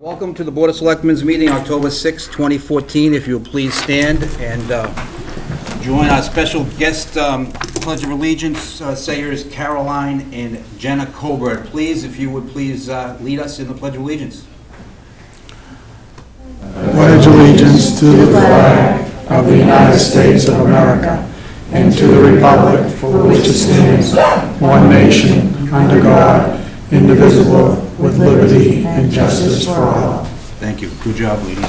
Welcome to the Board of Selectmen's meeting, October 6, 2014. If you'll please stand and join our special guest Pledge of Allegiance sayers Caroline and Jenna Colbert. Please, if you would please lead us in the Pledge of Allegiance. I pledge allegiance to the flag of the United States of America and to the republic for which it stands, one nation, under God, indivisible, with liberty and justice for all. Thank you. Good job, ladies.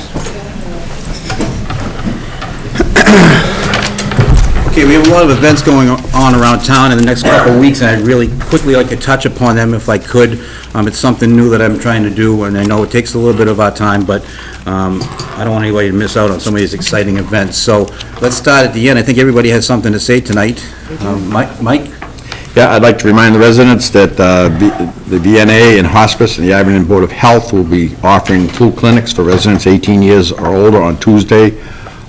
Okay, we have a lot of events going on around town in the next couple of weeks, and I'd really quickly like to touch upon them if I could. It's something new that I'm trying to do, and I know it takes a little bit of our time, but I don't want anybody to miss out on some of these exciting events. So let's start at the end. I think everybody has something to say tonight. Mike? Yeah, I'd like to remind the residents that the VNA and Hospice and the Abington Board of Health will be offering flu clinics for residents 18 years or older on Tuesday,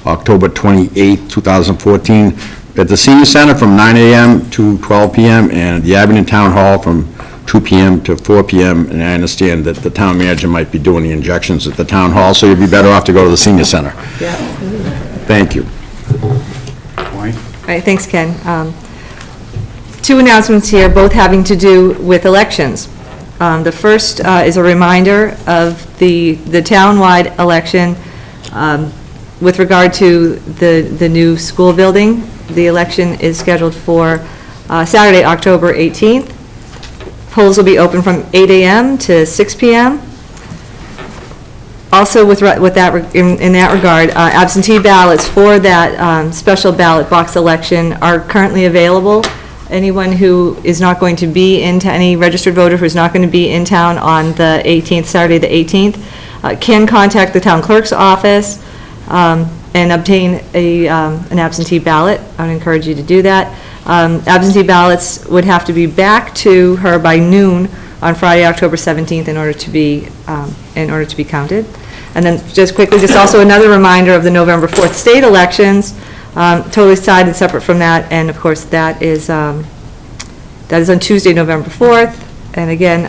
October 28, 2014, at the Senior Center from 9 a.m. to 12 p.m. and the Abington Town Hall from 2 p.m. to 4 p.m. And I understand that the town manager might be doing the injections at the Town Hall, so you'd be better off to go to the Senior Center. Yeah. Thank you. All right, thanks, Ken. Two announcements here, both having to do with elections. The first is a reminder of the town-wide election with regard to the new school building. The election is scheduled for Saturday, October 18th. Polls will be open from 8 a.m. to 6 p.m. Also, in that regard, absentee ballots for that special ballot box election are currently available. Anyone who is not going to be any registered voter who is not going to be in town on the 18th, Saturday the 18th, can contact the town clerk's office and obtain an absentee ballot. I would encourage you to do that. Absentee ballots would have to be back to her by noon on Friday, October 17th, in order to be counted. And then just quickly, just also another reminder of the November 4th state elections. Totally side and separate from that, and of course that is on Tuesday, November 4th, and again,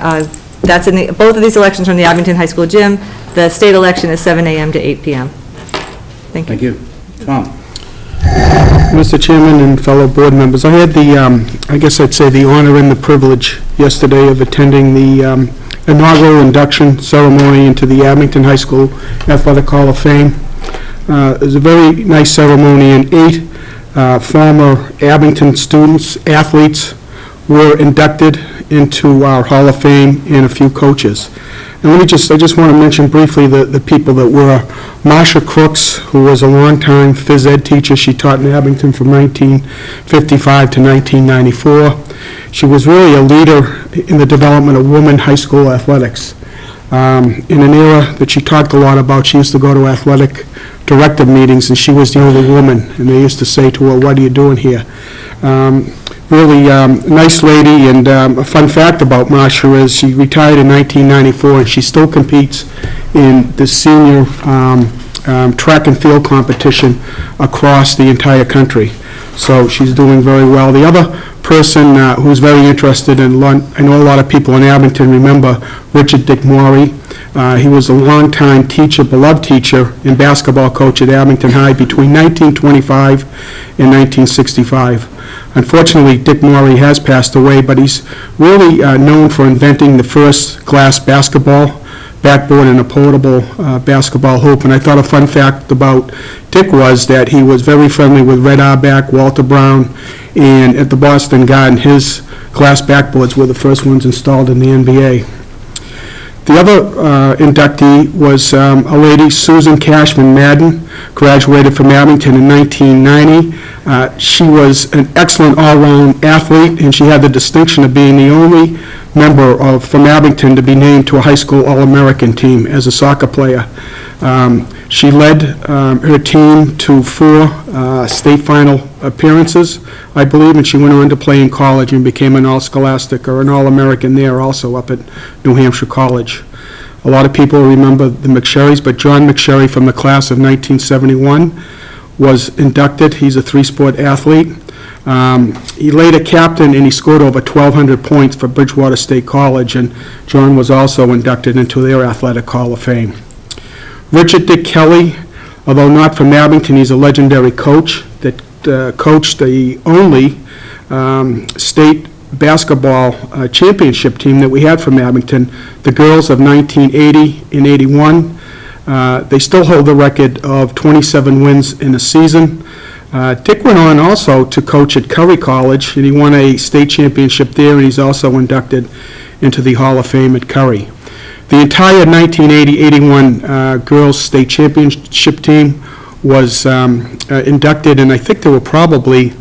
that's in both of these elections are in the Abington High School gym. The state election is 7 a.m. to 8 p.m. Thank you. Thank you. Tom? Mr. Chairman and fellow board members, I had I guess I'd say the honor and the privilege yesterday of attending the inaugural induction ceremony into the Abington High School Athletic Hall of Fame. It was a very nice ceremony, and 8 former Abington students, athletes, were inducted into our Hall of Fame, and a few coaches. And I just want to mention briefly the people that were. Marsha Crooks, who was a longtime phys ed teacher. She taught in Abington from 1955 to 1994. She was really a leader in the development of women high school athletics. In an era that she talked a lot about, she used to go to athletic directive meetings, and she was the only woman, and they used to say to her, "What are you doing here?" Really nice lady, and a fun fact about Marsha is she retired in 1994, and she still competes in the senior track and field competition across the entire country. So she's doing very well. The other person who's very interested in, I know a lot of people in Abington remember Richard Dick Morey. He was a longtime teacher, beloved teacher, and basketball coach at Abington High between 1925 and 1965. Unfortunately, Dick Morey has passed away, but he's really known for inventing the first glass basketball backboard and a portable basketball hoop. And I thought a fun fact about Dick was that he was very friendly with Red Auerbach, Walter Brown, and at the Boston Garden, his glass backboards were the first ones installed in the NBA. The other inductee was a lady, Susan Cashman Madden, graduated from Abington in 1990. She was an excellent all-round athlete, and she had the distinction of being the only member from Abington to be named to a high school All-American team as a soccer player. She led her team to 4 state final appearances, I believe, and she went on to play in college and became an All-Scholastic or an All-American there also up at New Hampshire College. A lot of people remember the McSherrys, but John McSherry from the class of 1971 was inducted. He's a 3-sport athlete. He later captained, and he scored over 1,200 points for Bridgewater State College, and John was also inducted into their Athletic Hall of Fame. Richard Dick Kelly, although not from Abington, he's a legendary coach that coached the only state basketball championship team that we had from Abington, the girls of 1980 and 81. They still hold the record of 27 wins in a season. Dick went on also to coach at Curry College, and he won a state championship there, and he's also inducted into the Hall of Fame at Curry. The entire 1980-81 girls state championship team was inducted, and I think there were probably,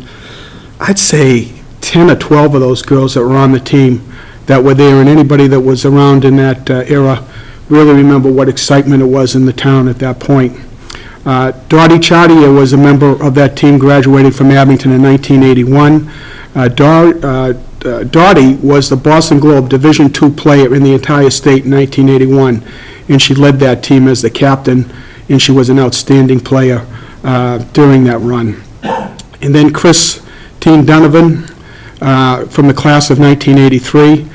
I'd say, 10 or 12 of those girls that were on the team that were there, and anybody that was around in that era really remember what excitement it was in the town at that point. Dottie Chartier was a member of that team, graduating from Abington in 1981. Dottie was the Boston Globe Division II player in the entire state in 1981, and she led that team as the captain, and she was an outstanding player during that run. And then Christine Donovan, from the class of 1983,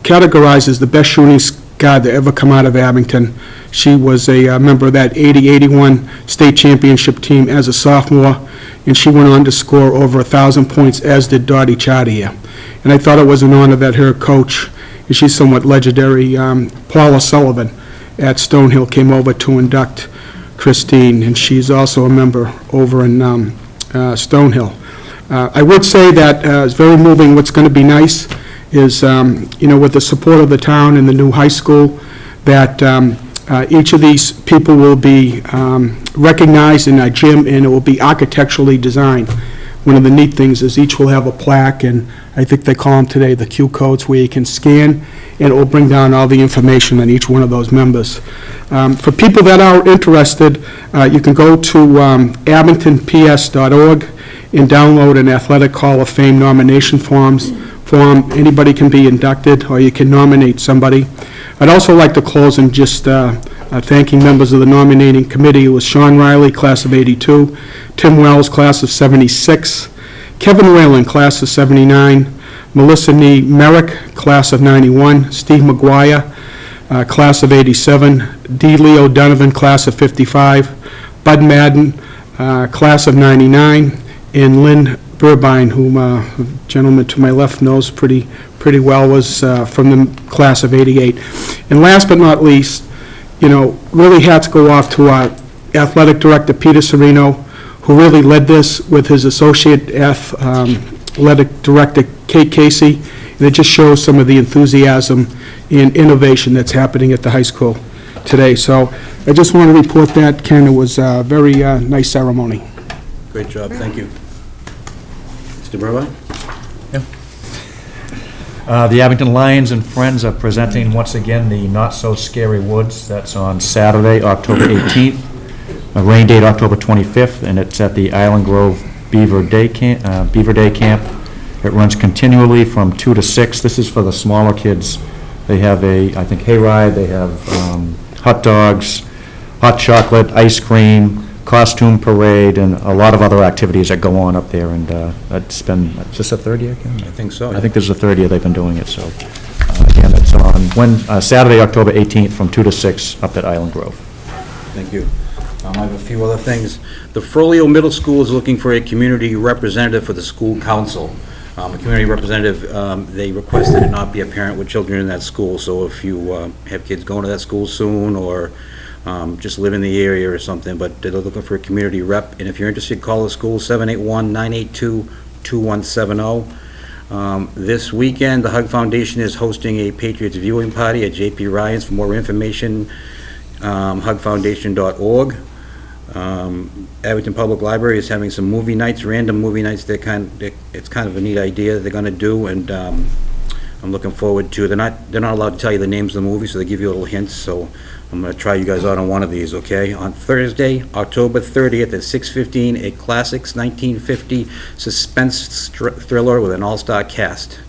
categorized as the best shooting guard to ever come out of Abington. She was a member of that 80-81 state championship team as a sophomore, and she went on to score over 1,000 points, as did Dottie Chartier. And I thought it was an honor that her coach, and she's somewhat legendary, Paula Sullivan at Stonehill, came over to induct Christine, and she's also a member over in Stonehill. I would say that it's very moving. What's going to be nice is, with the support of the town and the new high school, that each of these people will be recognized in our gym, and it will be architecturally designed. One of the neat things is each will have a plaque, and I think they call them today the Q codes, where you can scan, and it will bring down all the information on each one of those members. For people that are interested, you can go to abingtonps.org and download an Athletic Hall of Fame nomination form. Anybody can be inducted, or you can nominate somebody. I'd also like to close in just thanking members of the nominating committee. It was Sean Riley, class of 82, Tim Wells, class of 76, Kevin Whalen, class of 79, Melissa Nee Merrick, class of 91, Steve McGuire, class of 87, D. Leo Donovan, class of 55, Bud Madden, class of 99, and Lynn Burbine, whom a gentleman to my left knows pretty well, was from the class of 88. And last but not least, really hats go off to our athletic director, Peter Serino, who really led this with his associate athletic director, Kate Casey, and it just shows some of the enthusiasm and innovation that's happening at the high school today. So I just want to report that, Ken. It was a very nice ceremony. Great job, thank you. Mr. Burbine? The Abington Lions and Friends are presenting once again the Not So Scary Woods. That's on Saturday, October 18th, a rain date October 25th, and it's at the Island Grove Beaver Day Camp. It runs continually from 2 to 6. This is for the smaller kids. They have I think, hayride. They have hot dogs, hot chocolate, ice cream, costume parade, and a lot of other activities that go on up there, and it's been, is this the third year, Ken? I think so. I think this is the third year they've been doing it, so, again, it's on Saturday, October 18th, from 2 to 6, up at Island Grove. Thank you. I have a few other things. The Frollo Middle School is looking for a community representative for the school council. A community representative, they requested it not be a parent with children in that school, so if you have kids going to that school soon, or just live in the area or something, but they're looking for a community rep, and if you're interested, call the school, 781-982-2170. This weekend, the Hug Foundation is hosting a Patriots viewing party at J.P. Ryan's. For more information, hugfoundation.org. Abington Public Library is having some movie nights, random movie nights. It's kind of a neat idea that they're going to do, and I'm looking forward to. They're not allowed to tell you the names of the movies, so they give you a little hints. So I'm going to try you guys out on one of these, okay? On Thursday, October 30th at 6:15, a classics 1950 suspense thriller with an all-star cast.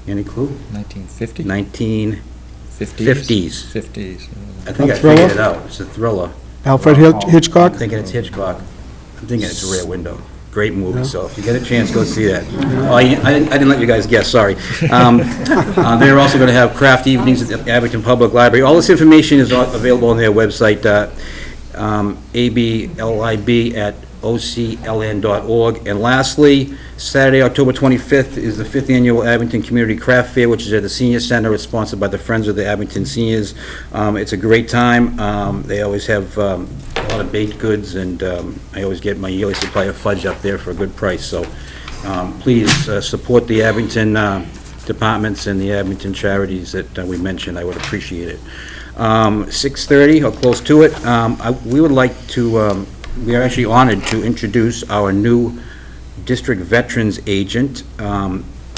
Any clue? 1950? 1950s. 50s. I think I Thriller? figured it out. It's a thriller. Alfred Hitchcock? I'm thinking it's Hitchcock. I'm thinking it's Rear Window. Great movie, so if you get a chance, go see that. Oh, I didn't let you guys guess, sorry. They're also going to have craft evenings at the Abington Public Library. All this information is available on their website, ablib@ocln.org. And lastly, Saturday, October 25th, is the 5th Annual Abington Community Craft Fair, which is at the Senior Center. It's sponsored by the Friends of the Abington Seniors. It's a great time. They always have a lot of baked goods, and I always get my yearly supply of fudge up there for a good price. So please support the Abington departments and the Abington charities that we mentioned. I would appreciate it. 6:30, or close to it, we would like to, we are actually honored to introduce our new district veterans agent,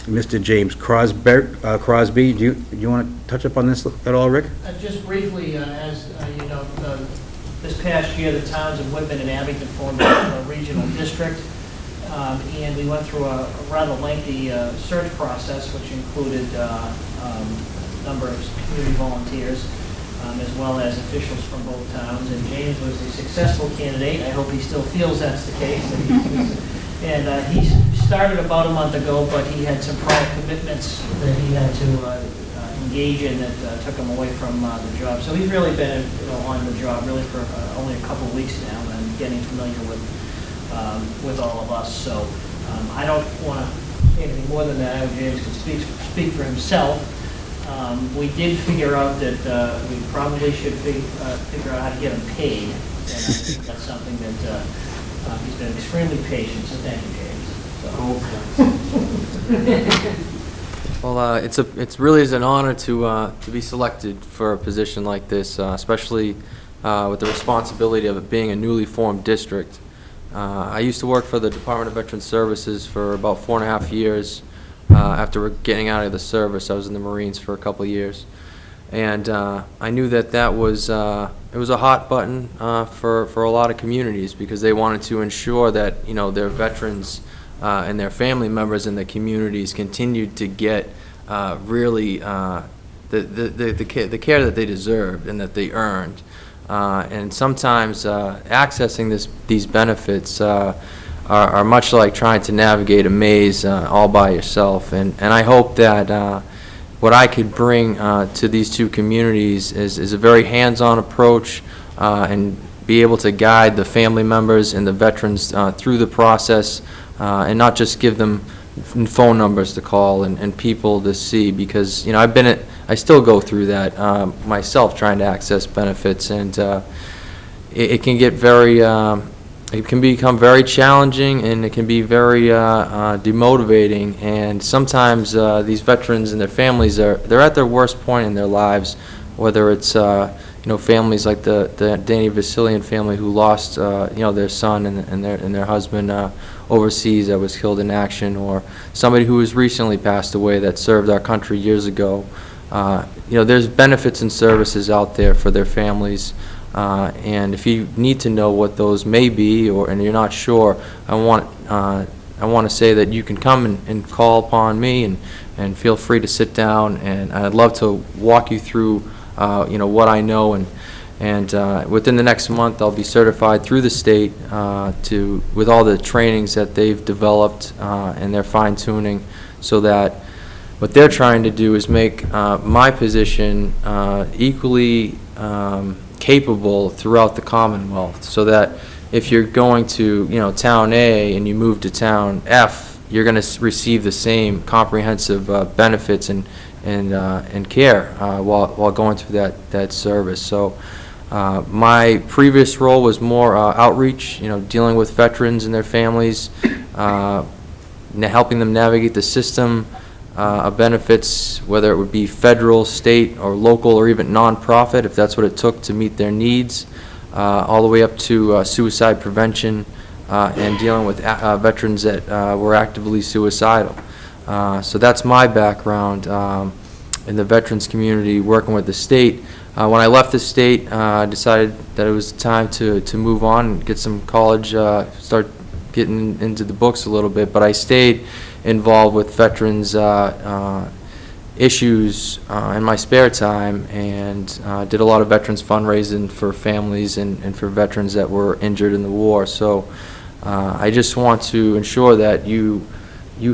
Mr. James Crosby. Do you want to touch up on this at all, Rick? Just briefly, as you know, this past year, the towns of Whitman and Abington formed a regional district, and we went through a rather lengthy search process, which included a number of community volunteers, as well as officials from both towns, and James was a successful candidate. I hope he still feels that's the case. And he started about a month ago, but he had some prior commitments that he had to engage in that took him away from the job. So he's really been on the job really for only a couple of weeks now and getting familiar with all of us. So I don't want to say anything more than that. I know James can speak for himself. We did figure out that we probably should figure out how to get him paid, and I think that's something that he's been extremely patient, so thank you, James. Well, it's really is an honor to be selected for a position like this, especially with the responsibility of it being a newly formed district. I used to work for the Department of Veterans Services for about 4.5 years. After getting out of the service, I was in the Marines for a couple of years, and I knew that was it was a hot button for a lot of communities, because they wanted to ensure that their veterans and their family members in the communities continued to get really the care that they deserved and that they earned, and sometimes accessing these benefits are much like trying to navigate a maze all by yourself. And I hope that what I could bring to these two communities is a very hands-on approach, and be able to guide the family members and the veterans through the process, and not just give them phone numbers to call and people to see, because I still go through that myself, trying to access benefits, and it can get very it can become very challenging, and it can be very demotivating, and sometimes these veterans and their families they're at their worst point in their lives, whether it's families like the Danny Vasilian family, who lost their son and their husband overseas that was killed in action, or somebody who has recently passed away that served our country years ago. There's benefits and services out there for their families. And if you need to know what those may be, and you're not sure, I want to say that you can come and call upon me, and feel free to sit down, and I'd love to walk you through what I know, and within the next month I'll be certified through the state with all the trainings that they've developed and their fine-tuning, so that what they're trying to do is make my position equally capable throughout the Commonwealth, so that if you're going to town A and you move to town F, you're going to receive the same comprehensive benefits and care while going through that service. So my previous role was more outreach, dealing with veterans and their families, helping them navigate the system of benefits, whether it would be federal, state, or local, or even nonprofit, if that's what it took to meet their needs, all the way up to suicide prevention and dealing with veterans that were actively suicidal. So that's my background in the veterans community, working with the state. When I left the state, I decided that it was time to move on and get some college, start getting into the books a little bit, but I stayed involved with veterans issues in my spare time, and did a lot of veterans fundraising for families and for veterans that were injured in the war. So I just want to ensure that you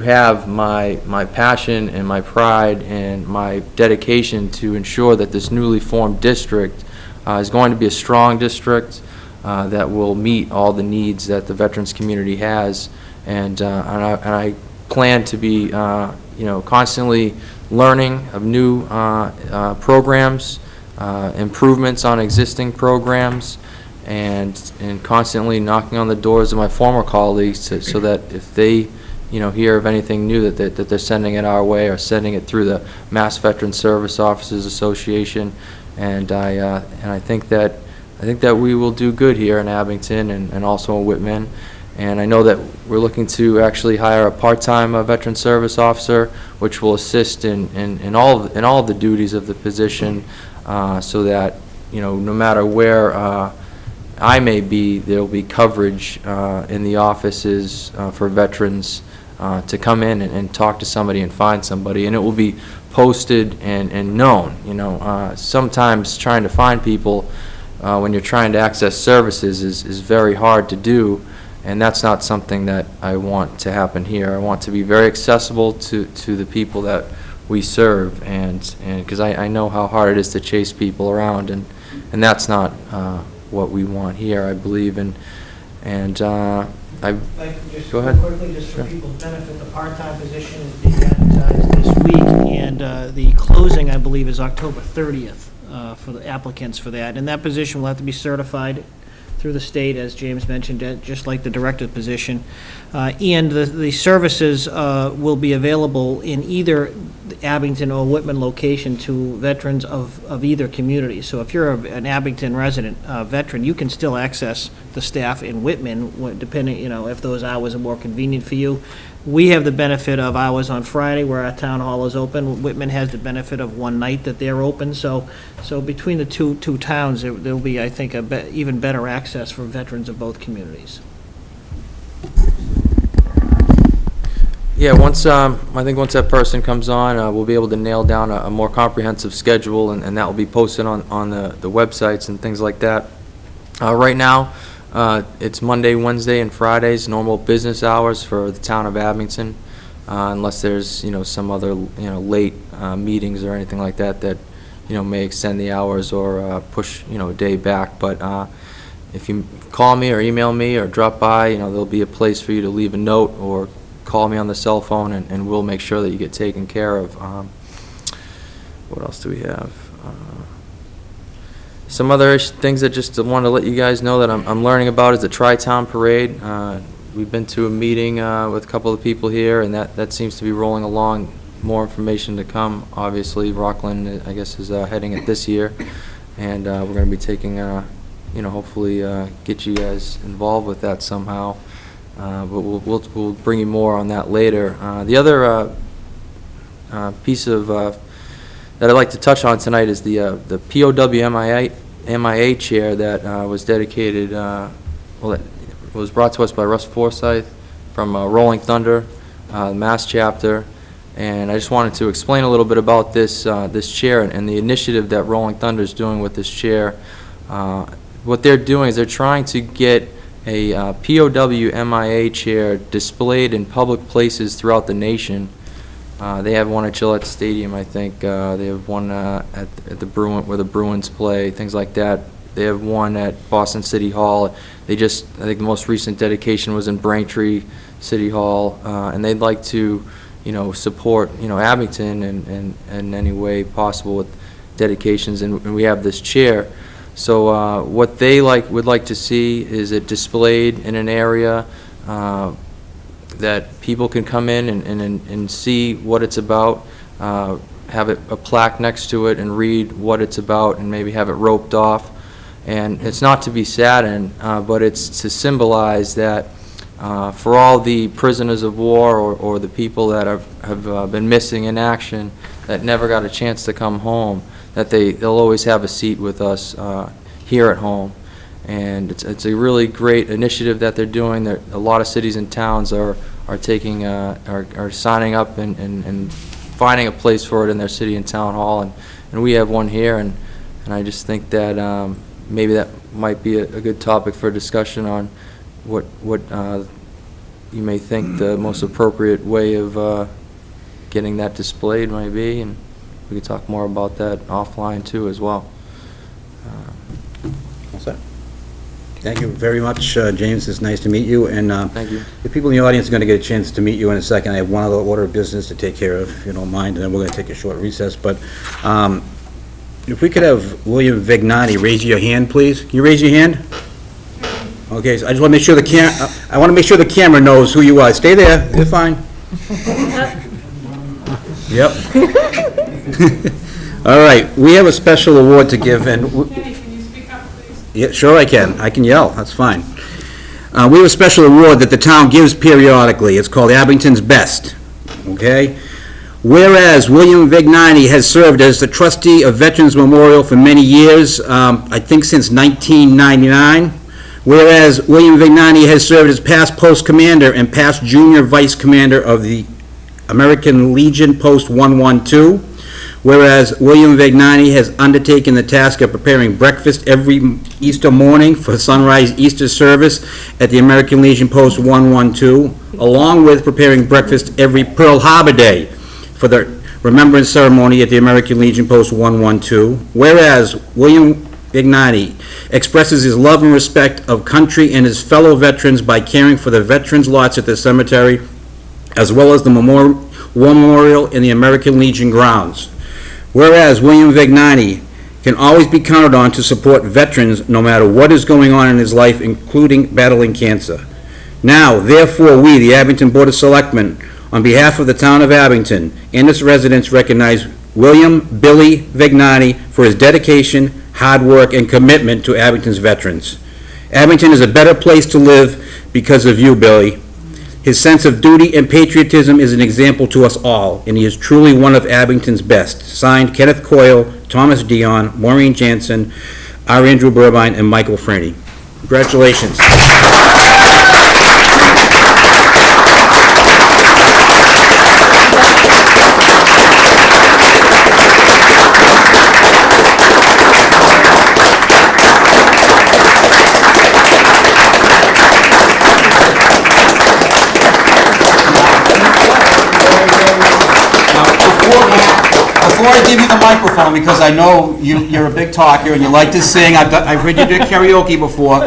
have my passion and my pride and my dedication to ensure that this newly formed district is going to be a strong district that will meet all the needs that the veterans community has, and I plan to be constantly learning of new programs, improvements on existing programs, and constantly knocking on the doors of my former colleagues so that if they hear of anything new that they're sending it our way or sending it through the Mass Veteran Service Officers Association, and I think that we will do good here in Abington and also in Whitman. And I know that we're looking to actually hire a part-time veteran service officer, which will assist in all of the duties of the position, so that no matter where I may be, there will be coverage in the offices for veterans to come in and talk to somebody and find somebody, and it will be posted and known. Sometimes trying to find people when you're trying to access services is very hard to do, and that's not something that I want to happen here. I want to be very accessible to the people that we serve, and because I know how hard it is to chase people around, and that's not what we want here, I believe. And Just go ahead. quickly, just for people's benefit, the part-time position is being advertised this week, and the closing, I believe, is October 30th for the applicants for that. And that position will have to be certified through the state, as James mentioned, just like the director position. And the services will be available in either the Abington or Whitman location to veterans of either community. So if you're an Abington resident veteran, you can still access the staff in Whitman, depending, if those hours are more convenient for you. We have the benefit of hours on Friday where our town hall is open. Whitman has the benefit of one night that they're open. So between the two towns, there'll be, I think, even better access for veterans of both communities. Yeah, I think once that person comes on, we'll be able to nail down a more comprehensive schedule, and that will be posted on the websites and things like that. Right now, it's Monday, Wednesday, and Fridays, normal business hours for the town of Abington, unless there's some other late meetings or anything like that may extend the hours or push a day back. But if you call me or email me or drop by, there'll be a place for you to leave a note or call me on the cell phone, and we'll make sure that you get taken care of. What else do we have? Some other things that just wanted to let you guys know that I'm learning about is the Tri-Town Parade. We've been to a meeting with a couple of people here, and that seems to be rolling along. More information to come. Obviously, Rockland, I guess, is heading it this year, and we're going to be taking, hopefully get you guys involved with that somehow. But we'll bring you more on that later. The other piece of that I'd like to touch on tonight is the POW MIA chair that was dedicated, it was brought to us by Russ Forsyth from Rolling Thunder, Mass chapter, and I just wanted to explain a little bit about this chair and the initiative that Rolling Thunder is doing with this chair. What they're doing is they're trying to get a POW MIA chair displayed in public places throughout the nation. They have one at Gillette Stadium, I think. They have one at the where the Bruins play, things like that. They have one at Boston City Hall. I think the most recent dedication was in Braintree City Hall, and they'd like to, support, Abington in any way possible with dedications, and we have this chair. So what they would like to see is it displayed in an area that people can come in and see what it's about, have a plaque next to it and read what it's about, and maybe have it roped off. And it's not to be saddened, but it's to symbolize that for all the prisoners of war or the people that have been missing in action that never got a chance to come home, that they'll always have a seat with us here at home. And it's a really great initiative that they're doing. A lot of cities and towns are taking are signing up and finding a place for it in their city and town hall, and we have one here, and I just think that maybe that might be a good topic for discussion on what you may think the most appropriate way of getting that displayed might be, and we could talk more about that offline too as well. All set. Thank you very much, James. It's nice to meet you, and Thank you. the people in the audience are going to get a chance to meet you in a second. I have one other order of business to take care of, if you don't mind, and then we're going to take a short recess. But if we could have William Vignani raise your hand, please. Can you raise your hand? Okay, so I just want to make sure I want to make sure the camera knows who you are. Stay there. You're fine. Yep. All right. We have a special award to give, and Kenny, can you speak up, please? yeah, sure I can. I can yell. That's fine. We have a special award that the town gives periodically. It's called Abington's Best. Okay? Whereas William Vignani has served as the trustee of Veterans Memorial for many years, I think since 1999. Whereas William Vignani has served as past post commander and past junior vice commander of the American Legion Post 112. Whereas William Vignani has undertaken the task of preparing breakfast every Easter morning for sunrise Easter service at the American Legion Post 112, along with preparing breakfast every Pearl Harbor Day for the remembrance ceremony at the American Legion Post 112. Whereas William Vignani expresses his love and respect of country and his fellow veterans by caring for the veterans' lots at the cemetery, as well as the war memorial in the American Legion grounds. Whereas William Vignani can always be counted on to support veterans no matter what is going on in his life, including battling cancer. Now, therefore, we, the Abington Board of Selectmen, on behalf of the town of Abington and its residents, recognize William Billy Vignani for his dedication, hard work, and commitment to Abington's veterans. Abington is a better place to live because of you, Billy. His sense of duty and patriotism is an example to us all, and he is truly one of Abington's best. Signed, Kenneth Coyle, Thomas Dion, Maureen Jansen, R. Andrew Burbine, and Michael Franny. Congratulations. Before I give you the microphone, because I know you're a big talker and you like to sing, I've heard you do karaoke before.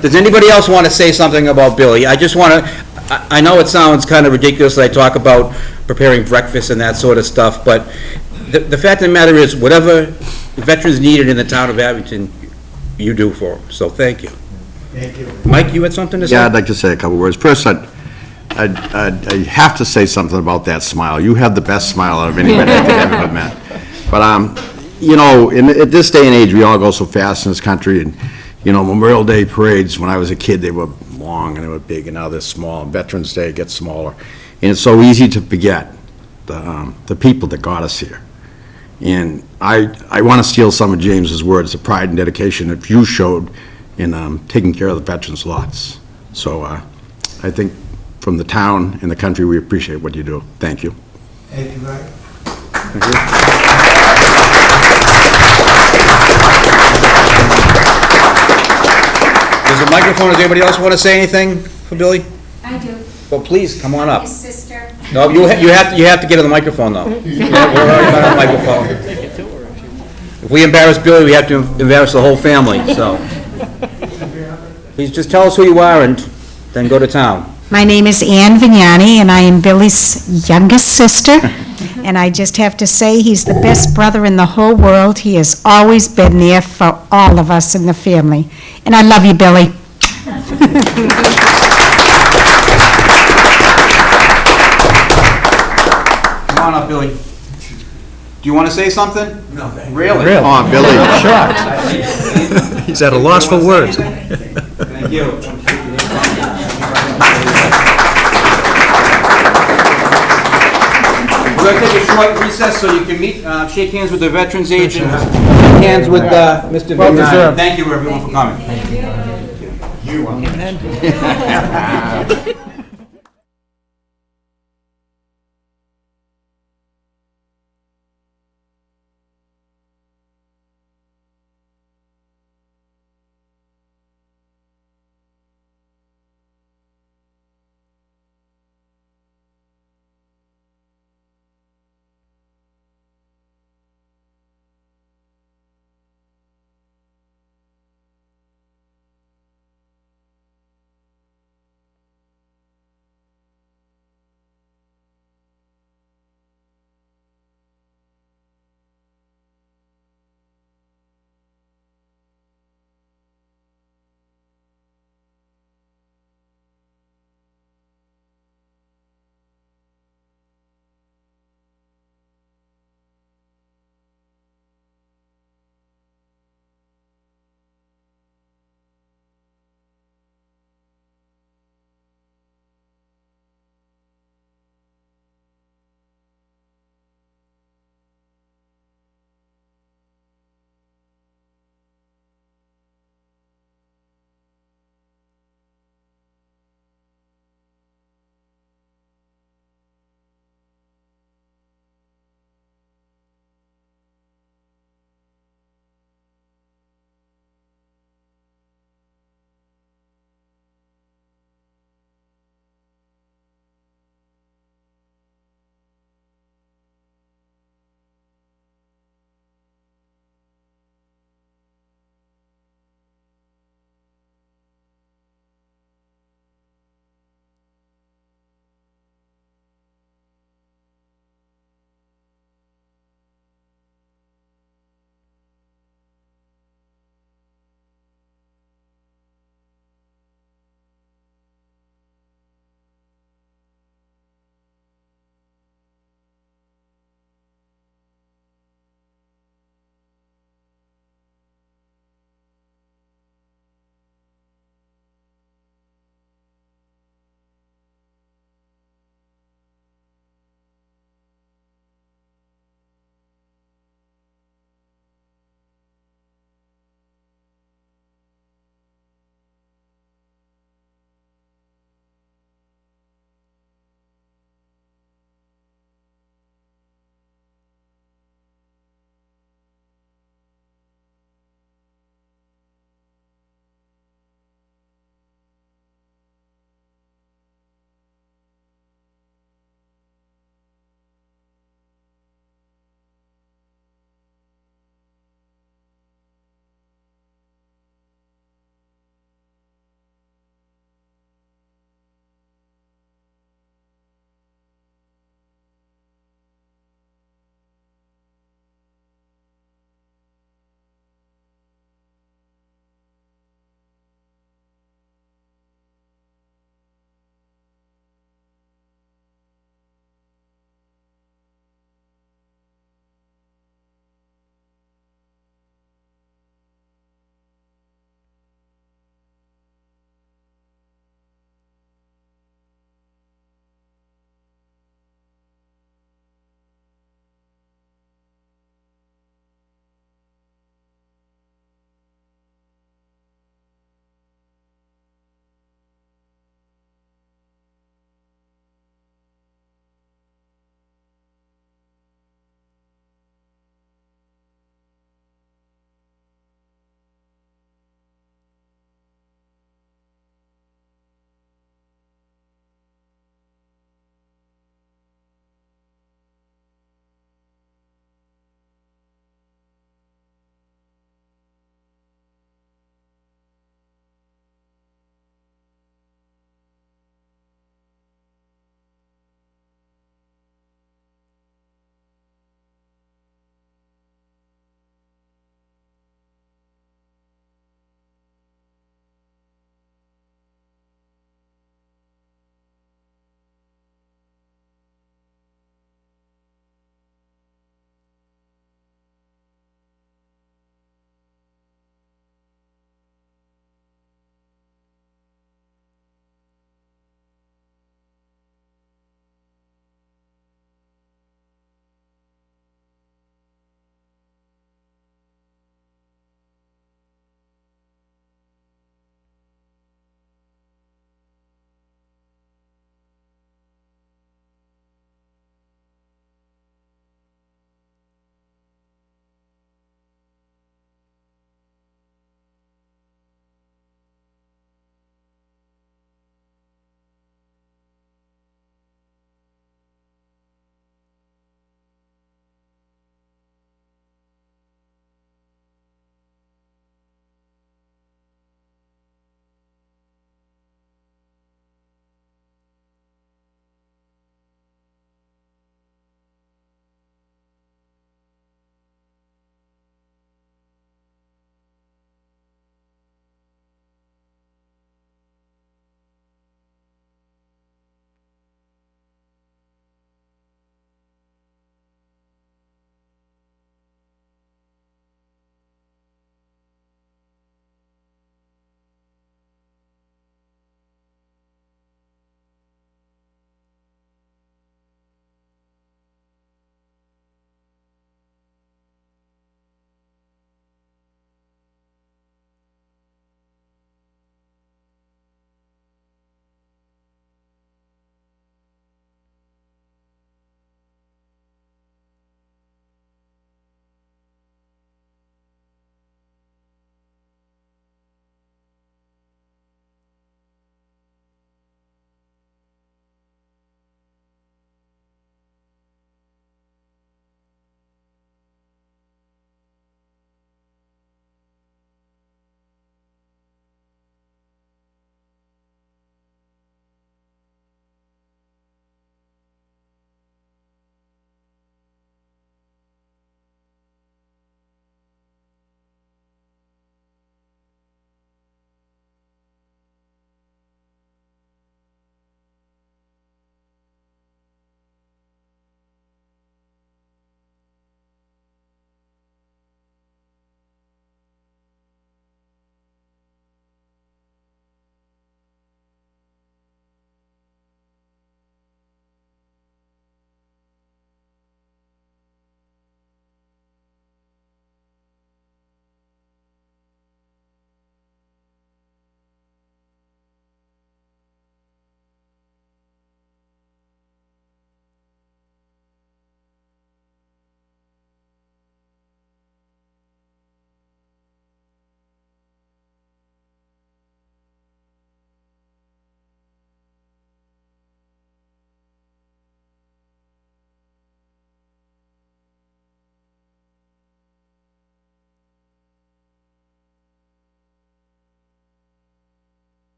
Does anybody else want to say something about Billy? I just want to, I know it sounds kind of ridiculous that I talk about preparing breakfast and that sort of stuff, but the fact of the matter is, whatever veterans needed in the town of Abington, you do for them. So thank you. Thank you. Mike, you had something to say? Yeah, I'd like to say a couple words. First, I have to say something about that smile. You have the best smile out of anybody I think I've ever met. But, you know, at this day and age, we all go so fast in this country, and, you know, Memorial Day parades, when I was a kid, they were long and they were big, and now they're small. And Veterans Day gets smaller. And it's so easy to forget the people that got us here. And I want to steal some of James's words, the pride and dedication that you showed in taking care of the veterans' lots. So I think from the town and the country, we appreciate what you do. Thank you. Thank you, Mike. Thank you. There's a microphone. Does anybody else want to say anything for Billy? I do. Well, please, come on up. His sister. No, you have to get on the microphone, though. Yeah, we're already on the microphone. If we embarrass Billy, we have to embarrass the whole family, so. Please just tell us who you are and then go to town. My name is Ann Vignani, and I am Billy's youngest sister. And I just have to say, he's the best brother in the whole world. He has always been there for all of us in the family. And I love you, Billy. Come on up, Billy. Do you want to say something? No, thank you. Really? Come on, Billy. He's at a loss for words. Thank you. We're going to take a short recess so you can meet, shake hands with the veterans agent, shake hands with Mr. Vignani. Thank you, everyone, for coming.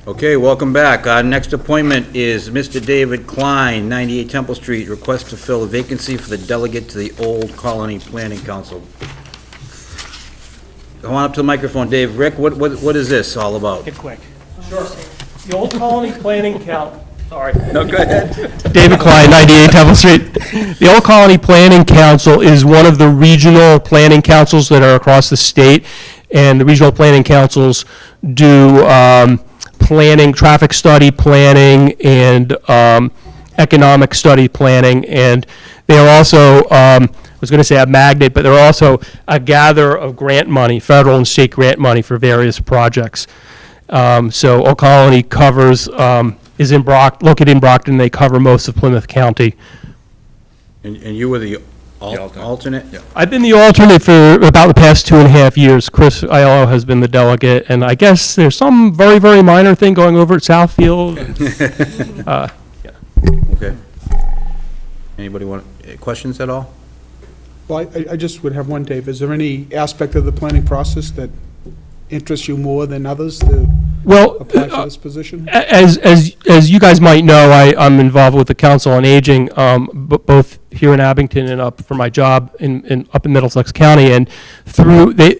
Okay, welcome back. Our next appointment is Mr. David Klein, 98 Temple Street, request to fill a vacancy for the delegate to the Old Colony Planning Council. Go on up to the microphone, Dave. Rick, what is this all about? Get quick. Sure. The Old Colony Planning sorry. No, go ahead. David Klein, 98 Temple Street. The Old Colony Planning Council is one of the regional planning councils that are across the state, and the regional planning councils do planning, traffic study planning, and economic study planning, and they are also, I was going to say a magnet, but they're also a gatherer of grant money, federal and state grant money for various projects. So Old Colony covers, is located in Brockton. They cover most of Plymouth County. And you were the alternate? Yeah. I've been the alternate for about the past 2.5 years. Chris Aiello has been the delegate, and I guess there's some very, very minor thing going over at Southfield. Okay. Anybody want, questions at all? Well, I just would have one, Dave. Is there any aspect of the planning process that interests you more than others to apply for this position? As you guys might know, I'm involved with the Council on Aging, both here in Abington and up for my job up in Middlesex County. And through the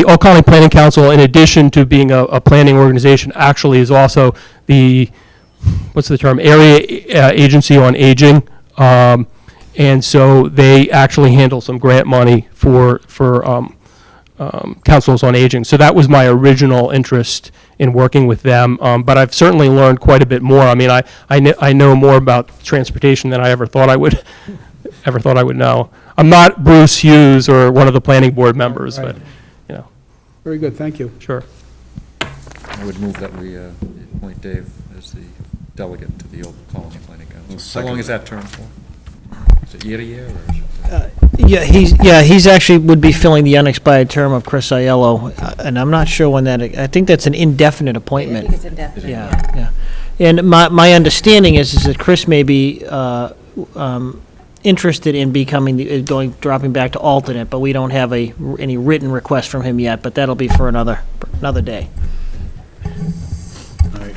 Old Colony Planning Council, in addition to being a planning organization, actually is also the, what's the term, area agency on aging. And so they actually handle some grant money for councils on aging. So that was my original interest in working with them. But I've certainly learned quite a bit more. I mean, I know more about transportation than I ever thought I would know. I'm not Bruce Hughes or one of the planning board members, Right. but, you know, Very good, thank you. sure. I would move that we appoint Dave as the delegate to the Old Colony Planning Council. How long is that term for? Is it year to year, or is it? He's actually would be filling the unexpired term of Chris Aiello, and I'm not sure when that, I think that's an indefinite appointment. I think it's indefinite, Yeah. And my understanding is that Chris may be interested in becoming, dropping back to alternate, but we don't have any written request from him yet, but that'll be for another day. All right.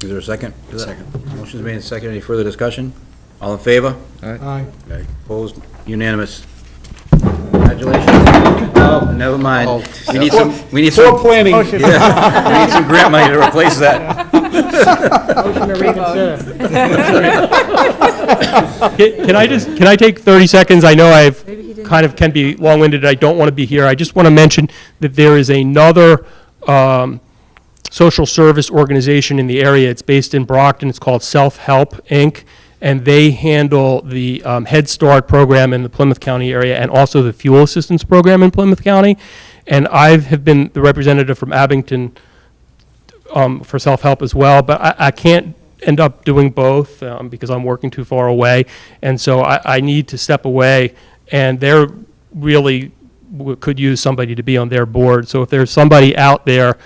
Is there a second? Second. Motion's made and seconded. Any further discussion? All in favor? Aye. Okay. Opposed? Unanimous. Congratulations. Oh, never mind. We need some For planning. we need some grant money to replace that. Motion to reconsider. Can I take 30 seconds? I know I've kind of can be long-winded. I don't want to be here. I just want to mention that there is another social service organization in the area. It's based in Brockton. It's called Self-Help, Inc., and they handle the Head Start program in the Plymouth County area and also the fuel assistance program in Plymouth County. And I have been the representative from Abington for Self-Help as well, but I can't end up doing both because I'm working too far away. And so I need to step away, and they're really could use somebody to be on their board. So if there's somebody out there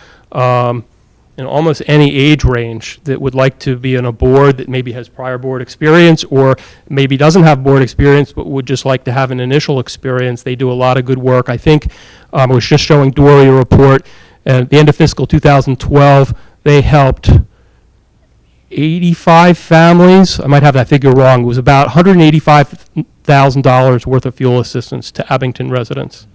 in almost any age range that would like to be on a board that maybe has prior board experience or maybe doesn't have board experience but would just like to have an initial experience, they do a lot of good work. I think I was just showing Dory a report. At the end of fiscal 2012, they helped 85 families. I might have that figure wrong. It was about $185,000 worth of fuel assistance to Abington residents.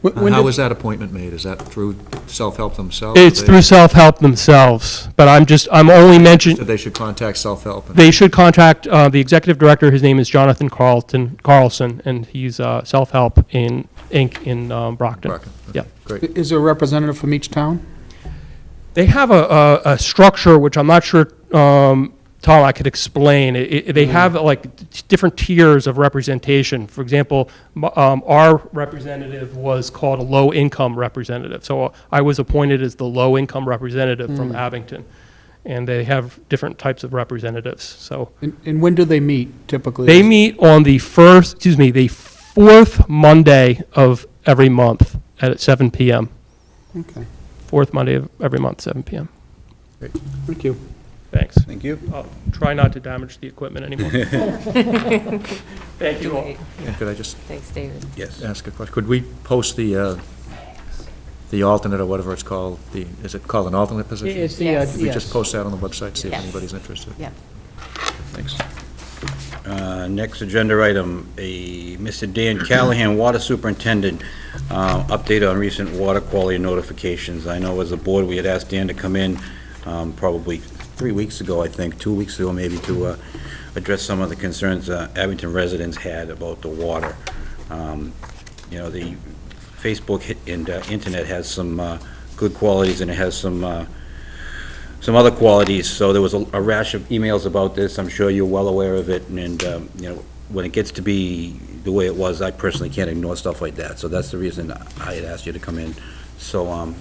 How is that appointment made? Is that through Self-Help themselves? It's through Self-Help themselves, but I'm only mentioning. So they should contact Self-Help? They should contact the executive director. His name is Jonathan Carlson, and he's Self-Help Inc. in Brockton. Okay. Yeah. Great. Is there a representative from each town? They have a structure, which I'm not sure, Tom, I could explain. They have like different tiers of representation. For example, our representative was called a low-income representative. So I was appointed as the low-income representative from Abington. And they have different types of representatives, so. And when do they meet typically? They meet on the fourth Monday of every month at 7 p.m. Okay, Fourth Monday of every month, 7 p.m. thank you. Thanks. Thank you. I'll try not to damage the equipment anymore. Thank you all. Could I just Thanks, David. Yes. ask a question? Could we post the the alternate or whatever it's called, is it called an alternate position? It's the, Yes. If you just post that on the website, see if Yes. anybody's interested. Yeah. Thanks. Next agenda item, Mr. Dan Callahan, Water Superintendent, update on recent water quality notifications. I know as a board, we had asked Dan to come in probably 3 weeks ago, I think, 2 weeks ago maybe, to address some of the concerns Abington residents had about the water. You know, the Facebook and internet has some good qualities, and it has some other qualities, so there was a rash of emails about this. I'm sure you're well aware of it, and you know, when it gets to be the way it was, I personally can't ignore stuff like that, so that's the reason I had asked you to come in. So,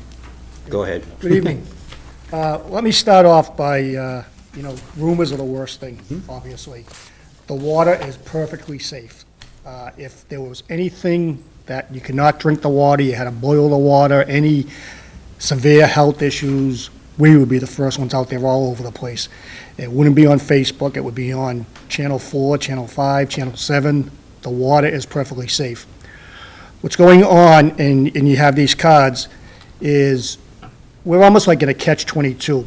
go ahead. Good evening. Let me start off by, you know, rumors are the worst thing, obviously. The water is perfectly safe. If there was anything that you could not drink the water, you had to boil the water, any severe health issues, we would be the first ones out there all over the place. It wouldn't be on Facebook, it would be on Channel 4, Channel 5, Channel 7. The water is perfectly safe. What's going on, and you have these cards, is we're almost like in a catch-22.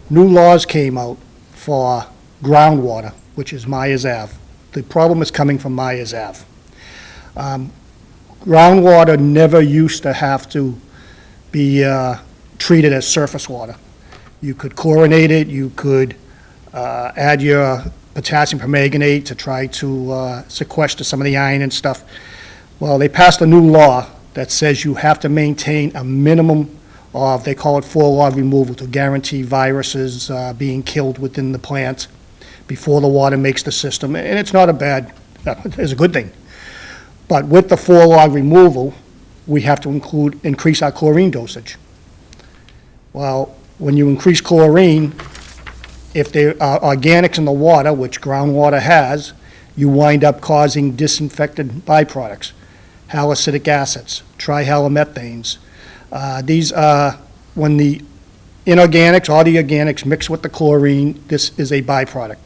New laws came out for groundwater, which is Myers Ave. The problem is coming from Myers Ave. Groundwater never used to have to be treated as surface water. You could chlorinate it, you could add your potassium permanganate to try to sequester some of the iron and stuff. Well, they passed a new law that says you have to maintain a minimum of, they call it 4-log removal, to guarantee viruses being killed within the plant before the water makes the system. And it's not a bad, it's a good thing. But with the 4-log removal, we have to increase our chlorine dosage. Well, when you increase chlorine, if there are organics in the water, which groundwater has, you wind up causing disinfected byproducts, haloacidic acids, trihalomethanes. These are, when the inorganics or the organics mix with the chlorine, this is a byproduct.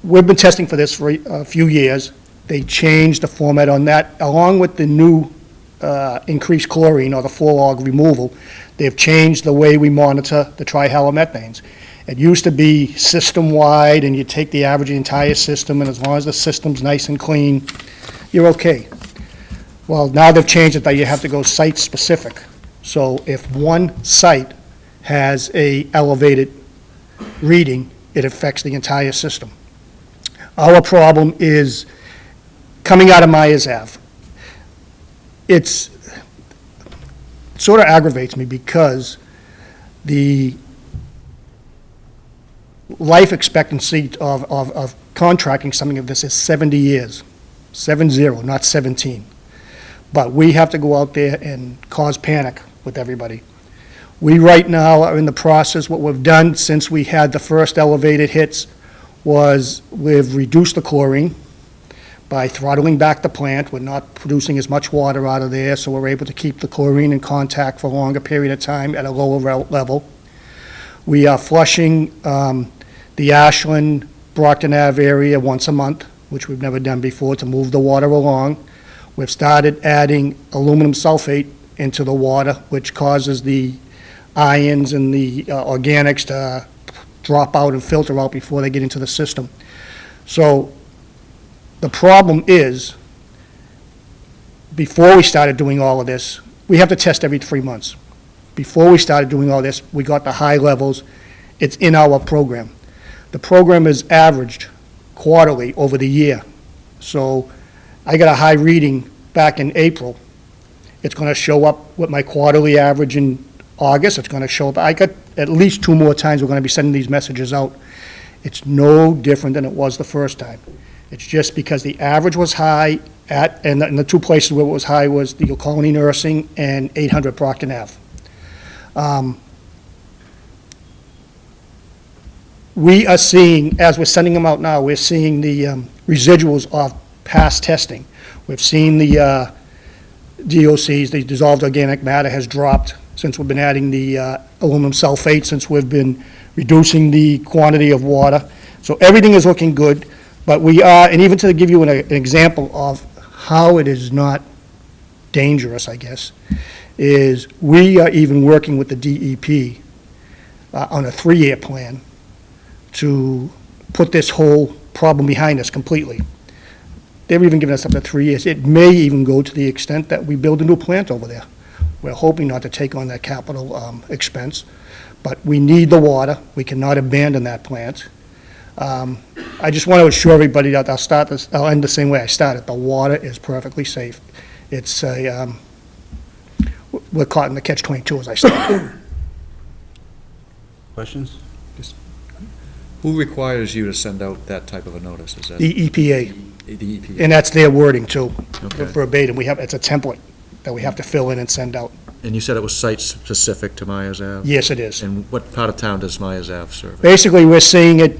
We've been testing for this for a few years. They changed the format on that, along with the new increased chlorine or the 4-log removal. They've changed the way we monitor the trihalomethanes. It used to be system-wide, and you take the average of the entire system, and as long as the system's nice and clean, you're okay. Well, now they've changed it that you have to go site-specific. So if one site has a elevated reading, it affects the entire system. Our problem is coming out of Myers Ave. It sort of aggravates me because the life expectancy of contracting something of this is 70 years. 70, not 17. But we have to go out there and cause panic with everybody. We right now are in the process, what we've done since we had the first elevated hits was we've reduced the chlorine by throttling back the plant. We're not producing as much water out of there, so we're able to keep the chlorine in contact for a longer period of time at a lower level. We are flushing the Ashland, Brockton Ave area once a month, which we've never done before, to move the water along. We've started adding aluminum sulfate into the water, which causes the ions and the organics to drop out and filter out before they get into the system. So the problem is, before we started doing all of this, we have to test every 3 months. Before we started doing all this, we got the high levels. It's in our program. The program is averaged quarterly over the year. So I got a high reading back in April. It's going to show up with my quarterly average in August. It's going to show up. I got at least 2 more times we're going to be sending these messages out. It's no different than it was the first time. It's just because the average was high and the 2 places where it was high was the Colony Nursing and 800 Brockton Ave. We are seeing, as we're sending them out now, we're seeing the residuals of past testing. We've seen the DOCs, the dissolved organic matter, has dropped since we've been adding the aluminum sulfate, since we've been reducing the quantity of water. So everything is looking good, but we are, and even to give you an example of how it is not dangerous, I guess, is we are even working with the DEP on a 3-year plan to put this whole problem behind us completely. They've even given us up to 3 years. It may even go to the extent that we build a new plant over there. We're hoping not to take on that capital expense, but we need the water. We cannot abandon that plant. I just want to assure everybody that I'll end the same way I started. The water is perfectly safe. It's we're caught in the catch-22 as I started. Questions? Who requires you to send out that type of a notice? Is that The EPA, the EPA? and that's their wording too, Okay. verbatim. It's a template that we have to fill in and send out. And you said it was site-specific to Myers Ave? Yes, it is. And what part of town does Myers Ave serve? Basically, we're seeing it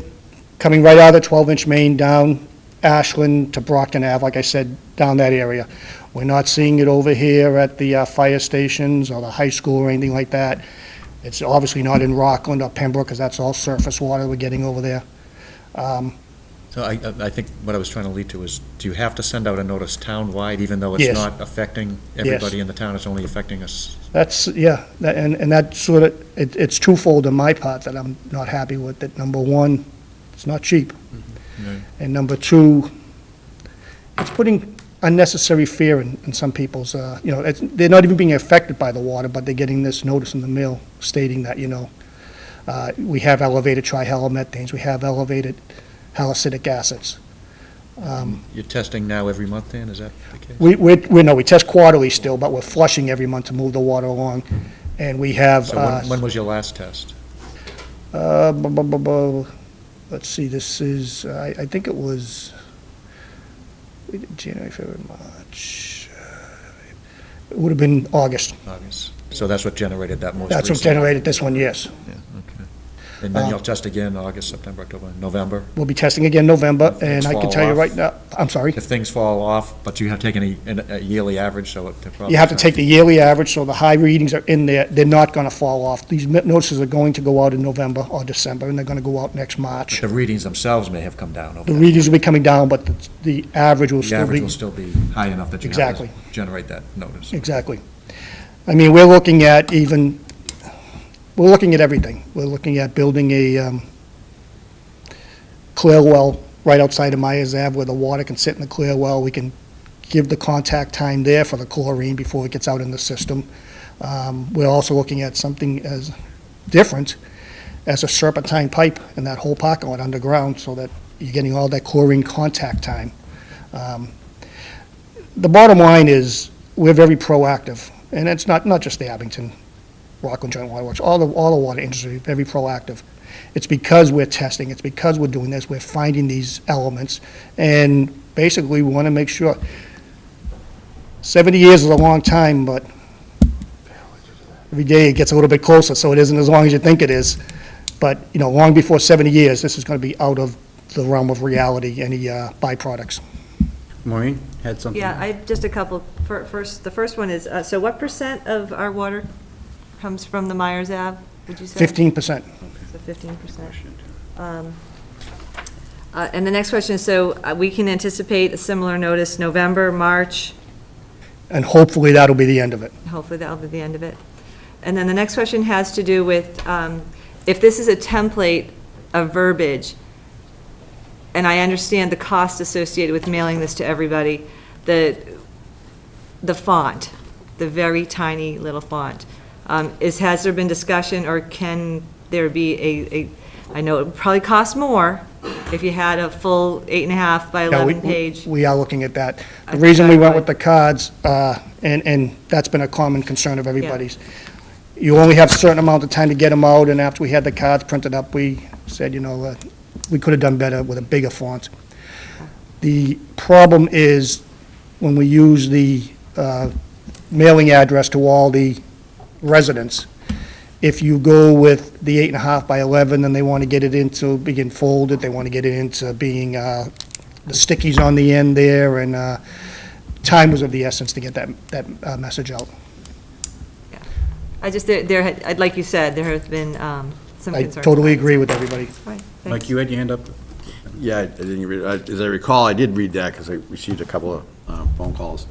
coming right out of the 12-inch main down Ashland to Brockton Ave, like I said, down that area. We're not seeing it over here at the fire stations or the high school or anything like that. It's obviously not in Rockland or Pembroke, because that's all surface water we're getting over there. So I think what I was trying to lead to is, do you have to send out a notice town-wide, even though it's Yes. not affecting everybody in the town, it's only affecting us? That's, yeah, and that sort of, it's twofold on my part that I'm not happy with. That number one, it's not cheap. Right. And number two, it's putting unnecessary fear in some people's, they're not even being affected by the water, but they're getting this notice in the mail stating that, we have elevated trihalomethanes, we have elevated halicydic acids. You're testing now every month, then, is that the case? We test quarterly still, but we're flushing every month to move the water along. And we have, So when was your last test? let's see, this is, I think it was January, February, March. It would have been August. August. So that's what generated that most That's what recent- generated this one, yes. Yeah, okay. And then you'll test again August, September, October, November? We'll be testing again November, If and things I can fall tell you off. right now, I'm sorry, If things fall off, but you have taken a yearly average, so it probably... you have to take the yearly average, so the high readings are in there, they're not gonna fall off. These notices are going to go out in November or December, and they're gonna go out next March. The readings themselves may have come down over The that. readings will be coming down, but the average will The still average be, will still be high enough that you have Exactly. to generate that notice. exactly. I mean, we're looking at everything. We're looking at building a clear well right outside of Myers Ave where the water can sit in the clear well. We can give the contact time there for the chlorine before it gets out in the system. We're also looking at something as different as a serpentine pipe in that whole parking lot underground so that you're getting all that chlorine contact time. The bottom line is, we're very proactive, and it's not just the Abington, Rockland Joint Water Works, all the water industry, very proactive. It's because we're testing, it's because we're doing this, we're finding these elements, and basically, we want to make sure. 70 years is a long time, but every day it gets a little bit closer, so it isn't as long as you think it is. But, long before 70 years, this is going to be out of the realm of reality, any byproducts. Maureen had something? Yeah, I have just a couple. The first one is, so what % of our water comes from the Myers Ave, would you say? 15%. So 15%. And the next question is, so we can anticipate a similar notice November, March, And hopefully, that'll be the end of it. hopefully that'll be the end of it. And then the next question has to do with, if this is a template of verbiage, and I understand the cost associated with mailing this to everybody, the font, the very tiny little font, has there been discussion, or can there be I know it would probably cost more if you had a full 8.5 by Yeah, 11 page. We are looking at that. The reason we went with the cards, and that's been a common concern of everybody's, you only have a certain amount of time to get them out, and after we had the cards printed up, we said, we could have done better with a bigger font. The problem is, when we use the mailing address to all the residents, if you go with the 8.5 by 11, then they want to get it into being folded, they want to get it into being the stickies on the end there, and time was of the essence to get that message out. I just, like you said, there have been some I concerns. totally agree with everybody. Right, Mike, thanks. you had your hand up? Yeah, I didn't read, as I recall, I did read that because I received a couple of phone calls.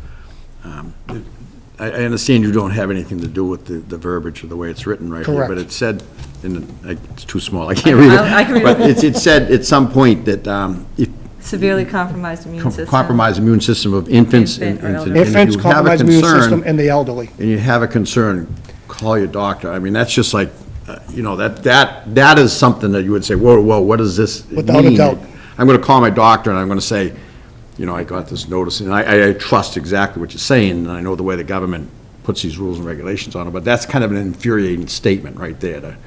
I understand you don't have anything to do with the verbiage or the way it's written right here. Correct. But it said, it's too small, I can't read it. I can read But it. it said at some point that if Severely compromised immune system. compromised immune system of infants. Infant or and elderly. if you Infants, have a compromised immune concern- system, and the elderly. and you have a concern, call your doctor. I mean, that's just like, that is something that you would say, whoa, what does this mean? Without a doubt. I'm going to call my doctor, and I'm going to say, I got this notice, and I trust exactly what you're saying, and I know the way the government puts these rules and regulations on it, but that's kind of an infuriating statement right there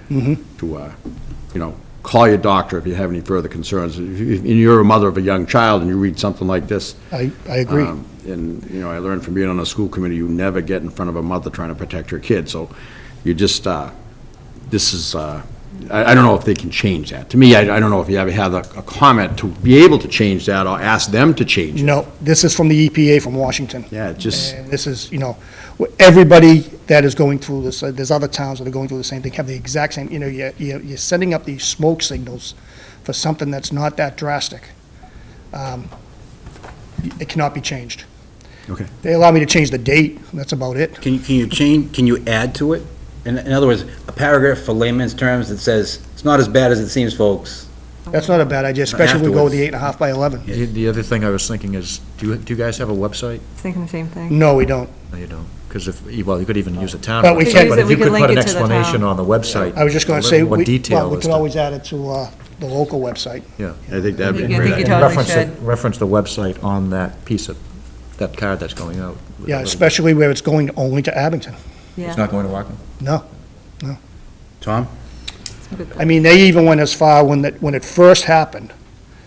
to call your doctor if you have any further concerns. If you're a mother of a young child and you read something like this. I agree. And, I learned from being on a school committee, you never get in front of a mother trying to protect her kid. So you just, this is, I don't know if they can change that. To me, I don't know if you ever have a comment to be able to change that or ask them to change it. No, this is from the EPA from Washington. Yeah, it just, And this is, everybody that is going through this, there's other towns that are going through the same thing, have the exact same, you're setting up these smoke signals for something that's not that drastic. It cannot be changed. okay. They allow me to change the date, that's about it. Can you add to it? In other words, a paragraph for layman's terms that says, it's not as bad as it seems, folks. That's not a bad idea, especially if we go with the Afterwards. 8.5 by 11. The other thing I was thinking is, do you guys have a website? Thinking the same thing. No, we don't. No, you don't, because you could even use a town. But we website, can- But if We you could could link put an it to the town. explanation on the website. I was just going a to say, little more we detail could as to- always add it to the local website. Yeah. I think that'd be a I think great you idea. totally Reference should. reference the website on that piece of, that card that's going out. Yeah, especially where it's going only to Abington. Yeah. It's not going to Rockland? No. Tom? I mean, they even went as far, when it first happened,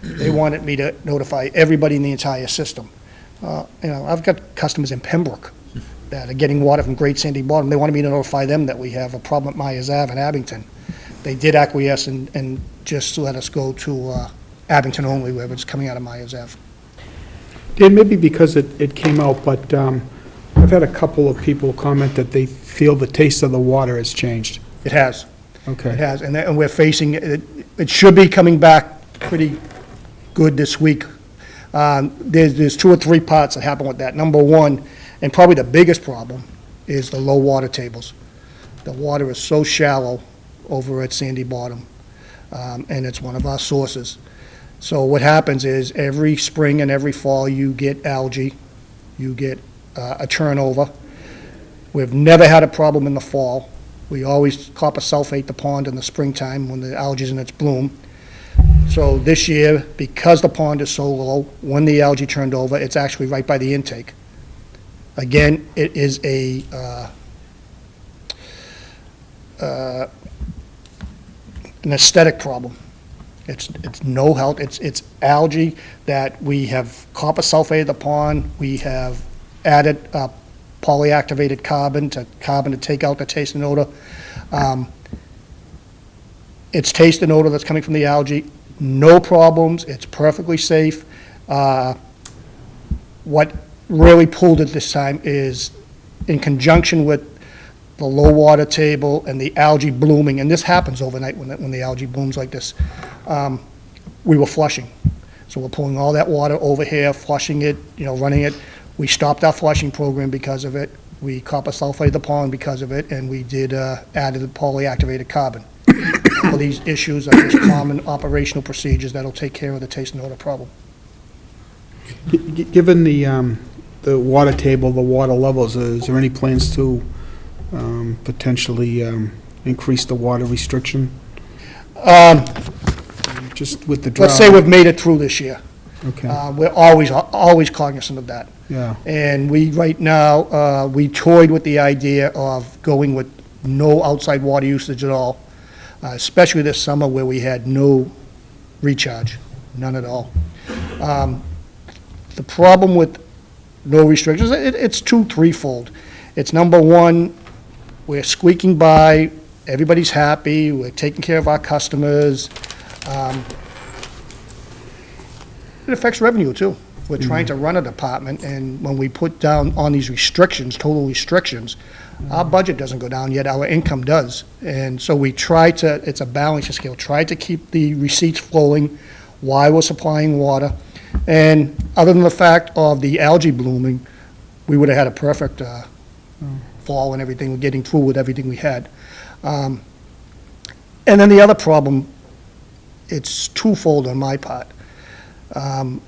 they wanted me to notify everybody in the entire system. I've got customers in Pembroke that are getting water from Great Sandy Bottom. They wanted me to notify them that we have a problem at Myers Ave in Abington. They did acquiesce and just let us go to Abington only, where it's coming out of Myers Ave. Dan, maybe because it came out, but I've had a couple of people comment that they feel the taste of the water has changed. It has. Okay. It has, and we're facing, it should be coming back pretty good this week. There's 2 or 3 parts that happen with that. Number one, and probably the biggest problem, is the low water tables. The water is so shallow over at Sandy Bottom, and it's one of our sources. So what happens is, every spring and every fall, you get algae, you get a turnover. We've never had a problem in the fall. We always copper sulfate the pond in the springtime when the algae's in its bloom. So this year, because the pond is so low, when the algae turned over, it's actually right by the intake. Again, it is an aesthetic problem. It's no health, it's algae that we have copper sulfated the pond, we have added polyactivated carbon to take out the taste and odor. It's taste and odor that's coming from the algae, no problems, it's perfectly safe. What really pulled it this time is, in conjunction with the low water table and the algae blooming, and this happens overnight when the algae blooms like this, we were flushing. So we're pulling all that water over here, flushing it, running it. We stopped our flushing program because of it. We copper sulfated the pond because of it, and we did added polyactivated carbon. All these issues are just common operational procedures that'll take care of the taste and odor problem. Given the water table, the water levels, is there any plans to potentially increase the water restriction? Just with the drought? Let's say we've made it through this year. Okay, We're always cognizant of that. yeah. And right now, we toyed with the idea of going with no outside water usage at all, especially this summer where we had no recharge, none at all. The problem with no restrictions, it's threefold. It's number one, we're squeaking by, everybody's happy, we're taking care of our customers. It affects revenue, too. We're trying to run a department, and when we put down on these restrictions, total restrictions, our budget doesn't go down, yet our income does. And so we try to, it's a balancing scale, try to keep the receipts flowing while we're supplying water. And other than the fact of the algae blooming, we would have had a perfect fall and everything, getting through with everything we had. And then the other problem, it's twofold on my part.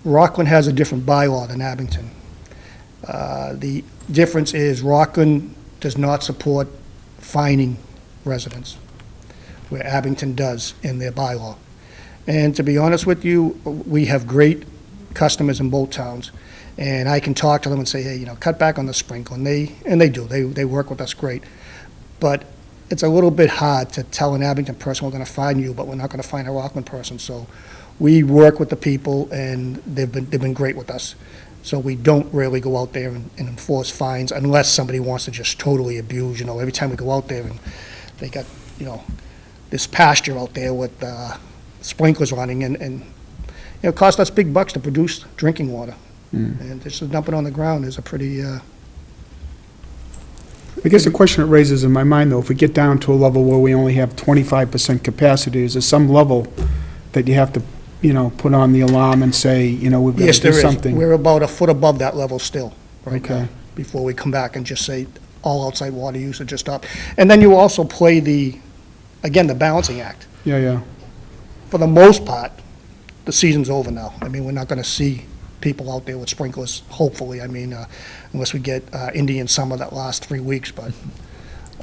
Rockland has a different bylaw than Abington. The difference is Rockland does not support fining residents, where Abington does in their bylaw. And to be honest with you, we have great customers in both towns, and I can talk to them and say, hey, cut back on the sprinkle, and they do. They work with us great. But it's a little bit hard to tell an Abington person, we're going to fine you, but we're not going to fine a Rockland person. So we work with the people, and they've been great with us. So we don't really go out there and enforce fines unless somebody wants to just totally abuse, every time we go out there and they got, this pasture out there with sprinklers running, and it costs us big bucks to produce drinking water. And just to dump it on the ground is a pretty, I guess the question it raises in my mind, though, if we get down to a level where we only have 25% capacity, is there some level that you have to, put on the alarm and say, we've got yes, to do there is. something? We're about a foot above that level still, right Okay. now, before we come back and just say all outside water usage just stop. And then you also play the balancing act. Yeah. For the most part, the season's over now. I mean, we're not going to see people out there with sprinklers, hopefully. I mean, unless we get Indian summer that lasts 3 weeks, but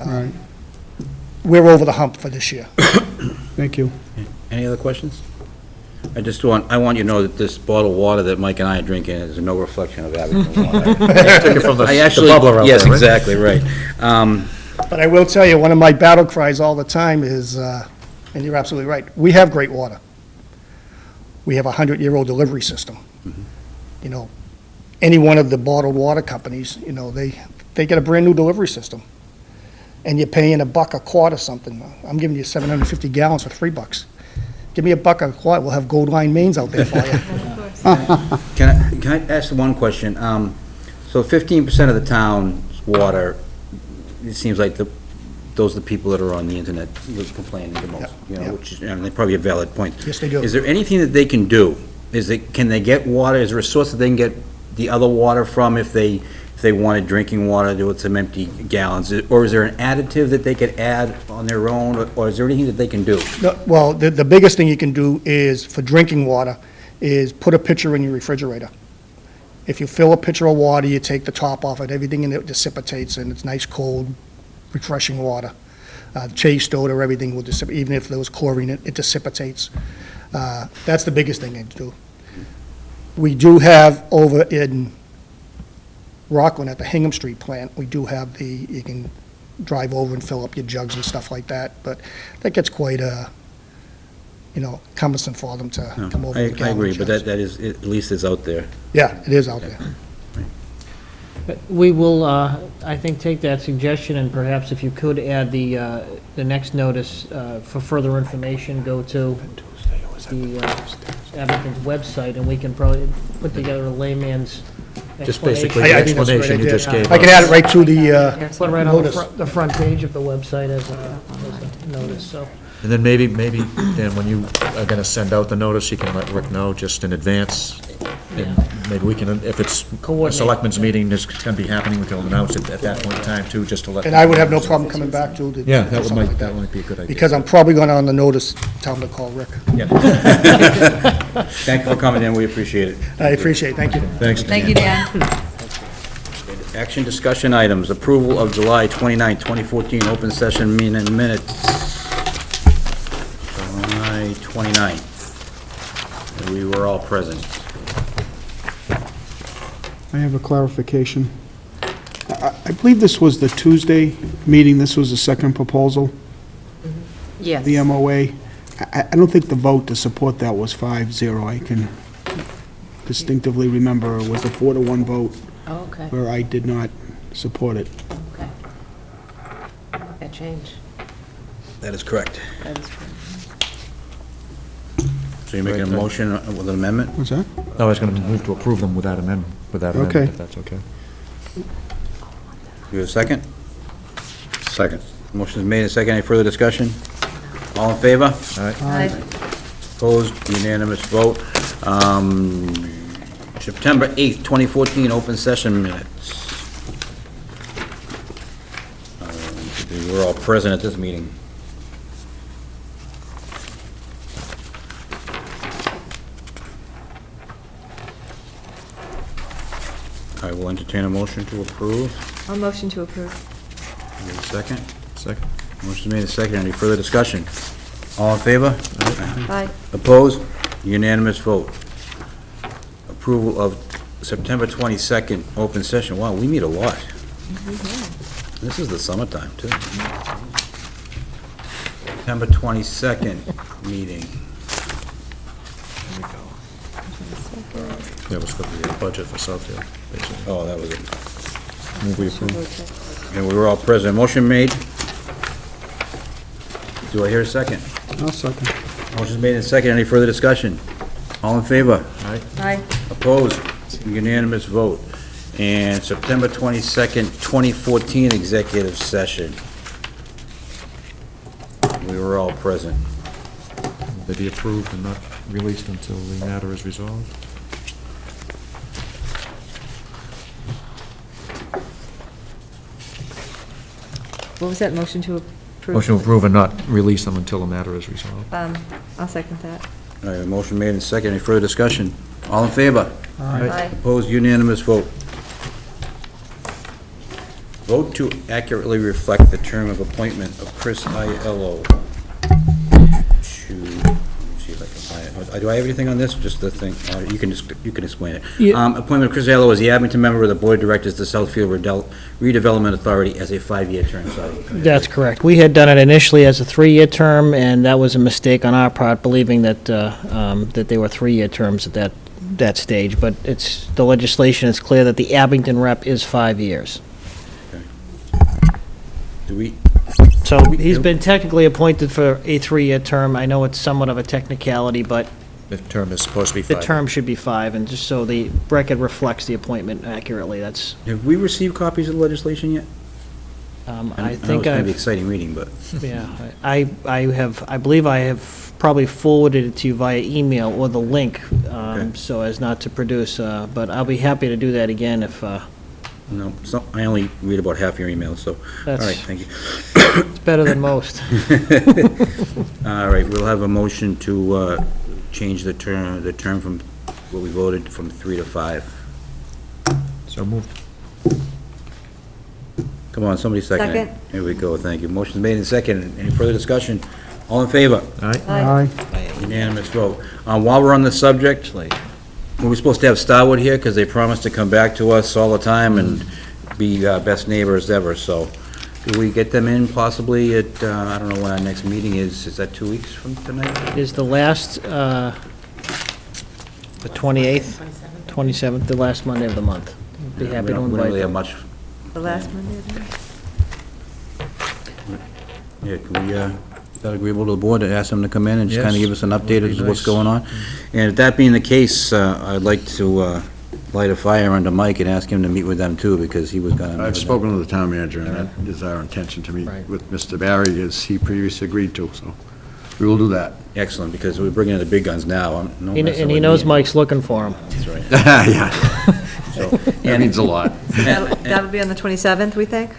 Right. we're over the hump for this year. Thank you. Any other questions? I want you to know that this bottled water that Mike and I are drinking is no reflection of Abington water. Took it from the I actually, bubbler out yes, there, right? exactly, right. But I will tell you, one of my battle cries all the time is, and you're absolutely right, we have great water. We have a 100-year-old delivery system. Any one of the bottled water companies, they get a brand-new delivery system. And you're paying $1 a quart or something. I'm giving you 750 gallons for $3. Give me $1 a quart, we'll have Gold Line mains out there for you. Can I ask one question? So 15% of the town's water, it seems like those are the people that are on the internet complaining the most, Yeah. which is, and they probably have valid points. Yes, they do. Is there anything that they can do? Can they get water? Is there a source that they can get the other water from if they wanted drinking water, do with some empty gallons? Or is there an additive that they could add on their own, or is there anything that they can do? No, well, the biggest thing you can do is, for drinking water, is put a pitcher in your refrigerator. If you fill a pitcher of water, you take the top off it, everything in it dissipates, and it's nice, cold, refreshing water. Taste, odor, everything will dissipate. Even if there was chlorine, it dissipates. That's the biggest thing to do. We do have over in Rockland at the Hingham Street plant, we do have you can drive over and fill up your jugs and stuff like that, but that gets quite cumbersome for them to come over. with I gallon agree, but jugs. that is, at least it's out there. Yeah, it is out there. We will, I think, take that suggestion, and perhaps if you could add the next notice for further information, go to the Abington's website, and we can probably put together a layman's Just explanation. basically I the think that's a great explanation you idea. just gave I can us. add it right to the Put it right on notice. the front page of the website as a notice, so. And then maybe, Dan, when you are gonna send out the notice, you can let Rick know just in advance. And maybe we can, if it's a Coordinate. selectmen's meeting is gonna be happening, we can announce it at that point in time too, just to let. And I would have no problem coming back to. Yeah, that might be a good idea. Because I'm probably going to, on the notice, tell them to call Rick. Thank you for coming in, we appreciate it. I appreciate it, thank you. Thanks. Thank you, Dan. Action discussion items, approval of July 29, 2014, open session meeting minutes. July 29. And we were all present. I have a clarification. I believe this was the Tuesday meeting, this was the second proposal, Yes. the MOA. I don't think the vote to support that was 5-0. I can distinctively remember it was a 4-1 vote Oh, okay, where I did not support it. okay. That change. That is correct. That is correct. So you're making a motion with an amendment? What's that? I was gonna move to approve them without amendment, Okay. if that's okay. You have a second? Second. Motion is made and second. Any further discussion? All in favor? All right. Opposed? Unanimous vote. September 8th, 2014, open session minutes. We were all present at this meeting. I will entertain a motion to approve. I'll motion to approve. Is there a second? Second. Motion made and seconded. Any further discussion? All in favor? Aye. Opposed? Unanimous vote. Approval of September 22nd, open session. Wow, we meet a lot. This is the summertime, too. September 22nd meeting. That was for the budget for Southfield, basically. Oh, that was it. Move we approve. And we were all present. Motion made. Do I hear a second? I'll second. Motion's made and seconded. Any further discussion? All in favor? Aye. Opposed? Unanimous vote. And September 22nd, 2014 executive session. We were all present. They be approved and not released until the matter is resolved. What was that, motion to approve? Motion to approve and not release them until the matter is resolved. I'll second that. All right, motion made and seconded. Any further discussion? All in favor? Aye. Opposed? Unanimous vote. Vote to accurately reflect the term of appointment of Chris Aiello to, let me see if I can find it. Do I have anything on this, or just the thing? You can explain it. Yeah. Appointment of Chris Aiello as the Abington member of the Board of Directors of the Southfield Redevelopment Authority as a 5-year term, sorry. That's correct. We had done it initially as a 3-year term, and that was a mistake on our part, believing that, that they were 3-year terms at that stage. But the legislation is clear that the Abington rep is 5 years. Do we, So he's been technically appointed for a 3-year term. I know it's somewhat of a technicality, but The term is supposed to be the 5. term should be 5, and just so the record reflects the appointment accurately, that's, have we received copies of the legislation yet? I know think it's going to be an I've, exciting reading, but, yeah, I believe I have probably forwarded it to you via email or the link, Okay. so as not to produce, but I'll be happy to do that again if, no, I only read about half your emails, so, all That's- right, thank you. it's better than most. All right, we'll have a motion to change the term from what we voted from 3 to 5. So moved. Come on, somebody second it. Second. Here we go, thank you. Motion's made and seconded. Any further discussion? All in favor? All right? Aye. Unanimous vote. While we're on the subject, we're supposed to have Starwood here because they promised to come back to us all the time and be best neighbors ever, so do we get them in possibly at, I don't know when our next meeting is. Is that 2 weeks from tonight? Is the last, the 28th, 27th, the last Monday of the month. Be Yeah, happy we to don't really have invite them. much. The last Monday of the month? Yeah, can we, is that agreeable to the board to ask them to come in and just kind of Yes, give us an that would update be as to what's nice. going on? And if that being the case, I'd like to light a fire under Mike and ask him to meet with them too, because he was gonna. I've spoken to the town manager, and that is our intention to meet Right. with Mr. Barry, as he previously agreed to, so we will do that. Excellent, because we're bringing in the big guns now. No messing And he with knows me. Mike's looking for him. That's right. Yeah, So, that means a lot. That'll be on the 27th, we think?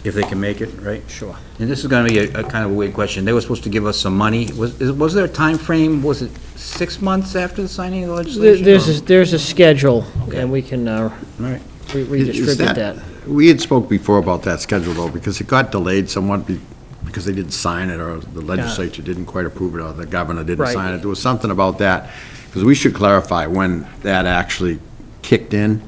if they can make it, right? Sure. And this is gonna be a kind of a weird question. They were supposed to give us some money. Was there a time frame? Was it 6 months after the signing of the legislation? There's a schedule, Okay. and we can All right. redistribute that. We had spoke before about that schedule, though, because it got delayed somewhat because they didn't sign it, or the legislature didn't quite approve it, or the governor didn't Right. sign it. There was something about that, because we should clarify when that actually kicked in.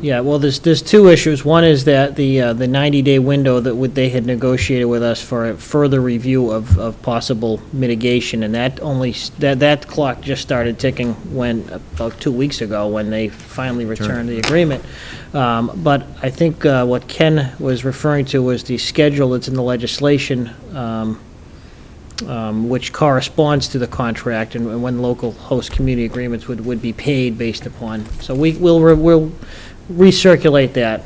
Yeah, well, there's 2 issues. One is that the 90-day window they had negotiated with us for a further review of possible mitigation, and that clock just started ticking about 2 weeks ago, when they finally returned the agreement. But I think what Ken was referring to was the schedule that's in the legislation, which corresponds to the contract, and when local host community agreements would be paid based upon. So we'll recirculate that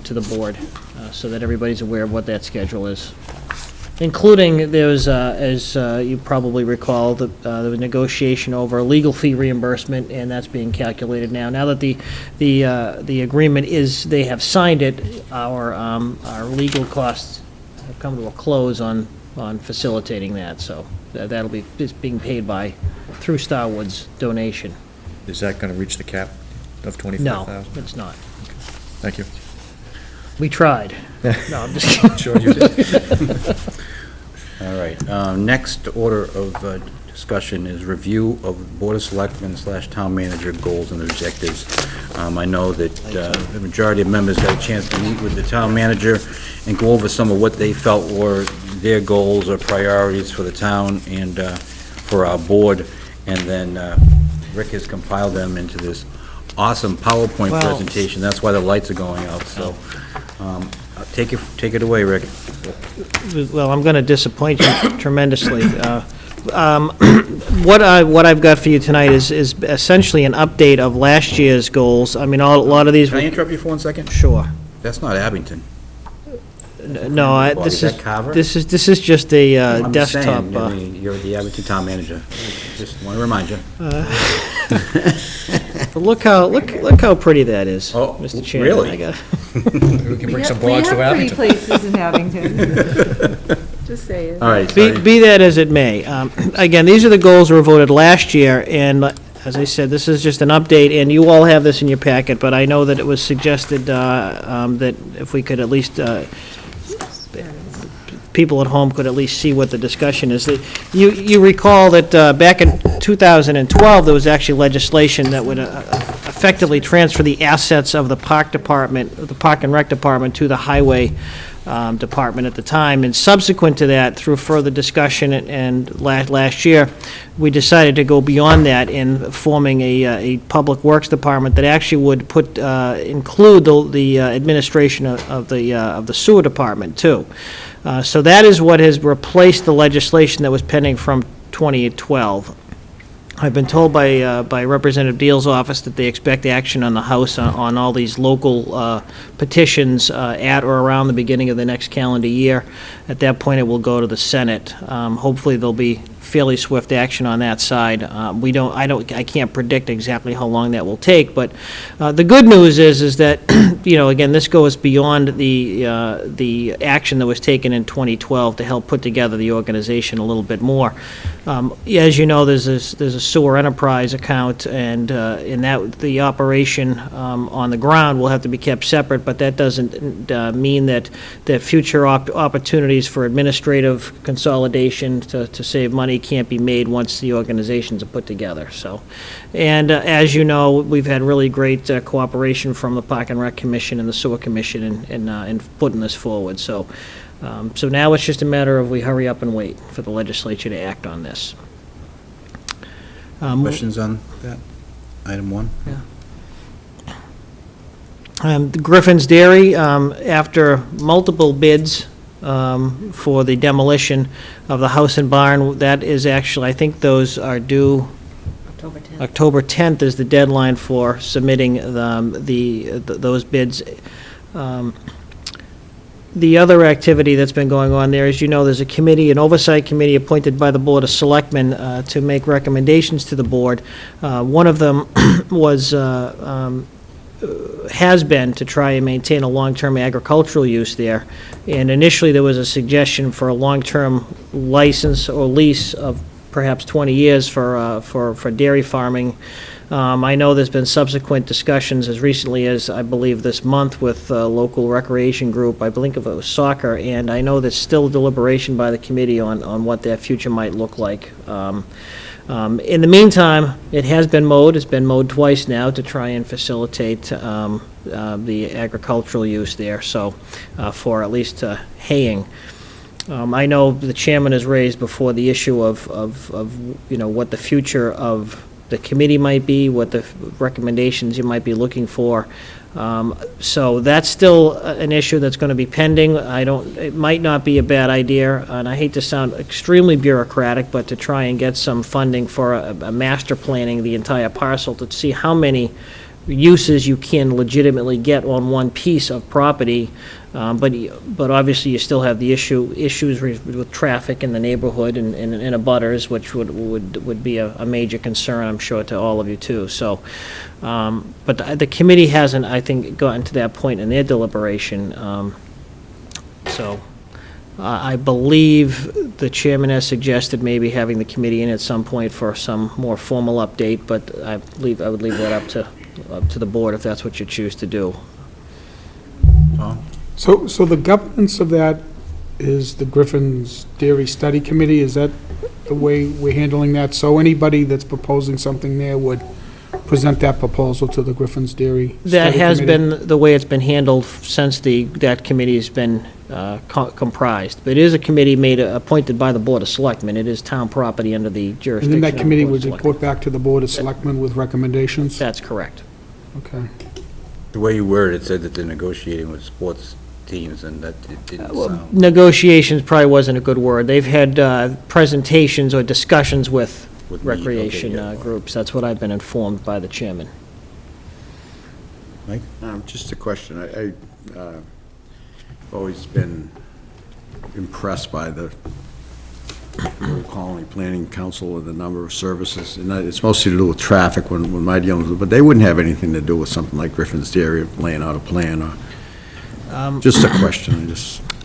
to the board, so that everybody's aware of what that schedule is. including there was, as you probably recall, there was negotiation over legal fee reimbursement, and that's being calculated now. Now that the agreement is, they have signed it, our legal costs have come to a close on facilitating that, so that'll be, it's being paid through Starwood's donation. Is that going to reach the cap of No, 25,000? it's not. Thank you. We tried. No, I'm just kidding. Sure you did. All right, next order of discussion is review of Board of Selectmen / Town Manager goals and objectives. I know that the majority of members got a chance to meet with the Town Manager and go over some of what they felt were their goals or priorities for the town and for our board, and then Rick has compiled them into this awesome PowerPoint Well- presentation. That's why the lights are going out, so take it away, Rick. Well, I'm going to disappoint you tremendously. What I've got for you tonight is essentially an update of last year's goals. I mean, a lot of these... Can I interrupt you for 1 second? Sure. That's not Abington. No, Well, is that Carver? this is just a I'm just desktop. saying, I mean, you're the Abington Town Manager. Just want to remind you. But look how pretty that is, Oh, Mr. Chairman. really? I got- We can bring some blogs to Abington. places in Abington. Just say it. All right, sorry. Be that as it may, again, these are the goals that were voted last year, and as I said, this is just an update, and you all have this in your packet, but I know that it was suggested that if we could at least, people at home could at least see what the discussion is. You recall that back in 2012, there was actually legislation that would effectively transfer the assets of the Park Department, the Park and Rec Department, to the Highway Department at the time, and subsequent to that, through further discussion and last year, we decided to go beyond that in forming a Public Works Department that actually would include the administration of the Sewer Department, too. So that is what has replaced the legislation that was pending from 2012. I've been told by Representative Deal's office that they expect action on the House on all these local petitions at or around the beginning of the next calendar year. At that point, it will go to the Senate. Hopefully, there'll be fairly swift action on that side. I can't predict exactly how long that will take, but the good news is that, again, this goes beyond the action that was taken in 2012 to help put together the organization a little bit more. As you know, there's a sewer enterprise account, and in that, the operation on the ground will have to be kept separate, but that doesn't mean that future opportunities for administrative consolidation to save money can't be made once the organizations are put together. So, and as you know, we've had really great cooperation from the Park and Rec Commission and the Sewer Commission in putting this forward. So, so now it's just a matter of we hurry up and wait for the legislature to act on this. Questions on that? Item 1? The Griffin's Dairy, after multiple bids for the demolition of the house and barn, that is actually, I think those are due October 10th. October 10th is the deadline for submitting those bids. The other activity that's been going on there, as you know, there's a committee, an oversight committee appointed by the Board of Selectmen to make recommendations to the board. One of them has been to try and maintain a long-term agricultural use there. And initially, there was a suggestion for a long-term license or lease of perhaps 20 years for dairy farming. I know there's been subsequent discussions as recently as, I believe, this month with a local recreation group, I believe it was soccer, and I know there's still deliberation by the committee on what that future might look like. In the meantime, it has been mowed. It's been mowed twice now to try and facilitate the agricultural use there, so for at least haying. I know the chairman has raised before the issue of what the future of the committee might be, what the recommendations you might be looking for. So that's still an issue that's going to be pending. It might not be a bad idea, and I hate to sound extremely bureaucratic, but to try and get some funding for a master planning the entire parcel to see how many uses you can legitimately get on one piece of property, but obviously you still have the issues with traffic in the neighborhood and abutters, which would be a major concern, I'm sure, to all of you too. So, but the committee hasn't, I think, gotten to that point in their deliberation. So, I believe the chairman has suggested maybe having the committee in at some point for some more formal update, but I would leave that up to the board if that's what you choose to do. So the governance of that is the Griffin's Dairy Study Committee? Is that the way we're handling that? So anybody that's proposing something there would present that proposal to the Griffin's Dairy Study Committee? That has been the way it's been handled since that committee has been comprised. But it is a committee appointed by the Board of Selectmen. It is town property under the jurisdiction And then that of the committee Board of would Selectmen. report back to the Board of Selectmen with recommendations? That's correct. Okay. The way you worded it said that they're negotiating with sports teams, and that it didn't sound... Negotiations probably wasn't a good word. They've had presentations or discussions with With me, recreation okay, yeah. groups. That's what I've been informed by the chairman. Mike? Just a question. I've always been impressed by the Old Colony Planning Council and the number of services, and it's mostly to do with traffic when my dealings, but they wouldn't have anything to do with something like Griffin's Dairy, of laying out a plan, or, just a question,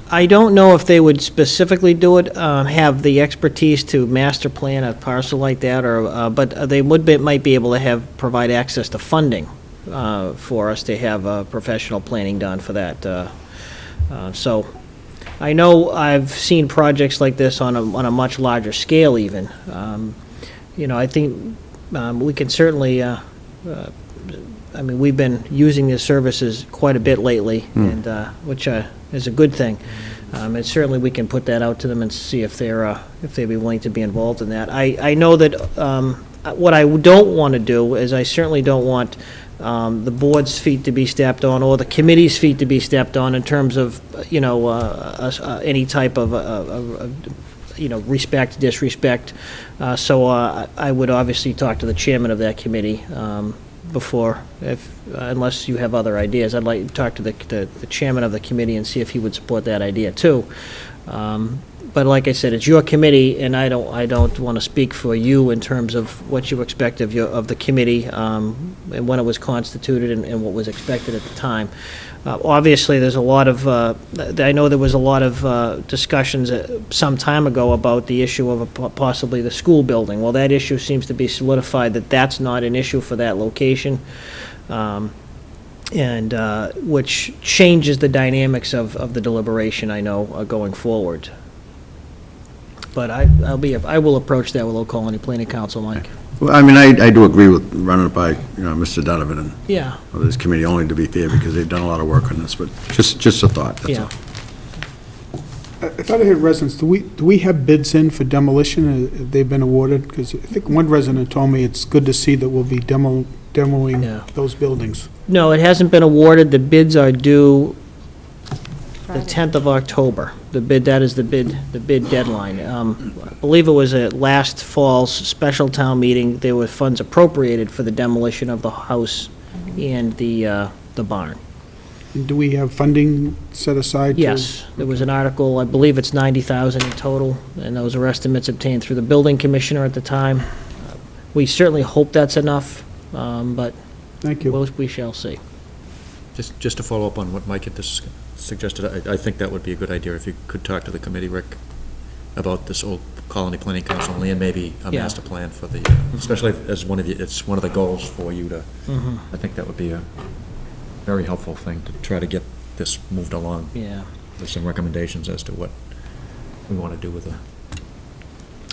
I don't know if they would specifically do it, have the expertise to master plan a parcel like that, or, but they might be able to provide access to funding for us to have professional planning done for that. So I know I've seen projects like this on a much larger scale even. I think we can certainly, we've been using these services quite a bit lately, and which is a good thing. And certainly we can put that out to them and see if they'd be willing to be involved in that. I know that what I don't want to do is I certainly don't want the board's feet to be stepped on or the committee's feet to be stepped on in terms of, any type of respect, disrespect. So I would obviously talk to the chairman of that committee before, unless you have other ideas. I'd like to talk to the chairman of the committee and see if he would support that idea too. But like I said, it's your committee, and I don't want to speak for you in terms of what you expect of the committee, and when it was constituted and what was expected at the time. Obviously, there's a lot of, I know there was a lot of discussions some time ago about the issue of possibly the school building. Well, that issue seems to be solidified that that's not an issue for that location, and which changes the dynamics of the deliberation, I know, going forward. But I will approach that with Old Colony Planning Council, Mike. Well, I do agree with running it by, Mr. Donovan and Yeah. this committee, only to be fair, because they've done a lot of work on this, but just a thought, that's Yeah. all. I thought I heard residents, do we have bids in for demolition? Have they been awarded? Because I think one resident told me it's good to see that we'll be demoing Yeah. those buildings. No, it hasn't been awarded. The bids are due the 10th of October. That is the bid deadline. I believe it was at last fall's special town meeting, there were funds appropriated for the demolition of the house and the barn. And do we have funding set aside? Yes, there was an article, I believe it's 90,000 in total, and those are estimates obtained through the building commissioner at the time. We certainly hope that's enough, but Thank you. we shall see. Just to follow up on what Mike had suggested, I think that would be a good idea if you could talk to the committee, Rick, about this Old Colony Planning Council and maybe a Yeah. master plan for the, especially as it's one of the goals for you to, I think that would be a very helpful thing to try to get this moved along. Yeah. With some recommendations as to what we want to do with it.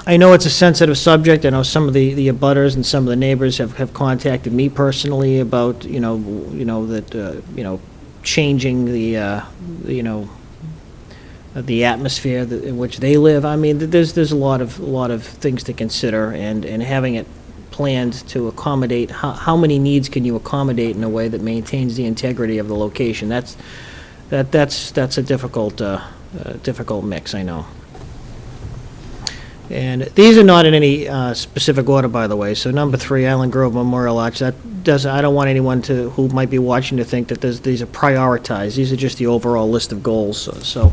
I know it's a sensitive subject. I know some of the abutters and some of the neighbors have contacted me personally about, changing the atmosphere in which they live. I mean, there's a lot of things to consider, and having it planned to accommodate, how many needs can you accommodate in a way that maintains the integrity of the location? That's a difficult mix, I know. And these are not in any specific order, by the way. So number 3, Island Grove Memorial Arch, that I don't want anyone who might be watching to think that these are prioritized. These are just the overall list of goals. So,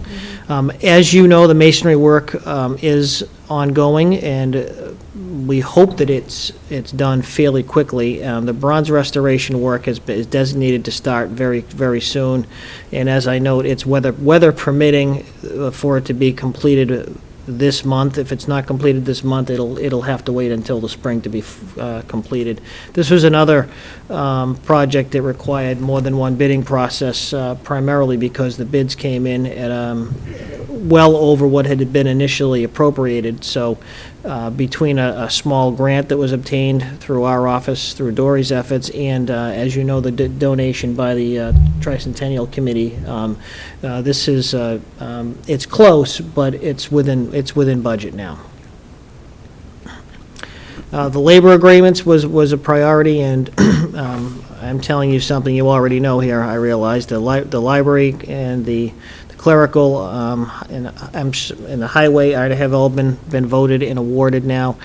as you know, the masonry work is ongoing, and we hope that it's done fairly quickly. The bronze restoration work is designated to start very, very soon, and as I note, it's weather permitting for it to be completed this month. If it's not completed this month, it'll have to wait until the spring to be completed. This was another project that required more than one bidding process, primarily because the bids came in at well over what had been initially appropriated. So between a small grant that was obtained through our office, through Dory's efforts, and as you know, the donation by the Tricentennial Committee, this is, it's close, but it's within budget now. The labor agreements was a priority, and I'm telling you something you already know here, I realize. The library and the clerical and the highway have all been voted and awarded now.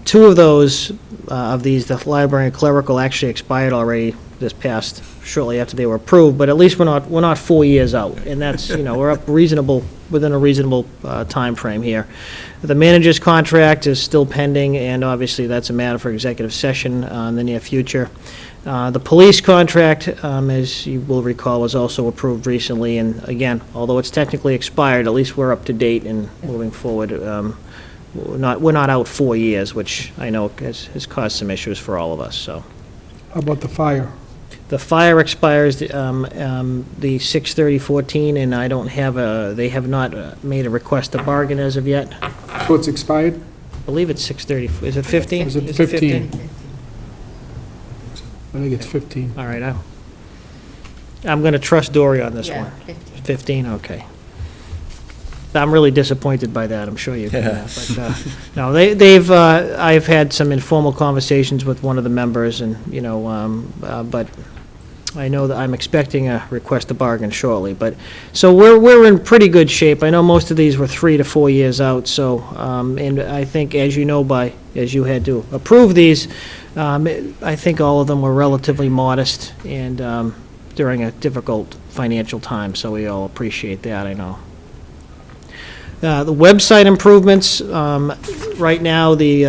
Two of those, of these, the library and clerical, actually expired already this past, shortly after they were approved, but at least we're not 4 years out, and that's, we're up within a reasonable time frame here. The manager's contract is still pending, and obviously that's a matter for executive session in the near future. The police contract, as you will recall, was also approved recently, and again, although it's technically expired, at least we're up to date and moving forward. We're not out 4 years, which I know has caused some issues for all of us, so. How about the fire? The fire expires the 6/30/14, and I don't have they have not made a request to bargain as of yet. So it's expired? I believe it's 6/30, is it 15? Is it 15? I think it's 15. All right, I'm going to trust Dory on this Yeah, one. 15. 15, okay. I'm really disappointed by that, I'm sure you can. But, no, I've had some informal conversations with one of the members, and, but I know that I'm expecting a request to bargain shortly. But, so we're in pretty good shape. I know most of these were 3 to 4 years out, so, and I think, as you know, as you had to approve these, I think all of them were relatively modest and during a difficult financial time, so we all appreciate that, I know. The website improvements, right now, the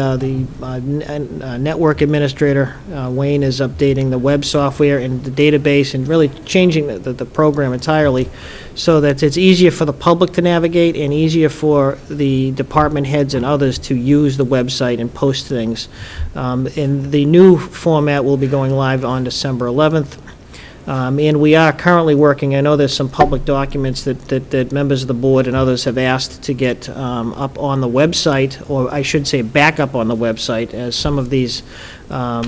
network administrator, Wayne, is updating the web software and the database and really changing the program entirely so that it's easier for the public to navigate and easier for the department heads and others to use the website and post things. And the new format will be going live on December 11th. And we are currently working, I know there's some public documents that members of the board and others have asked to get up on the website, or I should say back up on the website, as some of these, I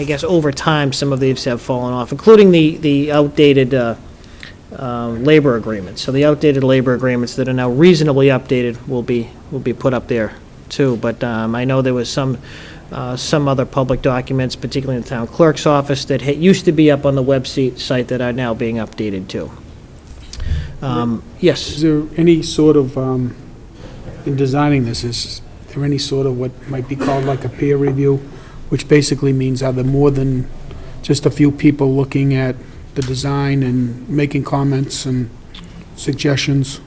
guess over time, some of these have fallen off, including the outdated labor agreements. So the outdated labor agreements that are now reasonably updated will be put up there too. But I know there was some other public documents, particularly in the town clerk's office, that used to be up on the website that are now being updated too. Yes? Is there any sort of, in designing this, is there any sort of what might be called like a peer review, which basically means are there more than just a few people looking at the design and making comments and suggestions?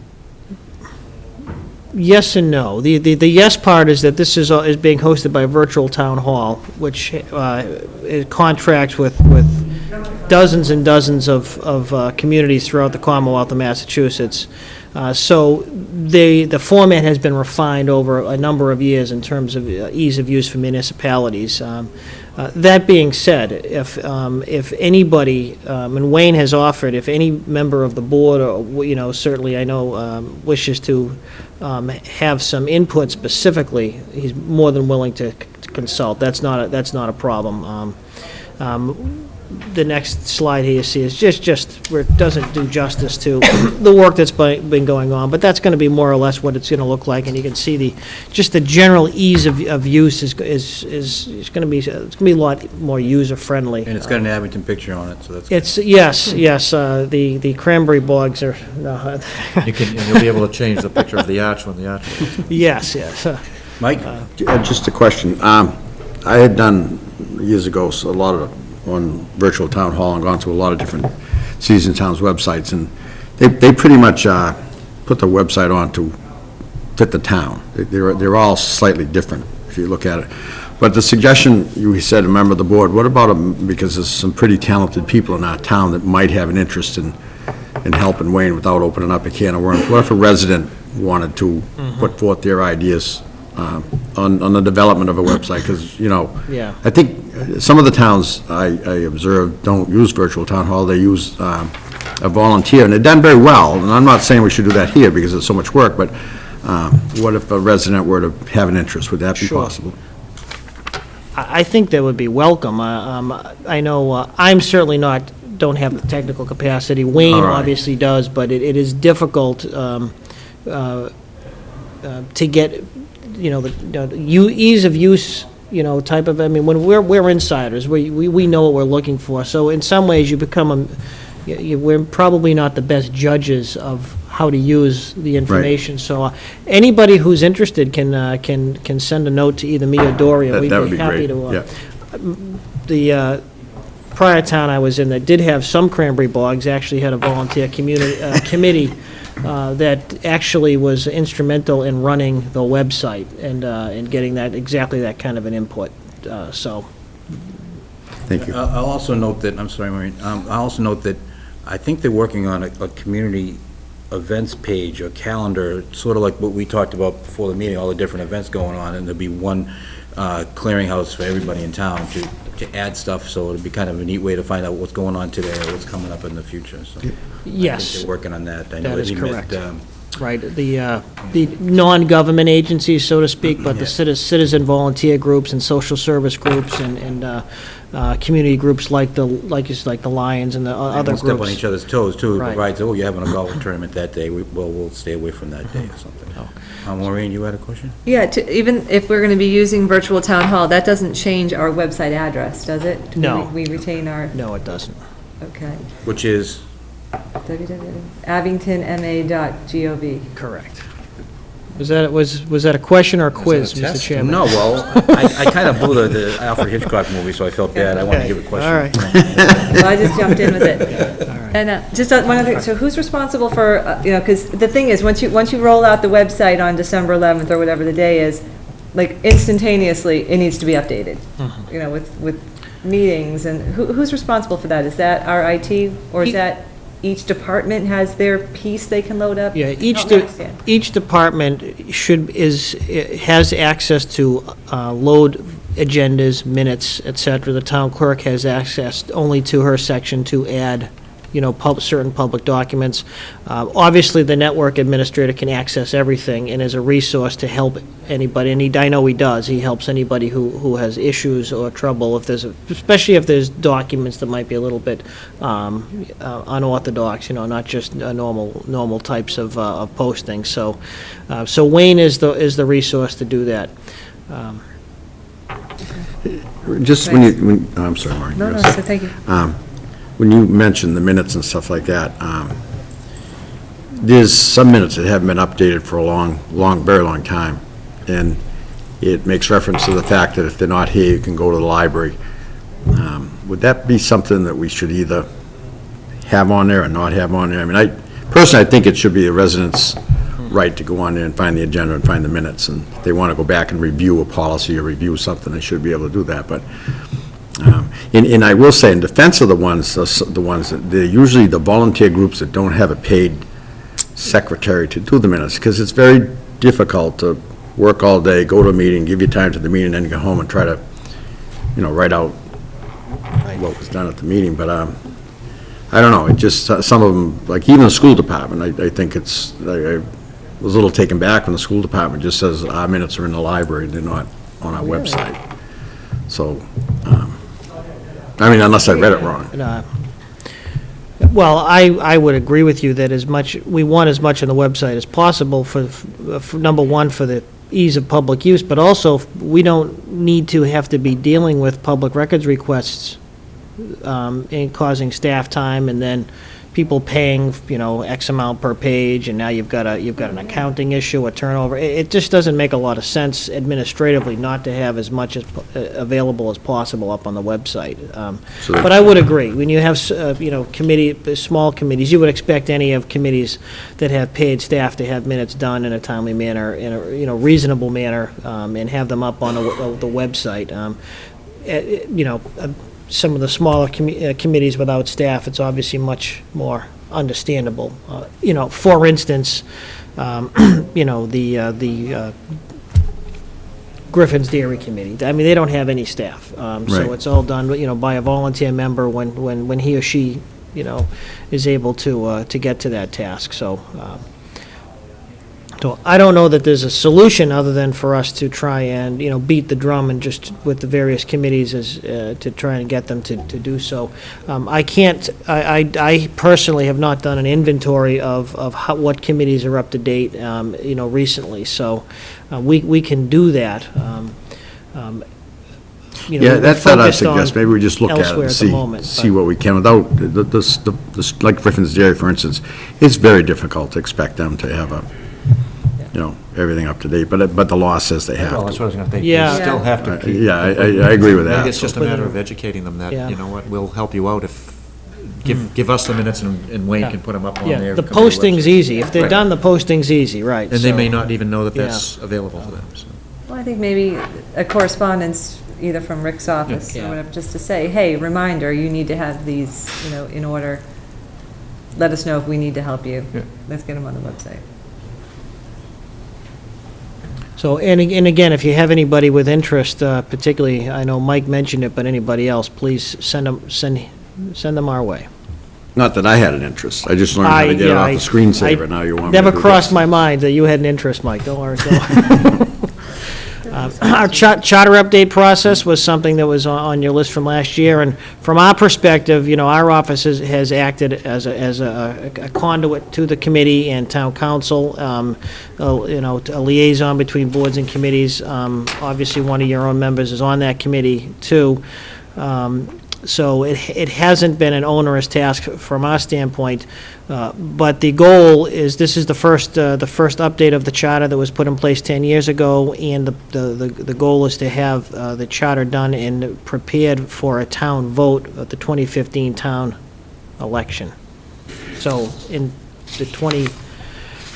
Yes and no. The yes part is that this is being hosted by Virtual Town Hall, which it contracts with dozens and dozens of communities throughout the Commonwealth of Massachusetts. So the format has been refined over a number of years in terms of ease of use for municipalities. That being said, if anybody, and Wayne has offered, if any member of the board, or, certainly I know, wishes to have some input specifically, he's more than willing to consult. That's not a problem. The next slide here you see is just where it doesn't do justice to the work that's been going on, but that's going to be more or less what it's going to look like, and you can see the general ease of use is going to be a lot more user friendly. And it's got an Abington picture on it, so that's. It's yes. The cranberry bogs are. You'll be able to change the picture of the arch when the arch. Yes. Mike? Just a question. I had done years ago, so a lot of, on virtual town hall, and gone to a lot of different cities and towns' websites, and they pretty much put the website on to fit the town. They're all slightly different, if you look at it. But the suggestion, you said, a member of the board, what about, because there's some pretty talented people in our town that might have an interest in helping Wayne without opening up a can of worms. What if a resident wanted to put forth their ideas on the development of a website? Because, you know, Yeah. I think some of the towns I observed don't use virtual town hall. They use a volunteer, and they've done very well. And I'm not saying we should do that here because it's so much work, but what if a resident were to have an interest? Would that be Sure. possible? I think that would be welcome. I know I'm certainly don't have the technical capacity. Wayne All right. obviously does, but it is difficult to get, you know, the ease of use, you know, type of, I mean, when we're insiders, we know what we're looking for. So in some ways, you become we're probably not the best judges of how to use the information. So anybody who's interested can send a note to either me or Dory, and That we'd would be be happy great, to. yeah. The prior town I was in that did have some cranberry bogs actually had a volunteer committee that actually was instrumental in running the website and getting exactly that kind of an input. So Thank you. I'll also note that, I'm sorry, Maureen, I'll also note that I think they're working on a community events page or calendar, sort of like what we talked about before the meeting, all the different events going on, and there'll be one clearinghouse for everybody in town to add stuff, so it'll be kind of a neat way to find out what's going on today or what's coming up in the future, so. I think yes, they're working on that. I know that is they met, correct. Right, the non-government agencies, so to speak, but the citizen volunteer groups and social service groups and community groups like the Lions and the other We'll step on groups. each other's toes, too. It Right. provides, oh, you're having a golf tournament that day, we'll stay away from that day or something. Maureen, you had a question? Yeah, even if we're going to be using virtual town hall, that doesn't change our website address, does it? No. We retain our, No, it doesn't. okay, Which is? www.abingtonma.gov. Correct. Was that a question or a quiz, Mr. Chairman? No, well, I kind of blew the Alfred Hitchcock movie, so I felt bad. I want to Okay, give a question. all right. Well, I just jumped in with it. And just one other thing, so who's responsible for, you know, because the thing is, once you roll out the website on December 11th or whatever the day is, like instantaneously, it needs to be updated, you know, with meetings, and who's responsible for that? Is that our IT, or is that each department has their piece they can load up? Yeah, Help me understand. each department has access to load agendas, minutes, et cetera. The town clerk has access only to her section to add, you know, certain public documents. Obviously, the network administrator can access everything and is a resource to help anybody, and I know he does. He helps anybody who has issues or trouble, especially if there's documents that might be a little bit unorthodox, you know, not just normal types of postings. So Wayne is the resource to do that. Just I'm sorry, Maureen. No, Yes. so thank you. When you mentioned the minutes and stuff like that, there's some minutes that haven't been updated for a very long time. And it makes reference to the fact that if they're not here, you can go to the library. Would that be something that we should either have on there or not have on there? I mean, personally, I think it should be the residents' right to go on there and find the agenda and find the minutes. And if they want to go back and review a policy or review something, they should be able to do that. But and I will say, in defense of the ones that, they're usually the volunteer groups that don't have a paid secretary to do the minutes, because it's very difficult to work all day, go to a meeting, give your time to the meeting, then go home and try to, you know, write out what was done at the meeting. But I don't know, it just, some of them, like even the school department, I think it's, I was a little taken back when the school department just says our minutes are in the library, they're not on our website. So, I mean, unless I read it wrong. Well, I would agree with you that we want as much on the website as possible for number one, for the ease of public use, but also we don't need to have to be dealing with public records requests and causing staff time, and then, people paying, X amount per page, and now you've got an accounting issue, a turnover. It just doesn't make a lot of sense administratively not to have as much as available as possible up on the website. But I would agree, when you have, small committees, you would expect any of committees that have paid staff to have minutes done in a timely manner, in a, reasonable manner, and have them up on the website. Some of the smaller committees without staff, it's obviously much more understandable. For instance, the Griffin's Dairy Committee. I mean, they don't have any staff. Right. So it's all done, by a volunteer member when he or she, is able to get to that task. So I don't know that there's a solution other than for us to try and, beat the drum and just with the various committees to try and get them to do so. I personally have not done an inventory of what committees are up to date, recently. So we can do that. Yeah, that's what I focused on suggest. Maybe we just look at it elsewhere and at the moment, see but- what we can without, like Griffin's Dairy, for instance, it's very difficult to expect them to have everything up to date, but the law says they have Well, that's to. what I was going to think. Yeah. You still have to keep. Yeah, I agree with I think that. it's just a matter of educating them that, Yeah. you know what, we'll help you out if, give us the minutes and Wayne can put them up on Yeah, their. the company posting's website. easy. If they're Right. done, the posting's easy, right. And they may so- not even know that Yeah. that's available to them, so. Well, I think maybe a correspondence, either from Rick's office Yeah. or whatever, just to say, hey, reminder, you need to have these, in order. Let us know if we need to help you. Yeah. Let's get them on the website. So, and again, if you have anybody with interest, particularly, I know Mike mentioned it, but anybody else, please send them our way. Not that I had an interest, I just learned how to get it off the screensaver, now you want me to do Never crossed this. my mind that you had an interest, Mike, don't worry. Our charter update process was something that was on your list from last year, and from our perspective, our office has acted as a conduit to the committee and town council, a liaison between boards and committees. Obviously, one of your own members is on that committee, too. So it hasn't been an onerous task from our standpoint, but the goal is, this is the first update of the charter that was put in place 10 years ago, and the goal is to have the charter done and prepared for a town vote at the 2015 town election. So in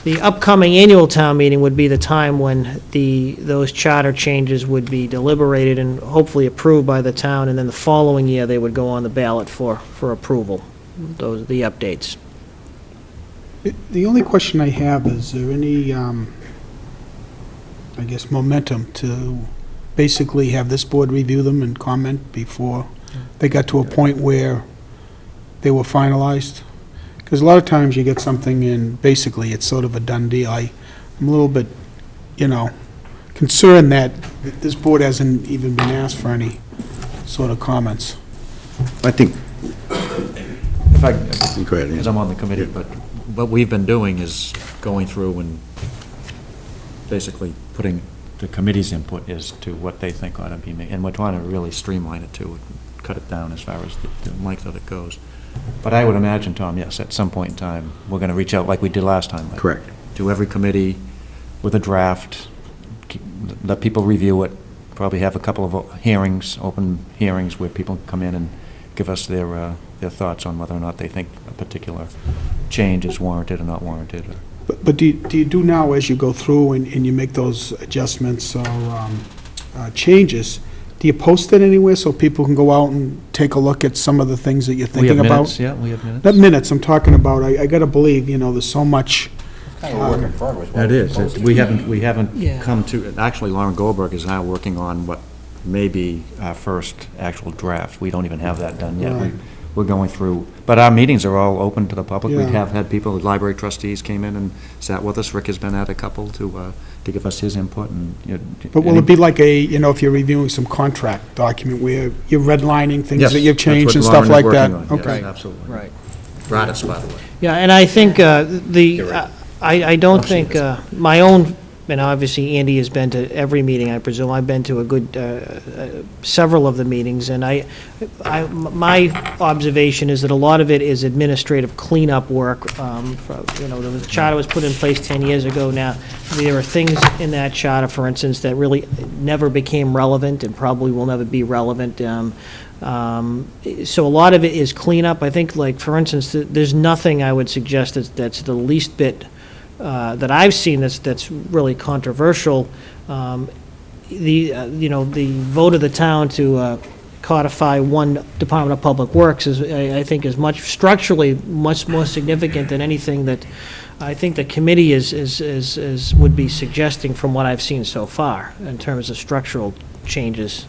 the upcoming annual town meeting would be the time when those charter changes would be deliberated and hopefully approved by the town, and then the following year, they would go on the ballot for approval, the updates. The only question I have, is there any, momentum to basically have this board review them and comment before they got to a point where they were finalized? Because a lot of times you get something and basically it's sort of a done deal. I'm a little bit, concerned that this board hasn't even been asked for any sort of comments. I think, If I, go ahead, because Ian. I'm on the committee, but what we've been doing is going through and basically putting the committee's input as to what they think ought to be made, and we're trying to really streamline it too, cut it down as far as the length of it goes. But I would imagine, Tom, yes, at some point in time, we're going to reach out like we did last time. like, Correct. To every committee with a draft, let people review it, probably have a couple of hearings, open hearings where people can come in and give us their thoughts on whether or not they think a particular change is warranted or not warranted. But do you do now, as you go through and you make those adjustments or changes, do you post it anywhere so people can go out and take a look at some of the things that you're We thinking have about? minutes, yeah, we have minutes. Not minutes, I'm talking about, I gotta believe, there's so much. It is. We haven't Yeah. come to, actually, Lauren Goldberg is now working on what may be our first actual draft. We don't even have that done yet. Right. We're going through, but our meetings are all open to the public. We Yeah. have had people, the library trustees came in and sat with us. Rick has been at a couple to give us his input and. But will it be like if you're reviewing some contract document where you're redlining things Yes, that you've that's changed what and Lauren stuff is like working that? on. Yes, Okay. absolutely. Right. Gratis, by the way. Yeah, and I think I don't think, my own and obviously Andy has been to every meeting, I presume. I've been to a good, several of the meetings, and my observation is that a lot of it is administrative cleanup work. The charter was put in place 10 years ago now. There are things in that charter, for instance, that really never became relevant and probably will never be relevant. So a lot of it is cleanup. I think, like, for instance, there's nothing I would suggest that's the least bit that I've seen that's really controversial. The vote of the town to codify one Department of Public Works I think is structurally much more significant than anything that I think the committee would be suggesting from what I've seen so far in terms of structural changes.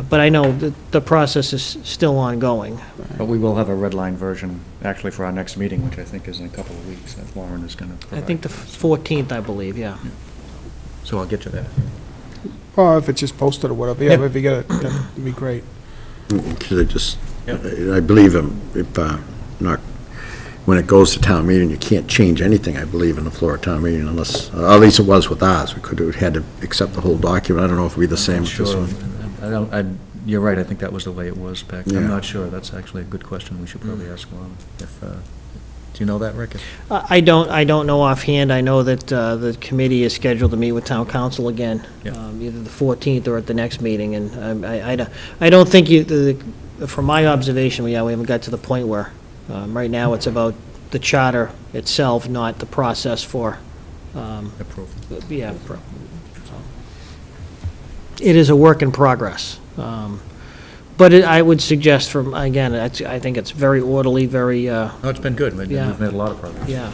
But I know that the process is still ongoing. But we will have a red line version, actually, for our next meeting, which I think is in a couple of weeks, that Lauren is going to provide. I think the 14th, I believe, yeah. So I'll get you that. Or if it's just posted or whatever, yeah, if you get it, that'd be great. Because I believe when it goes to town meeting, you can't change anything, I believe, in the floor of town meeting unless, at least it was with ours. We had to accept the whole document. I don't know if it'd be the same with this one. You're right, I think that was the way it was back. Yeah. I'm not sure, that's actually a good question, we should probably ask Lauren. Do you know that, Rick? I don't know offhand. I know that the committee is scheduled to meet with town council again, Yeah. Either the 14th or at the next meeting, and I don't think from my observation, we haven't got to the point where, right now, it's about the charter itself, not the process for, Approval. yeah. It is a work in progress. But I would suggest again, I think it's very orderly, very, No, it's been good, we've Yeah. made a lot of progress. yeah.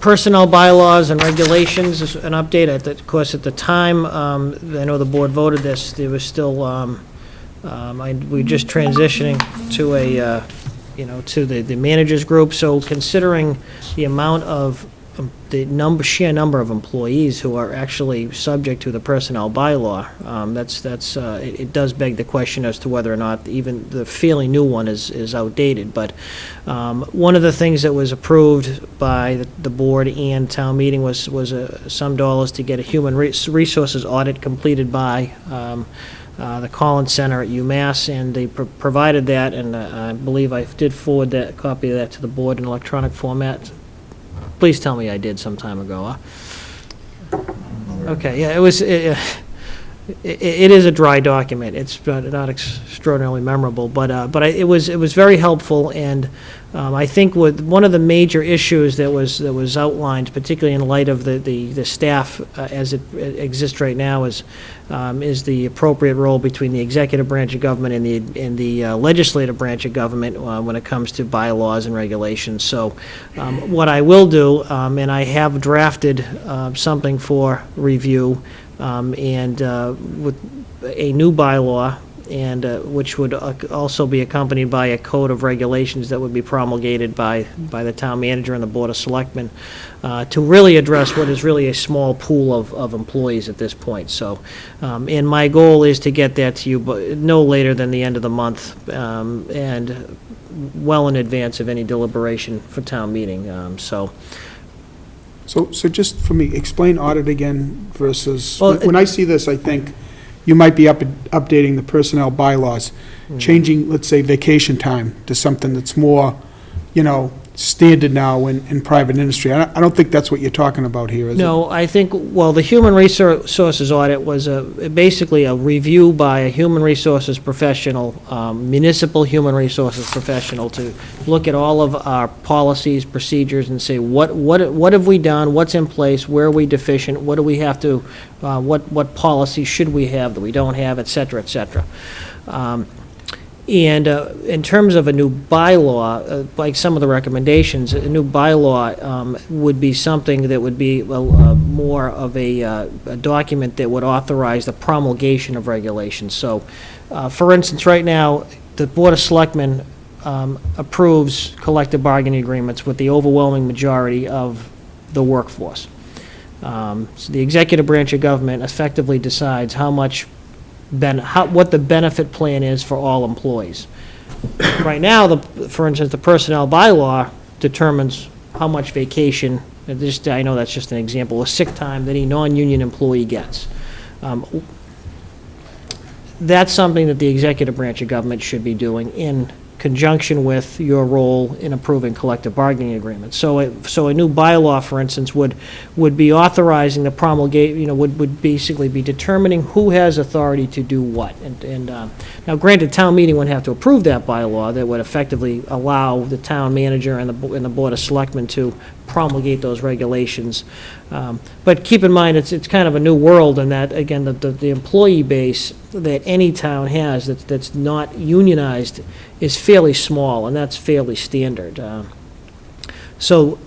Personnel bylaws and regulations is an update. Of course, at the time, I know the board voted this, there was still, we're just transitioning to to the managers group, so considering the amount of sheer number of employees who are actually subject to the personnel bylaw, it does beg the question as to whether or not even the fairly new one is outdated. But one of the things that was approved by the board and town meeting was some dollars to get a human resources audit completed by the Collins Center at UMass, and they provided that, and I believe I did forward that copy of that to the board in electronic format. Please tell me I did some time ago, huh? Okay, yeah, it is a dry document. It's not extraordinarily memorable, but it was very helpful, and I think one of the major issues that was outlined, particularly in light of the staff as it exists right now, is the appropriate role between the executive branch of government and the legislative branch of government when it comes to bylaws and regulations. So what I will do, and I have drafted something for review, and with a new bylaw, and which would also be accompanied by a code of regulations that would be promulgated by the town manager and the Board of Selectmen to really address what is really a small pool of employees at this point. So, and my goal is to get that to you but no later than the end of the month, and well in advance of any deliberation for town meeting. So just for me, explain audit again versus, Well, when I see this, I think you might be updating the personnel bylaws, changing, let's say, vacation time to something that's more, standard now in private industry. I don't think that's what you're talking about here, is it? No, I think, well, the human resources audit was basically a review by a human resources professional, municipal human resources professional, to look at all of our policies, procedures, and say, what have we done, what's in place, where are we deficient, what do we have to, what policies should we have that we don't have, et cetera, et cetera. And in terms of a new bylaw, like some of the recommendations, a new bylaw would be something that would be more of a document that would authorize the promulgation of regulations. So, for instance, right now, the Board of Selectmen approves collective bargaining agreements with the overwhelming majority of the workforce. So the executive branch of government effectively decides what the benefit plan is for all employees. Right now, for instance, the personnel bylaw determines how much vacation I know that's just an example, of sick time that a non-union employee gets. That's something that the executive branch of government should be doing in conjunction with your role in approving collective bargaining agreements. So a new bylaw, for instance, would be authorizing the promulgate, would basically be determining who has authority to do what. And now, granted, town meeting would have to approve that bylaw that would effectively allow the town manager and the Board of Selectmen to promulgate those regulations. But keep in mind, it's kind of a new world in that, again, the employee base that any town has that's not unionized is fairly small, and that's fairly standard. So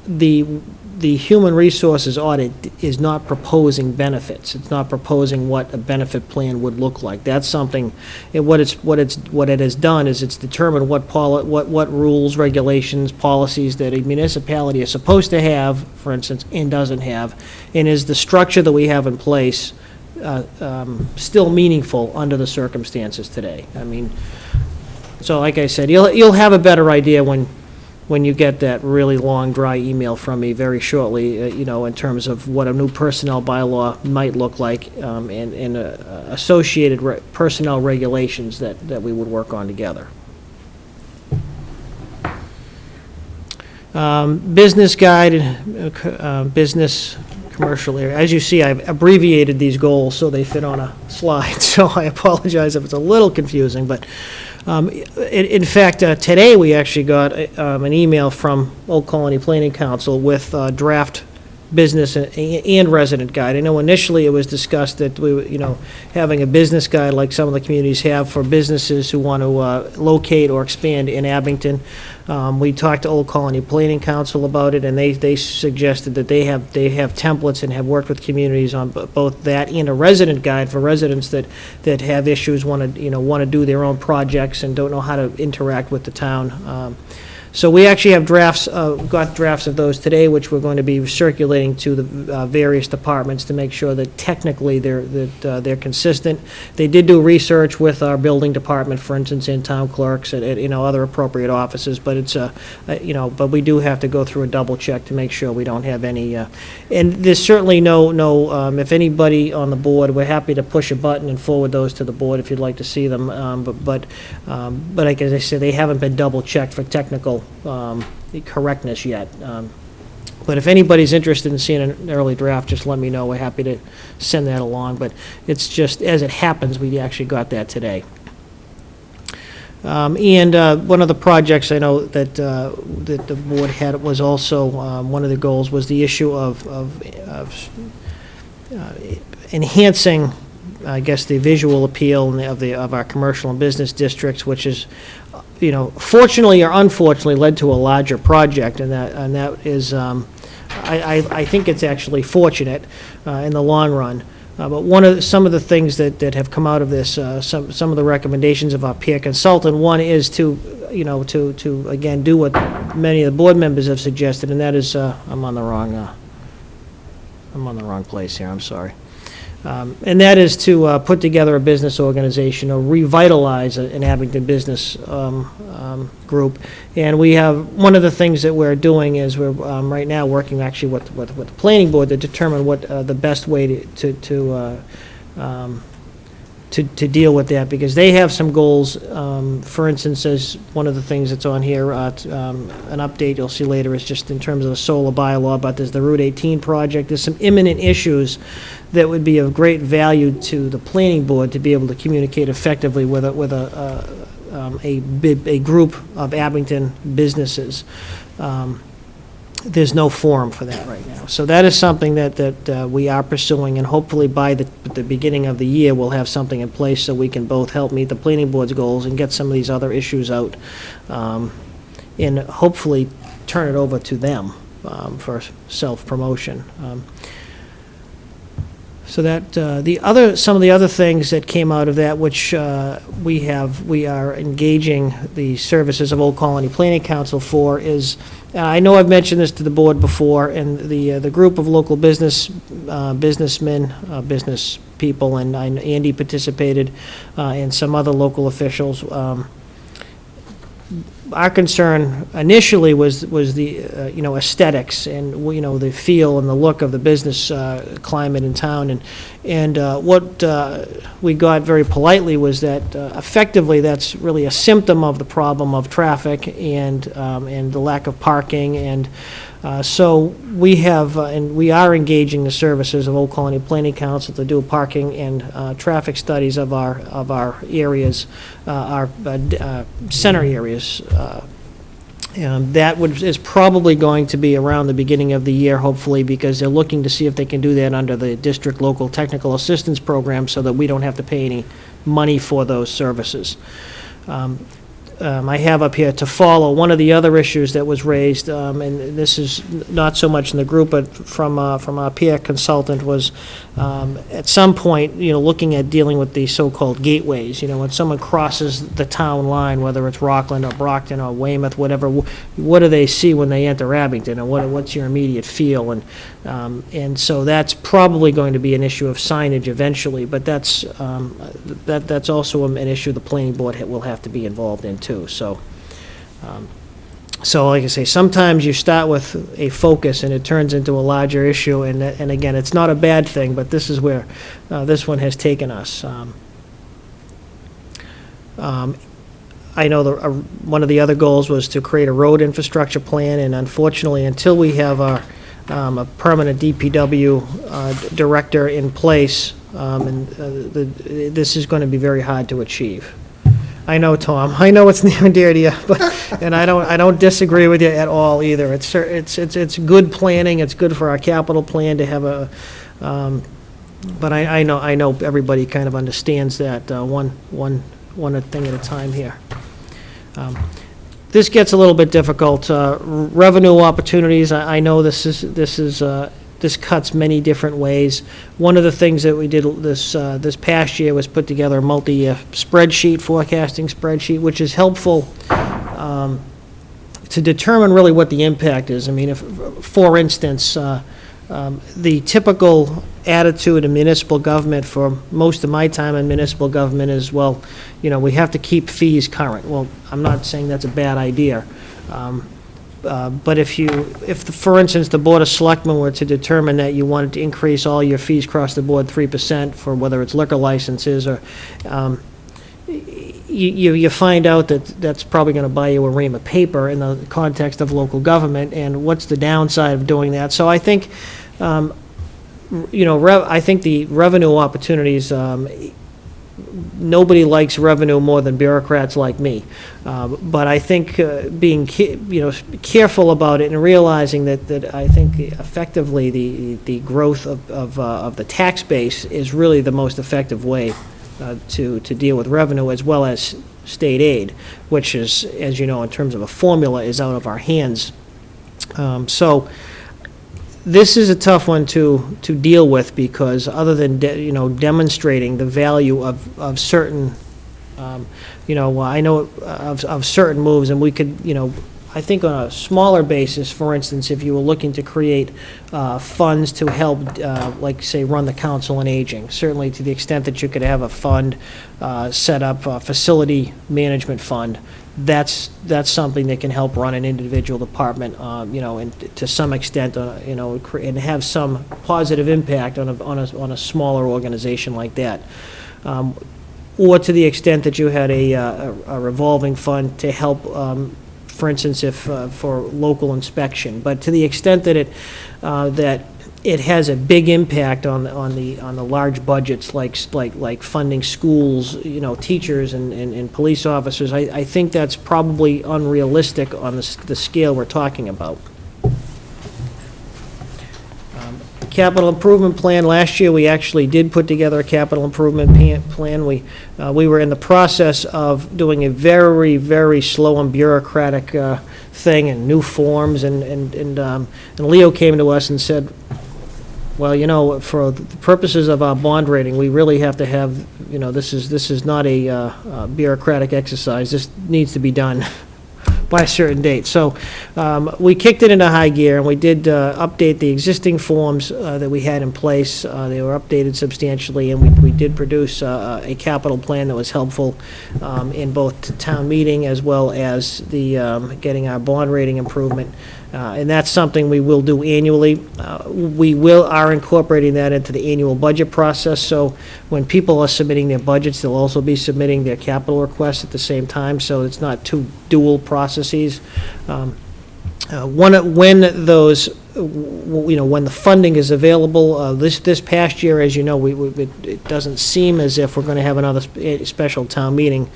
the Human Resources audit is not proposing benefits. It's not proposing what a benefit plan would look like. That's something, what it has done is it's determined what rules, regulations, policies that a municipality is supposed to have, for instance, and doesn't have, and is the structure that we have in place still meaningful under the circumstances today. I mean, so like I said, you'll have a better idea when you get that really long, dry email from me very shortly, in terms of what a new personnel bylaw might look like, and associated personnel regulations that we would work on together. Business guide, business commercial area. As you see, I've abbreviated these goals so they fit on a slide, so I apologize if it's a little confusing, but in fact, today we actually got an email from Old Colony Planning Council with draft business and resident guide. I know initially it was discussed that having a business guide like some of the communities have for businesses who want to locate or expand in Abington. We talked to Old Colony Planning Council about it, and they suggested that they have templates and have worked with communities on both that and a resident guide for residents that have issues, want to do their own projects and don't know how to interact with the town. So we actually have got drafts of those today, which we're going to be circulating to the various departments to make sure that technically they're consistent. They did do research with our building department, for instance, and town clerks and other appropriate offices, but it's but we do have to go through a double check to make sure we don't have any. And there's certainly no if anybody on the board, we're happy to push a button and forward those to the board if you'd like to see them. But like as I said, they haven't been double checked for technical correctness yet. But if anybody's interested in seeing an early draft, just let me know. We're happy to send that along. But it's just, as it happens, we actually got that today. And one of the projects I know that the board had was also, one of the goals was the issue of enhancing, I guess, the visual appeal of our commercial and business districts, which is, fortunately or unfortunately led to a larger project, and that is, I think it's actually fortunate in the long run. But some of the things that have come out of this, some of the recommendations of our peer consultant, one is to again do what many of the board members have suggested, and that is, I'm on the wrong place here. I'm sorry. And that is to put together a business organization or revitalize an Abington business group. And we have, one of the things that we're doing is we're right now working actually with the planning board to determine what the best way to deal with that, because they have some goals. For instance, as one of the things that's on here, an update you'll see later is just in terms of the solar bylaw, but there's the Route 18 project. There's some imminent issues that would be of great value to the planning board to be able to communicate effectively with a group of Abington businesses. There's no forum for that right now. So that is something that we are pursuing, and hopefully by the beginning of the year, we'll have something in place so we can both help meet the planning board's goals and get some of these other issues out, and hopefully turn it over to them for self-promotion. So that some of the other things that came out of that, which we are engaging the services of Old Colony Planning Council for, is, I know I've mentioned this to the board before, and the group of local businessmen, business people, and Andy participated, and some other local officials. our concern initially was the, aesthetics and, the feel and the look of the business climate in town. And what we got very politely was that effectively that's really a symptom of the problem of traffic and the lack of parking. And so we have, and we are engaging the services of Old Colony Planning Council to do parking and traffic studies of our areas, our center areas. And that is probably going to be around the beginning of the year, hopefully, because they're looking to see if they can do that under the District Local Technical Assistance Program so that we don't have to pay any money for those services. I have up here to follow one of the other issues that was raised, and this is not so much in the group, but from our peer consultant, was at some point, looking at dealing with the so-called gateways. When someone crosses the town line, whether it's Rockland or Brockton or Weymouth, whatever, what do they see when they enter Abington, and what's your immediate feel? And so that's probably going to be an issue of signage eventually, but that's also an issue the planning board will have to be involved in too. So like I say, sometimes you start with a focus and it turns into a larger issue, and again, it's not a bad thing, but this is where this one has taken us. I know one of the other goals was to create a road infrastructure plan, and unfortunately, until we have a permanent DPW director in place, this is going to be very hard to achieve. I know, Tom. I know it's near and dear to you, and I don't disagree with you at all either. It's good planning. It's good for our capital plan to have a. But I know everybody kind of understands that one thing at a time here. This gets a little bit difficult. Revenue opportunities. I know this cuts many different ways. One of the things that we did this past year was put together a multi-year forecasting spreadsheet, which is helpful to determine really what the impact is. I mean, for instance, the typical attitude in municipal government for most of my time in municipal government is, well, we have to keep fees current. Well, I'm not saying that's a bad idea. But if for instance, the Board of Selectmen were to determine that you wanted to increase all your fees across the board 3% for whether it's liquor licenses or, you find out that that's probably going to buy you a ream of paper in the context of local government, and what's the downside of doing that? So I think, I think the revenue opportunities, nobody likes revenue more than bureaucrats like me. But I think being careful about it and realizing that I think effectively the growth of the tax base is really the most effective way to deal with revenue, as well as state aid, which is, as you know, in terms of a formula, is out of our hands. So this is a tough one to deal with, because other than demonstrating the value of certain I know of certain moves, and we could I think on a smaller basis, for instance, if you were looking to create funds to help, like, say, run the Council on Aging, certainly to the extent that you could have a fund set up, a facility management fund, that's something that can help run an individual department, and to some extent, and have some positive impact on a smaller organization like that. Or to the extent that you had a revolving fund to help, for instance, if for local inspection. But to the extent that it has a big impact on the large budgets, like funding schools, teachers and police officers, I think that's probably unrealistic on the scale we're talking about. Capital improvement plan, last year we actually did put together a capital improvement plan. We were in the process of doing a very, very slow and bureaucratic thing, and new forms, and Leo came to us and said, well, for the purposes of our bond rating, we really have to have, this is not a bureaucratic exercise. This needs to be done by a certain date. So we kicked it into high gear, and we did update the existing forms that we had in place. They were updated substantially, and we did produce a capital plan that was helpful in both town meeting as well as the getting our bond rating improvement. And that's something we will do annually. We are incorporating that into the annual budget process, so when people are submitting their budgets, they'll also be submitting their capital requests at the same time, so it's not two dual processes. When those, when the funding is available, this past year, as you know, it doesn't seem as if we're going to have another special town meeting.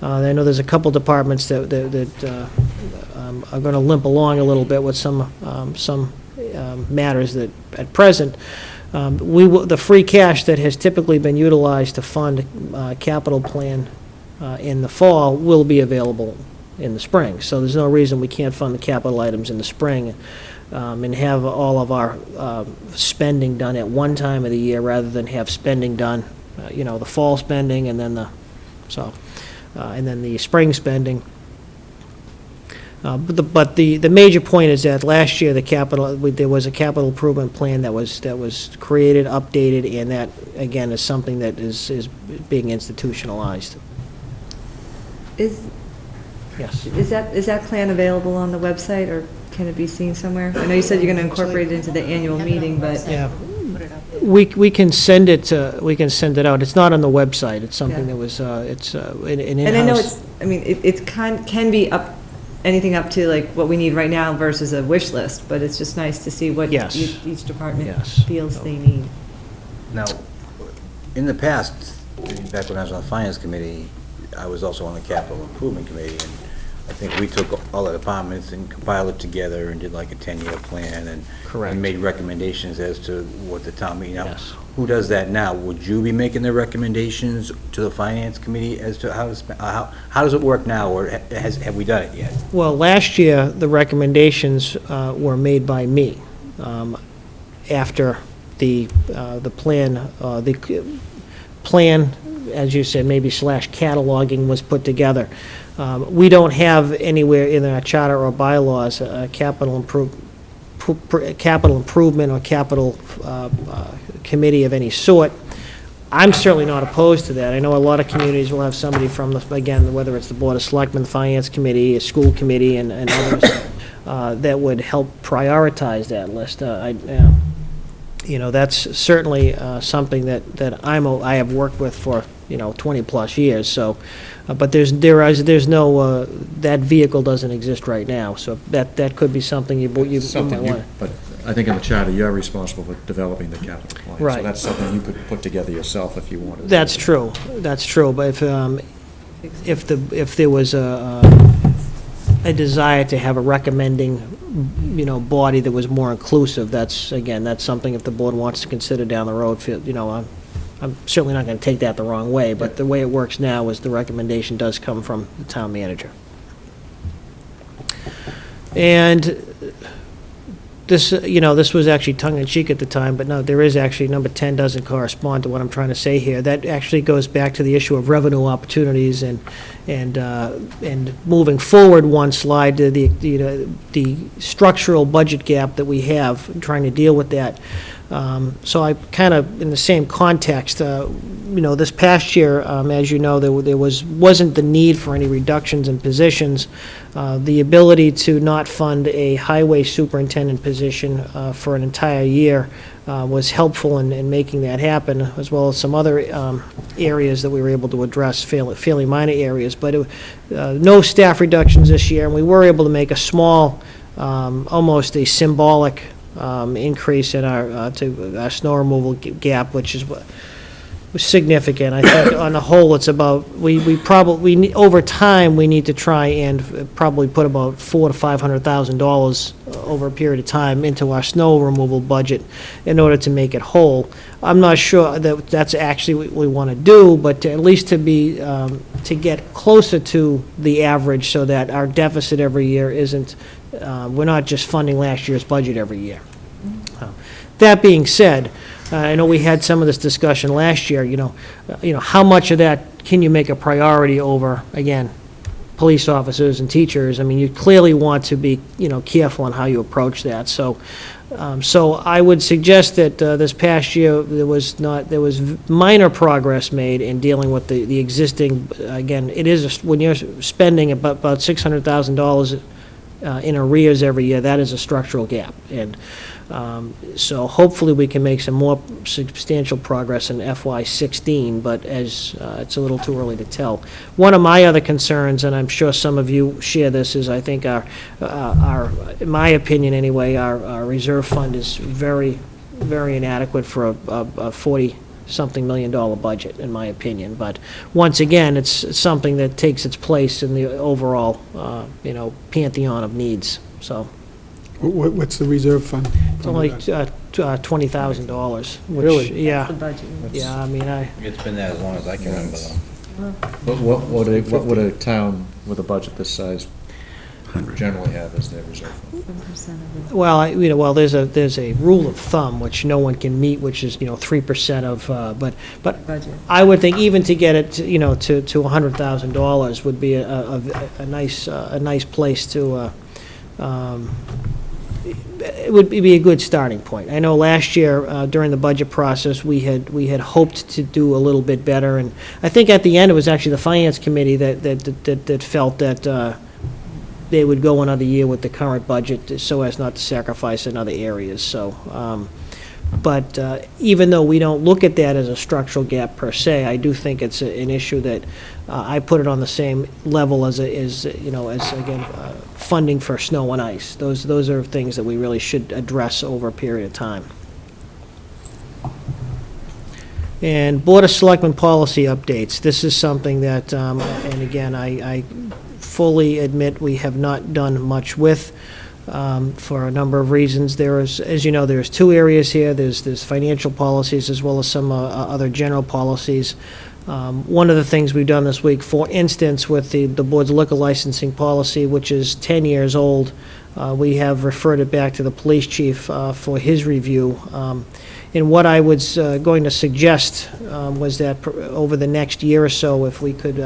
I know there's a couple departments that are going to limp along a little bit with some matters that, at present, the free cash that has typically been utilized to fund capital plan in the fall will be available in the spring. So there's no reason we can't fund the capital items in the spring and have all of our spending done at one time of the year rather than have spending done, the fall spending and then the spring spending. But the major point is that last year there was a capital improvement plan that was created, updated, and that again is something that is being institutionalized. Yes. Is that plan available on the website, or can it be seen somewhere? I know you said you're going to incorporate it into the annual meeting, but... Yeah. We can send it out. It's not on the website. It's something that was, it's an in-house. And I know it can be anything up to like what we need right now versus a wish list, but it's just nice to see what each department feels they need. Now, in the past, back when I was on the Finance Committee, I was also on the Capital Improvement Committee, and I think we took all the departments and compiled it together and did like a 10-year plan and made recommendations as to what the town meeting. Now, who does that now? Would you be making the recommendations to the Finance Committee as to how does it work now, or have we done it yet? Well, last year, the recommendations were made by me after the plan, as you said, maybe /cataloging was put together. We don't have anywhere in our charter or bylaws a capital improvement or capital committee of any sort. I'm certainly not opposed to that. I know a lot of communities will have somebody from, again, whether it's the Board of Selectmen, the Finance Committee, a school committee, and others that would help prioritize that list. That's certainly something that I have worked with for 20-plus years. So, but there's no that vehicle doesn't exist right now. So that could be something you might want. But I think in the charter you're responsible for developing the capital plan. Right. So that's something you could put together yourself if you wanted. That's true. That's true. But if there was a desire to have a recommending, body that was more inclusive, that's something if the board wants to consider down the road, I'm certainly not going to take that the wrong way, but the way it works now is the recommendation does come from the town manager. And this was actually tongue-in-cheek at the time, but no, there is actually, number 10 doesn't correspond to what I'm trying to say here. That actually goes back to the issue of revenue opportunities and moving forward one slide to the structural budget gap that we have, trying to deal with that. So I kind of, in the same context, this past year, as you know, there wasn't the need for any reductions in positions. The ability to not fund a highway superintendent position for an entire year was helpful in making that happen, as well as some other areas that we were able to address, fairly minor areas. But no staff reductions this year, and we were able to make a small, almost a symbolic increase in our snow removal gap, which is significant. I think on the whole, it's about, we probably, over time, we need to try and probably put about $400,000 to $500,000 over a period of time into our snow removal budget in order to make it whole. I'm not sure that that's actually what we want to do, but at least to get closer to the average so that our deficit every year isn't, we're not just funding last year's budget every year. That being said, I know we had some of this discussion last year, how much of that can you make a priority over, again, police officers and teachers. I mean, you clearly want to be, careful on how you approach that. So I would suggest that this past year, there was minor progress made in dealing with the existing, again, it is, when you're spending about $600,000 in arrears every year, that is a structural gap. And so hopefully we can make some more substantial progress in FY16, but as it's a little too early to tell. One of my other concerns, and I'm sure some of you share this, is I think our in my opinion anyway, our reserve fund is very, very inadequate for a 40-something million dollar budget, in my opinion. But once again, it's something that takes its place in the overall, pantheon of needs, so. What's the reserve fund? It's only $20,000, which, Really? yeah. The budget. Yeah, I mean, It's been that as long as I can remember, though. What would a town with a budget this size generally have as their reserve fund? 1% of it. well, there's a rule of thumb which no one can meet, which is, 3% of, but Budget. I would think even to get it, to $100,000 would be a nice place to, it would be a good starting point. I know last year, during the budget process, we had hoped to do a little bit better, and I think at the end, it was actually the Finance Committee that felt that they would go another year with the current budget so as not to sacrifice in other areas, so, but even though we don't look at that as a structural gap per se, I do think it's an issue that I put it on the same level as again, funding for snow and ice. Those are things that we really should address over a period of time. And Board of Selectmen policy updates. This is something that, and again, I fully admit we have not done much with. For a number of reasons. There is, as you know, there's two areas here. There's financial policies as well as some other general policies. One of the things we've done this week, for instance, with the board's liquor licensing policy, which is 10 years old, we have referred it back to the police chief for his review. And what I was going to suggest was that over the next year or so, if we could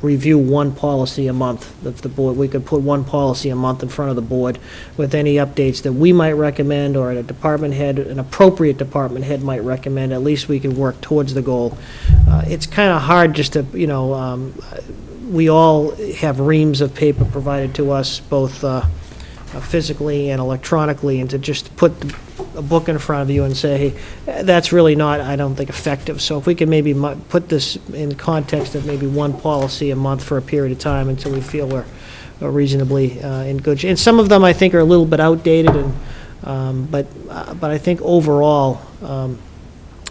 review one policy a month, if the board, we could put one policy a month in front of the board with any updates that we might recommend, or a department head, an appropriate department head might recommend. At least we could work towards the goal. It's kind of hard just to, we all have reams of paper provided to us, both physically and electronically, and to just put a book in front of you and say, hey, that's really not, I don't think, effective. So if we can maybe put this in context of maybe one policy a month for a period of time until we feel we're reasonably in good shape. And some of them, I think, are a little bit outdated, and but I think overall,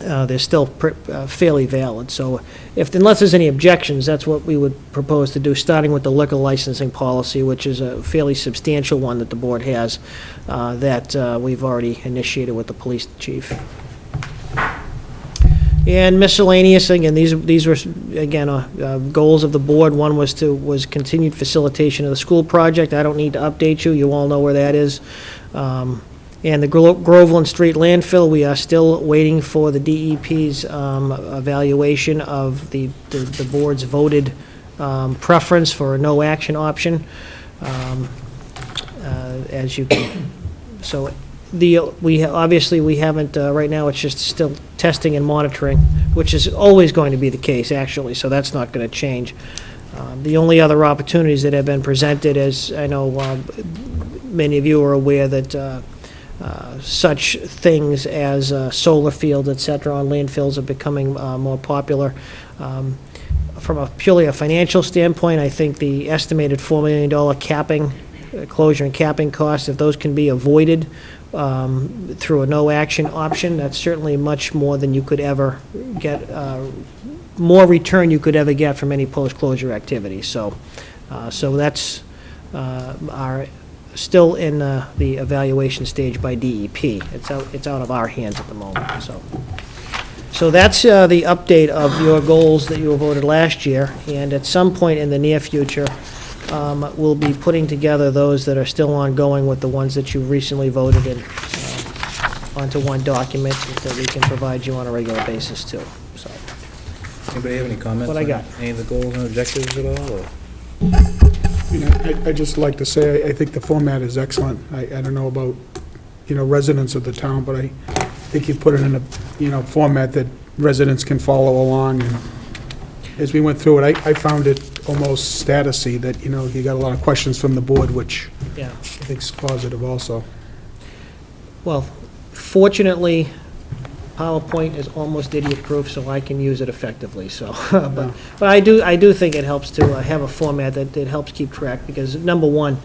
they're still fairly valid. So unless there's any objections, that's what we would propose to do, starting with the liquor licensing policy, which is a fairly substantial one that the board has, that we've already initiated with the police chief. And miscellaneous, again, these were, again, goals of the board. One was continued facilitation of the school project. I don't need to update you. You all know where that is. And the Groveland Street landfill, we are still waiting for the DEP's evaluation of the board's voted preference for a no-action option. As you can, so obviously we haven't, right now it's just still testing and monitoring, which is always going to be the case, actually, so that's not going to change. The only other opportunities that have been presented, as I know many of you are aware, that such things as solar fields, et cetera, on landfills are becoming more popular. From a purely a financial standpoint, I think the estimated $4 million capping, closure and capping costs, if those can be avoided through a no-action option, that's certainly much more than you could ever get, more return you could ever get from any post-closure activity. So that's still in the evaluation stage by DEP. It's out of our hands at the moment. So that's the update of your goals that you voted last year, and at some point in the near future, we'll be putting together those that are still ongoing with the ones that you recently voted in onto one document that we can provide you on a regular basis too. So, Anybody have any comments? What I got? Any of the goals and objectives at all, or? I'd just like to say, I think the format is excellent. I don't know about, residents of the town, but I think you put it in a, format that residents can follow along. And as we went through it, I found it almost statusy that, you got a lot of questions from the board, which Yeah. I think is positive also. Well, fortunately, PowerPoint is almost idiot-proof, so I can use it effectively, so. But I do think it helps to have a format that helps keep track, because number one,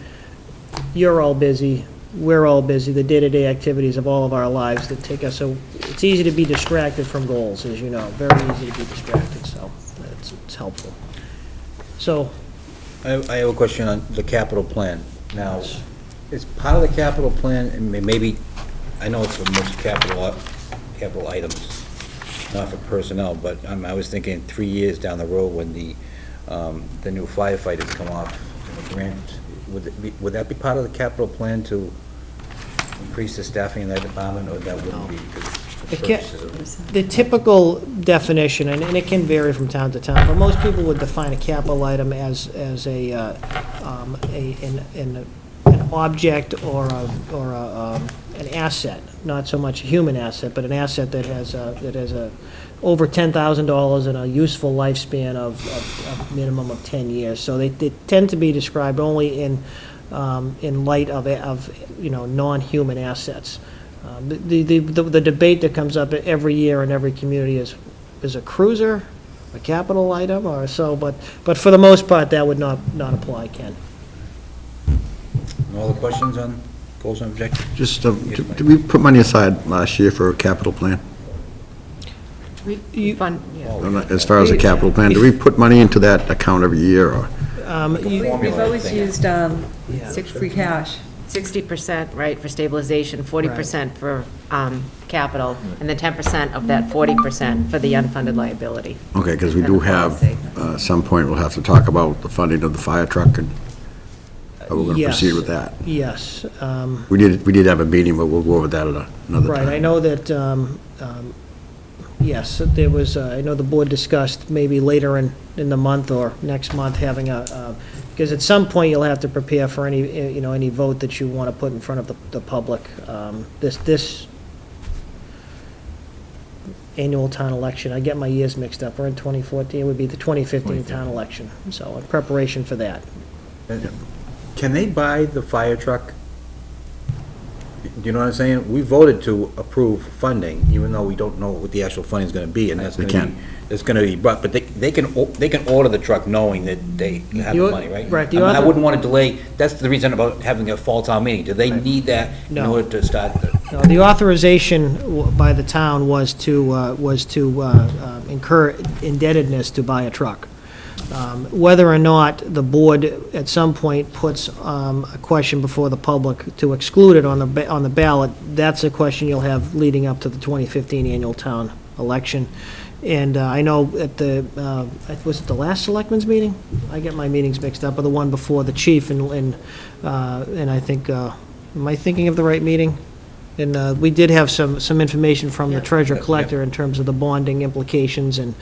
you're all busy, we're all busy, the day-to-day activities of all of our lives that take us, so it's easy to be distracted from goals, as you know, very easy to be distracted, so it's helpful. So, I have a question on the capital plan. Now, is part of the capital plan, and maybe, I know it's for most capital items, not for personnel, but I was thinking 3 years down the road when the new firefighters come off the grant, would that be part of the capital plan to increase the staffing in that department, or that wouldn't be? the typical definition, and it can vary from town to town, but most people would define a capital item as an object or an asset, not so much a human asset, but an asset that has over $10,000 and a useful lifespan of minimum of 10 years. So they tend to be described only in light of non-human assets. The debate that comes up every year in every community is a cruiser a capital item or so, but for the most part, that would not apply, Ken. No other questions on goals and objectives? Just, did we put money aside last year for a capital plan? Fund, yeah. As far as a capital plan, do we put money into that account every year, or? We've always used free cash. 60%, right, for stabilization, 40% for capital, and then 10% of that 40% for the unfunded liability. Okay, because we And do the have, policy. at some point, we'll have to talk about the funding of the fire truck, and how we're going to Yes. proceed with that. Yes. We did have a meeting, but we'll go over that at another time. Right, I know that, yes, there was, I know the board discussed maybe later in the month or next month having because at some point you'll have to prepare for any vote that you want to put in front of the public. This annual town election, I get my years mixed up, we're in 2014, it would be the 2015 town election, so in preparation for that. Can they buy the fire truck? Do you know what I'm saying? We voted to approve funding, even though we don't know what the actual funding is going to be, and that's They going to be, it's going to be, but they can order the truck knowing that they have the money, right? Right, I mean, I wouldn't want to delay, that's the reason about having a fall town meeting. Do they need that in No. order to start the? No, the authorization by the town was to incur indebtedness to buy a truck. Whether or not the board at some point puts a question before the public to exclude it on the ballot, that's a question you'll have leading up to the 2015 annual town election. And I know at was it the last selectmen's meeting? I get my meetings mixed up, or the one before the chief, and I think, am I thinking of the right meeting? And we did have some information from the treasurer collector in terms of the bonding implications and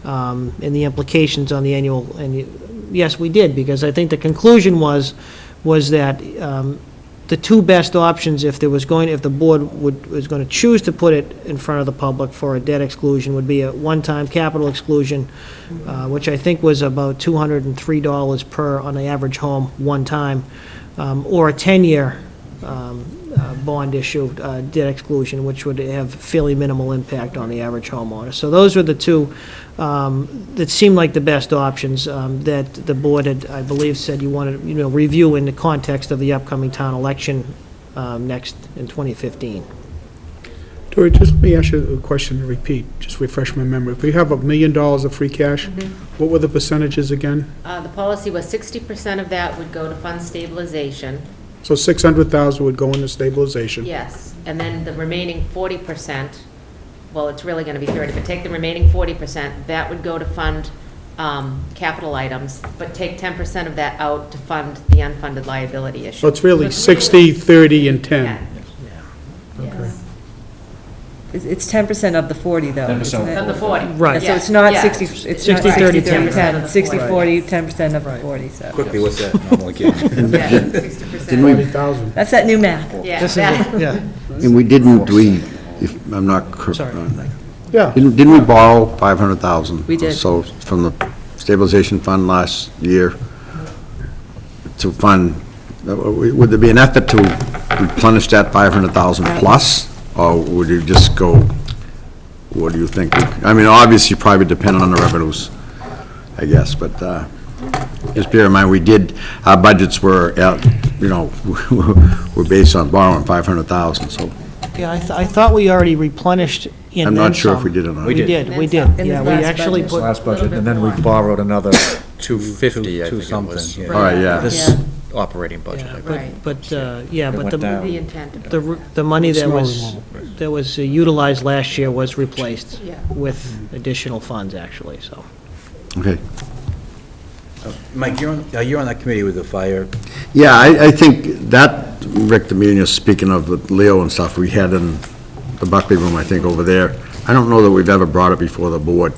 the implications on the annual, and yes, we did, because I think the conclusion was that the two best options, if the board was going to choose to put it in front of the public for a debt exclusion, would be a one-time capital exclusion, which I think was about $203 per on the average home, one time, or a 10-year bond issue, debt exclusion, which would have fairly minimal impact on the average homeowner. So those were the two that seemed like the best options that the board had, I believe, said you wanted, review in the context of the upcoming town election next in 2015. Tori, just let me ask you a question to repeat, just refresh my memory. If we have $1 million of free cash, what were the percentages again? The policy was 60% of that would go to fund stabilization. So 600,000 would go into stabilization. Yes, and then the remaining 40%, well, it's really going to be 30, but take the remaining 40%, that would go to fund capital items, but take 10% of that out to fund the unfunded liability issue. So it's really 60, 30, and 10. Yes. It's 10% of the 40, though. 10% isn't it? Of the 40. Right. So it's not Yeah. 60, it's not 60, 30, 10, 10. it's 60, 40, 10% of the 40, so. Quickly, what's that? I'm only kidding. Yeah, 60%. 40,000. That's that new math. Yeah, This is, that- yeah, And we didn't, if I'm not correct. Sorry. Yeah. Didn't we borrow 500,000? We did. So from the stabilization fund last year to fund, would there be an effort to replenish that 500,000 plus? Or would you just go, what do you think? I mean, obviously, probably depending on the revenues, I guess, but just bear in mind, our budgets were, were based on borrowing 500,000, so Yeah, I thought we already replenished in I'm then not sure if some. we did or not. We did. We did. In Yeah, the we last actually budget. put, Last budget, and then we borrowed another 250, I think it something. was. All right, yeah. This operating budget, I yeah, believe. but the, went down. the intent. the money that Snow was, that was utilized last year was replaced Yeah. with additional funds, actually, so. Okay. Mike, you're on that committee with the fire. Yeah, I think that, Rick, the meeting you're speaking of with Leo and stuff, we had in the Buckley room, I think, over there. I don't know that we've ever brought it before the board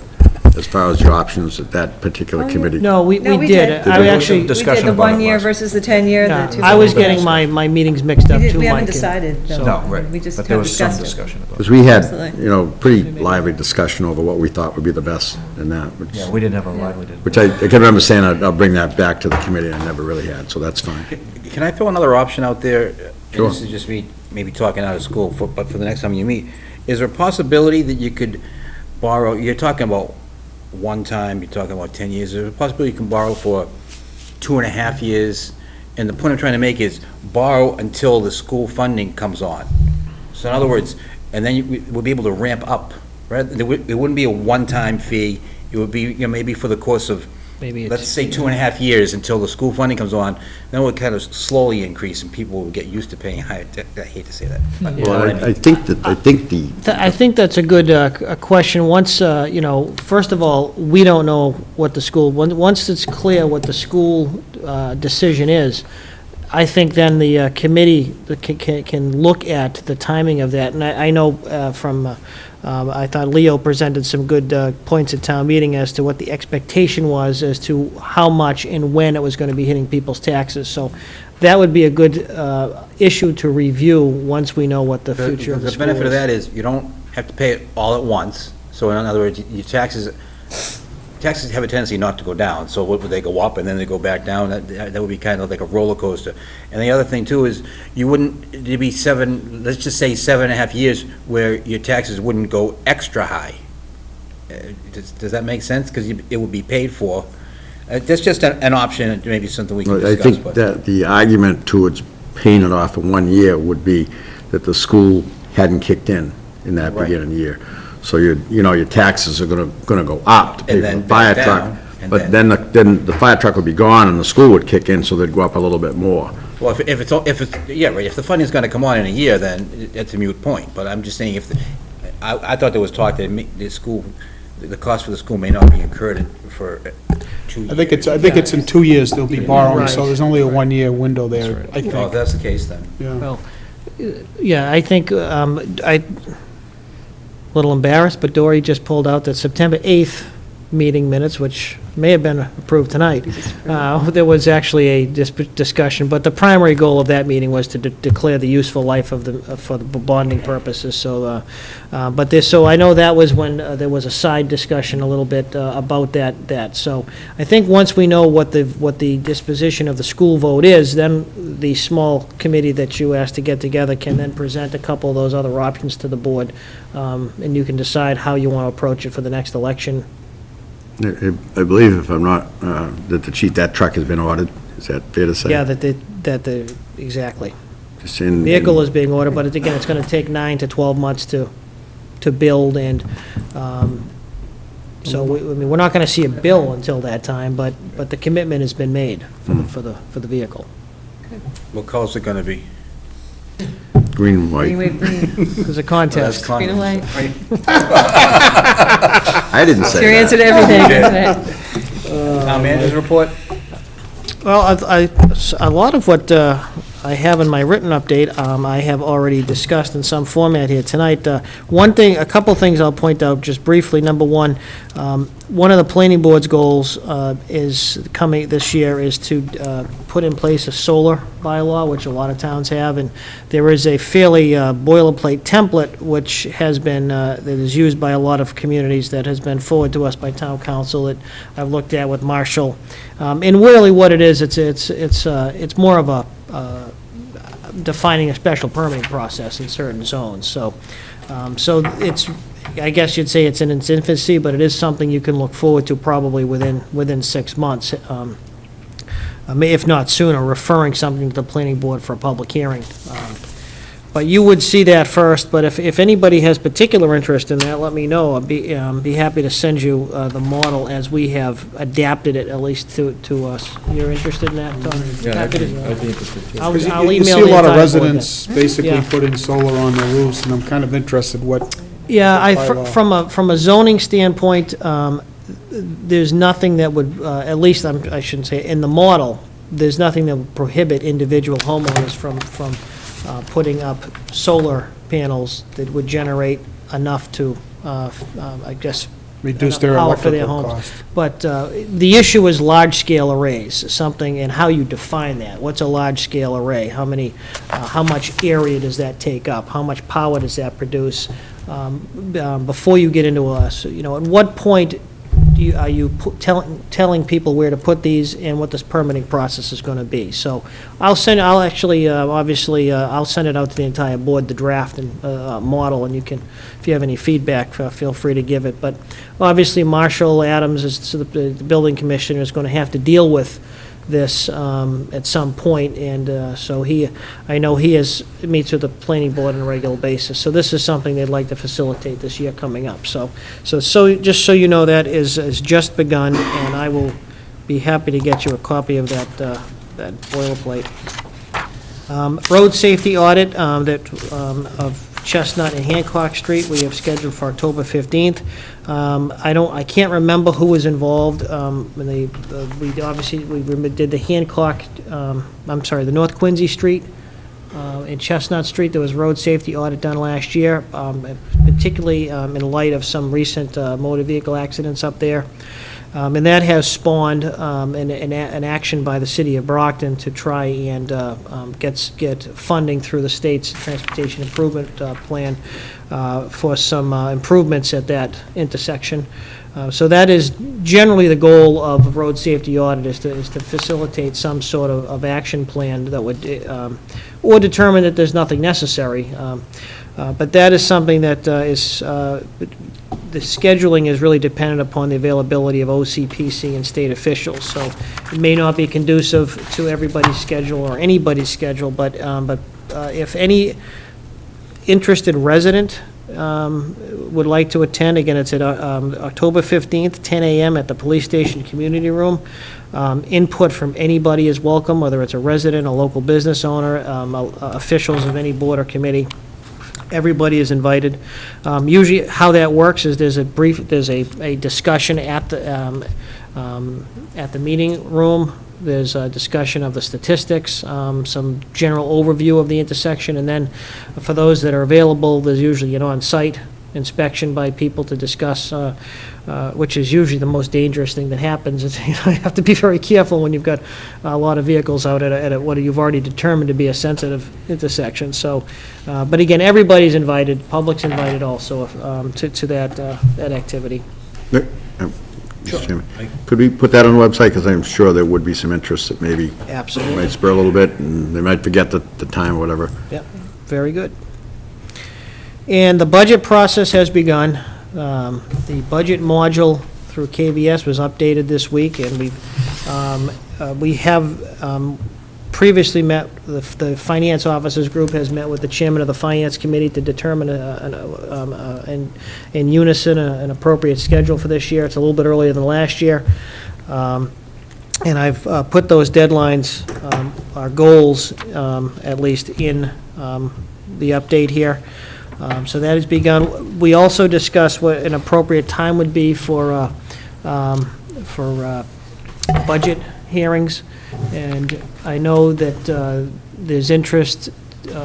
as far as your options at that particular committee. No, we No, we did. did. I actually, We did Discussion the about it 1 year last- versus the 10 year, the yeah, 2. I was getting my meetings mixed up too, We Mike. haven't decided, though. No, right, We just but there kind of was some discussed it. discussion about it. Because we had, Absolutely. pretty lively discussion over what we thought would be the best in that, Yeah, we didn't have a lively, which I can remember saying I'll bring that back to the committee. I never really had, so that's fine. Can I throw another option out there? And Sure. this is just me, maybe talking out of school, but for the next time you meet. Is there a possibility that you could borrow, you're talking about one time, you're talking about 10 years, is there a possibility you can borrow for 2.5 years? And the point I'm trying to make is borrow until the school funding comes on. So in other words, and then we'll be able to ramp up, right? It wouldn't be a one-time fee, it would be, maybe for the course of, Maybe let's it's, say 2.5 years until the school funding comes on, then it would kind of slowly increase and people will get used to paying higher, I hate to say that. But you know what I mean? I think the, I think that's a good question. Once, first of all, we don't know what the school, once it's clear what the school decision is, I think then the committee can look at the timing of that. And I know from, I thought Leo presented some good points at town meeting as to what the expectation was as to how much and when it was going to be hitting people's taxes. So that would be a good issue to review once we know what the future of the The school benefit of is. that is you don't have to pay it all at once. So in other words, your taxes have a tendency not to go down. So would they go up and then they go back down? That would be kind of like a roller coaster. And the other thing too is you wouldn't, it'd be let's just say 7.5 years where your taxes wouldn't go extra high. Does that make sense? Because it would be paid for. That's just an option, maybe something we can I discuss. think but- that the argument towards paying it off in 1 year would be that the school hadn't kicked in that Right. beginning year. So your taxes are gonna go up to pay And for then the fire back truck. down, and But then the fire truck would be gone and the school would kick in, so they'd go up a little bit more. Well, if it's, yeah, right, if the funding's gonna come on in a year, then it's a moot point. But I'm just saying I thought there was talk that the cost for the school may not be incurred for 2 years. I think it's in 2 years they'll be borrowing, so Right. there's only a 1-year window there, I Oh, if think. that's the case, then. Yeah. Well, yeah, I think, little embarrassed, but Dory just pulled out that September 8th meeting minutes, which may have been approved tonight. There was actually a discussion, but the primary goal of that meeting was to declare the useful life for the bonding purposes, so, so I know that was when there was a side discussion a little bit about that. So I think once we know what the disposition of the school vote is, then the small committee that you asked to get together can then present a couple of those other options to the board, and you can decide how you want to approach it for the next election. I believe, if I'm not, that truck has been ordered. Is that fair to say? Yeah, exactly. Just in- Vehicle is being ordered, but again, it's going to take 9 to 12 months to build, and so, we're not going to see a bill until that time, but the commitment has been made for the vehicle. What color's it gonna be? Green and white. Green, green, There's a contest. green and white. I didn't It's say your that. answer to everything, isn't it? Town manager's report? Well, a lot of what I have in my written update, I have already discussed in some format here tonight. One thing, a couple things I'll point out just briefly. Number one of the planning board's goals is coming this year is to put in place a solar bylaw, which a lot of towns have, and there is a fairly boilerplate template which has been, that is used by a lot of communities, that has been forwarded to us by town council, that I've looked at with Marshall. And really what it is, it's more of a defining a special permitting process in certain zones. So it's, I guess you'd say it's in its infancy, but it is something you can look forward to probably within 6 months, if not sooner, referring something to the planning board for a public hearing. But you would see that first, but if anybody has particular interest in that, let me know. I'd be happy to send you the model as we have adapted it, at least to us. You're interested in that, Tom? Yeah, Happy to- I'd be interested too. I'll Because email you see the a lot of entire board residents basically Yeah. putting solar on their roofs, and I'm kind of interested what, Yeah, bylaw. from a zoning standpoint, there's nothing that would, at least I shouldn't say, in the model, there's nothing that would prohibit individual homeowners from putting up solar panels that would generate enough to, I guess, reduce their power for their electrical homes. cost. But the issue is large-scale arrays, something, and how you define that. What's a large-scale array? How much area does that take up? How much power does that produce? Before you get into at what point are you telling people where to put these and what this permitting process is going to be? So I'll send it out to the entire board, the draft and model, and you can, if you have any feedback, feel free to give it. But obviously, Marshall Adams, the building commissioner, is going to have to deal with this at some point, and so I know he meets with the planning board on a regular basis. So this is something they'd like to facilitate this year coming up. So just so you know, that is just begun, and I will be happy to get you a copy of that boilerplate. Road safety audit of Chestnut and Hancock Street, we have scheduled for October 15th. I can't remember who was involved. We did the Hancock, the North Quincy Street and Chestnut Street. There was a road safety audit done last year, particularly in light of some recent motor vehicle accidents up there. And that has spawned an action by the city of Brockton to try and get funding through the state's transportation improvement plan for some improvements at that intersection. So that is generally the goal of a road safety audit, is to facilitate some sort of action plan that would, or determine that there's nothing necessary. But that is something that the scheduling is really dependent upon the availability of OCPC and state officials. So it may not be conducive to everybody's schedule or anybody's schedule, but if any interested resident would like to attend, again, it's at October 15th, 10 a.m. at the police station community room. Input from anybody is welcome, whether it's a resident, a local business owner, officials of any board or committee. Everybody is invited. Usually, how that works is there's a discussion at the meeting room. There's a discussion of the statistics, some general overview of the intersection, and then for those that are available, there's usually an on-site inspection by people to discuss, which is usually the most dangerous thing that happens. It's, you have to be very careful when you've got a lot of vehicles out at what you've already determined to be a sensitive intersection. So, but again, everybody's invited, public's invited also to that activity. Mr. Chairman, could we put that on the website? Because I'm sure there would be some interest that maybe Absolutely. might spur a little bit, and they might forget the time or whatever. Yep, very good. And the budget process has begun. The budget module through KVS was updated this week, and we have previously met, the Finance Officers Group has met with the Chairman of the Finance Committee to determine in unison an appropriate schedule for this year. It's a little bit earlier than last year. And I've put those deadlines, our goals, at least in the update here. So that has begun. We also discussed what an appropriate time would be for budget hearings, and I know that there's interest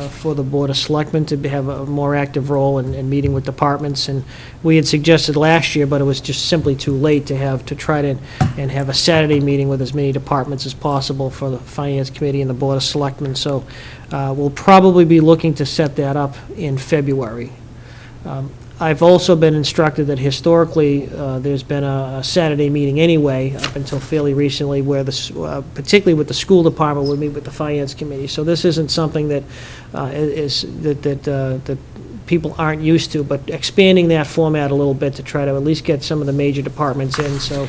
for the Board of Selectmen to have a more active role in meeting with departments, and we had suggested last year, but it was just simply too late to try to have a Saturday meeting with as many departments as possible for the Finance Committee and the Board of Selectmen, so we'll probably be looking to set that up in February. I've also been instructed that historically, there's been a Saturday meeting anyway, up until fairly recently, where particularly with the school department, would meet with the Finance Committee. So this isn't something that that people aren't used to, but expanding that format a little bit to try to at least get some of the major departments in. So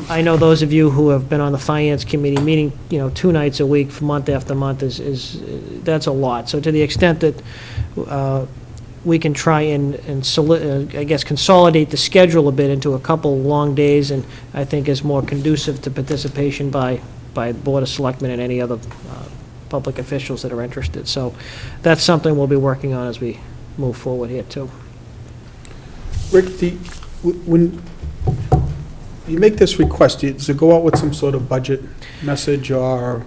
I know those of you who have been on the Finance Committee, meeting 2 nights a week for month after month, that's a lot. So to the extent that we can try and I guess, consolidate the schedule a bit into a couple long days, and I think is more conducive to participation by the Board of Selectmen and any other public officials that are interested. So that's something we'll be working on as we move forward here, too. Rick, when you make this request, does it go out with some sort of budget message, or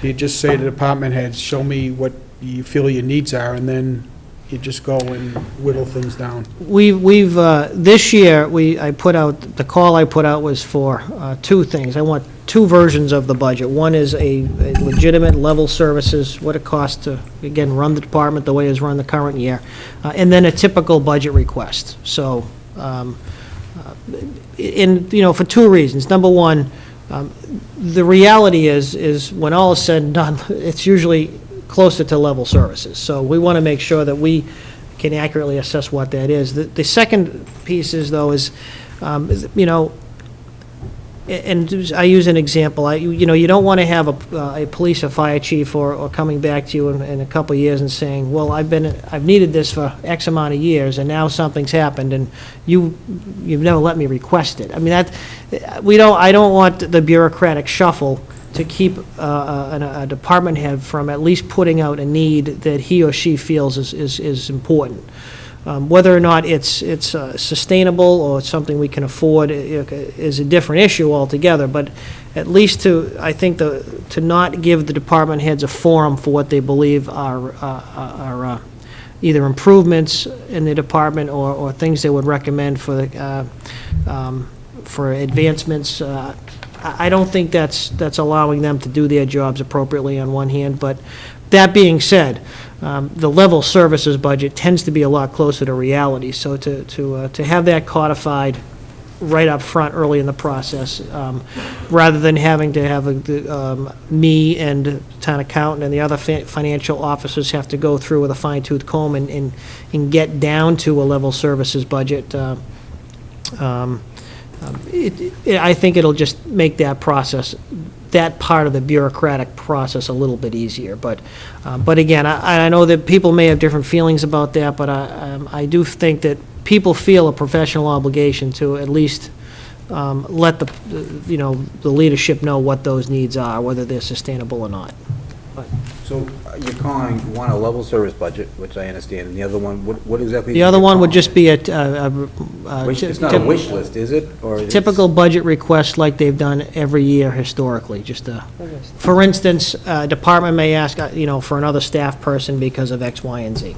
do you just say to department heads, show me what you feel your needs are, and then you just go and whittle things down? We've this year, the call I put out was for 2 things. I want 2 versions of the budget. One is a legitimate level services, what it costs to, again, run the department the way it's run the current year, and then a typical budget request. So, for 2 reasons. Number one, the reality is when all is said and done, it's usually closer to level services. So we want to make sure that we can accurately assess what that is. The second piece is, though, and I use an example. You don't want to have a police or fire chief or coming back to you in a couple of years and saying, well, I've needed this for X amount of years, and now something's happened, and you've never let me request it. I mean, I don't want the bureaucratic shuffle to keep a department head from at least putting out a need that he or she feels is important. Whether or not it's sustainable or it's something we can afford is a different issue altogether, but at least I think to not give the department heads a forum for what they believe are either improvements in the department or things they would recommend for advancements. I don't think that's allowing them to do their jobs appropriately on one hand, but that being said, the level services budget tends to be a lot closer to reality, so to have that codified right up front early in the process, rather than having to have me and town accountant and the other financial officers have to go through with a fine-tooth comb and get down to a level services budget. I think it'll just make that process, that part of the bureaucratic process, a little bit easier. But again, I know that people may have different feelings about that, but I do think that people feel a professional obligation to at least let the leadership know what those needs are, whether they're sustainable or not. So you're calling one a level service budget, which I understand, and the other one, what exactly? The other one would just be it's not a wish list, is it? Or typical budget request like they've done every year historically. For instance, a department may ask, for another staff person because of X, Y, and Z.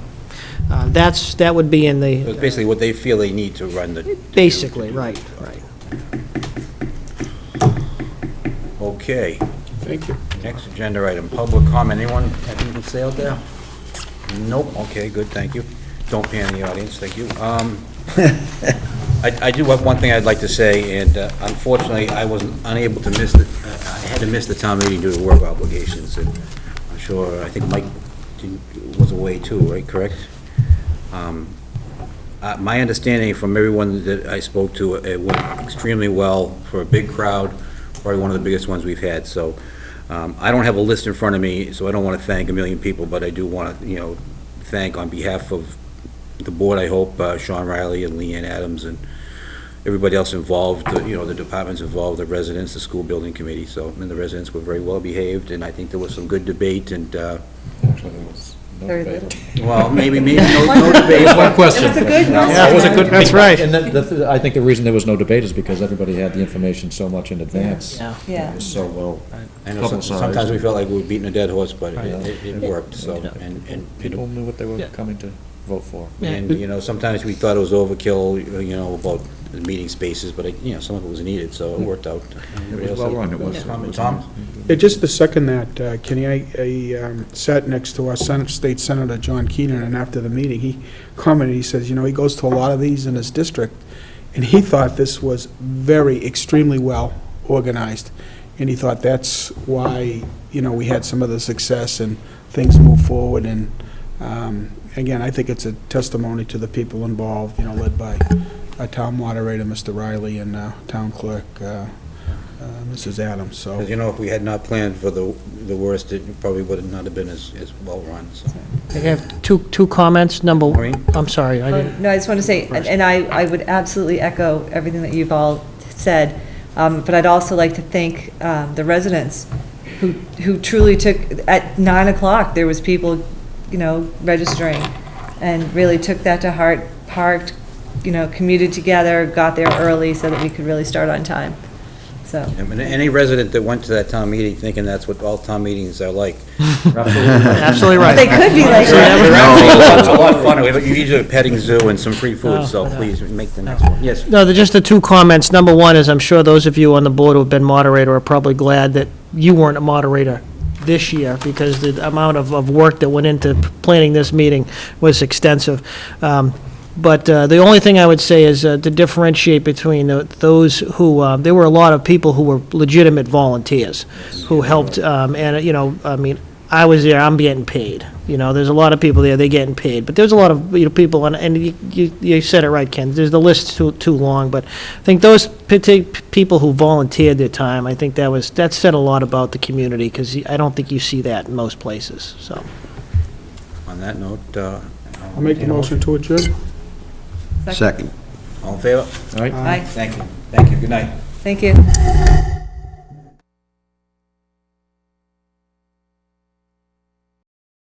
That would be in the. So it's basically what they feel they need to run the. Basically, right. Okay. Thank you. Next agenda item, public comment. Anyone have anything to say out there? Nope. Okay, good, thank you. Don't pan the audience, thank you. I do have one thing I'd like to say, and unfortunately, I was unable to miss I had to miss the town meeting due to work obligations, and I'm sure, I think Mike was away too, right, correct? My understanding from everyone that I spoke to, it went extremely well for a big crowd, probably one of the biggest ones we've had, so I don't have a list in front of me, so I don't want to thank a million people, but I do want to, thank on behalf of the board, I hope, Sean Riley and Leanne Adams and everybody else involved, the departments involved, the residents, the school building committee, and the residents were very well behaved, and I think there was some good debate, and Actually, there was Very little. Well, maybe no debate. One question. It was a good It was a good. That's right. And I think the reason there was no debate is because everybody had the information so much in advance. Yeah. It was so well I know publicized. sometimes we felt like we were beating a dead horse, but it worked, so, and People knew what they were coming to vote for. And, sometimes we thought it was overkill, about the meeting spaces, but, some of it was needed, so it worked out. It was well run, it was. Tom? Yeah, just to second that, Kenny, I sat next to our State Senator John Keenan, and after the meeting, he commented, he says, he goes to a lot of these in his district, and he thought this was extremely well organized, and he thought that's why, we had some of the success and things move forward, and, again, I think it's a testimony to the people involved, led by our town moderator, Mr. Riley, and town clerk, Mrs. Adams, so. Because, if we had not planned for the worst, it probably would not have been as well-run, so. I have two comments. Maureen? I'm sorry, I didn't. No, I just want to say, and I would absolutely echo everything that you've all said, but I'd also like to thank the residents who truly took, at 9 o'clock, there was people, registering, and really took that to heart, parked, commuted together, got there early so that we could really start on time. So. And any resident that went to that town meeting thinking that's what all town meetings are like. Absolutely right. They could be like that. They're actually a lot of fun. We usually have a petting zoo and some free food, so please make the next one. Yes. No, just the two comments. Number one is, I'm sure those of you on the board who have been moderator are probably glad that you weren't a moderator this year, because the amount of work that went into planning this meeting was extensive. But the only thing I would say is to differentiate between those who, there were a lot of people who were legitimate volunteers who helped, and, I was there, I'm getting paid. There's a lot of people there, they're getting paid. But there's a lot of people, and you said it right, Ken, there's the list too long, but I think those people who volunteered their time, I think that said a lot about the community, because I don't think you see that in most places, so. On that note, I'll make the motion to adjourn. Second. all in favor? All right? Aye. Thank you. Thank you. Good night. Thank you.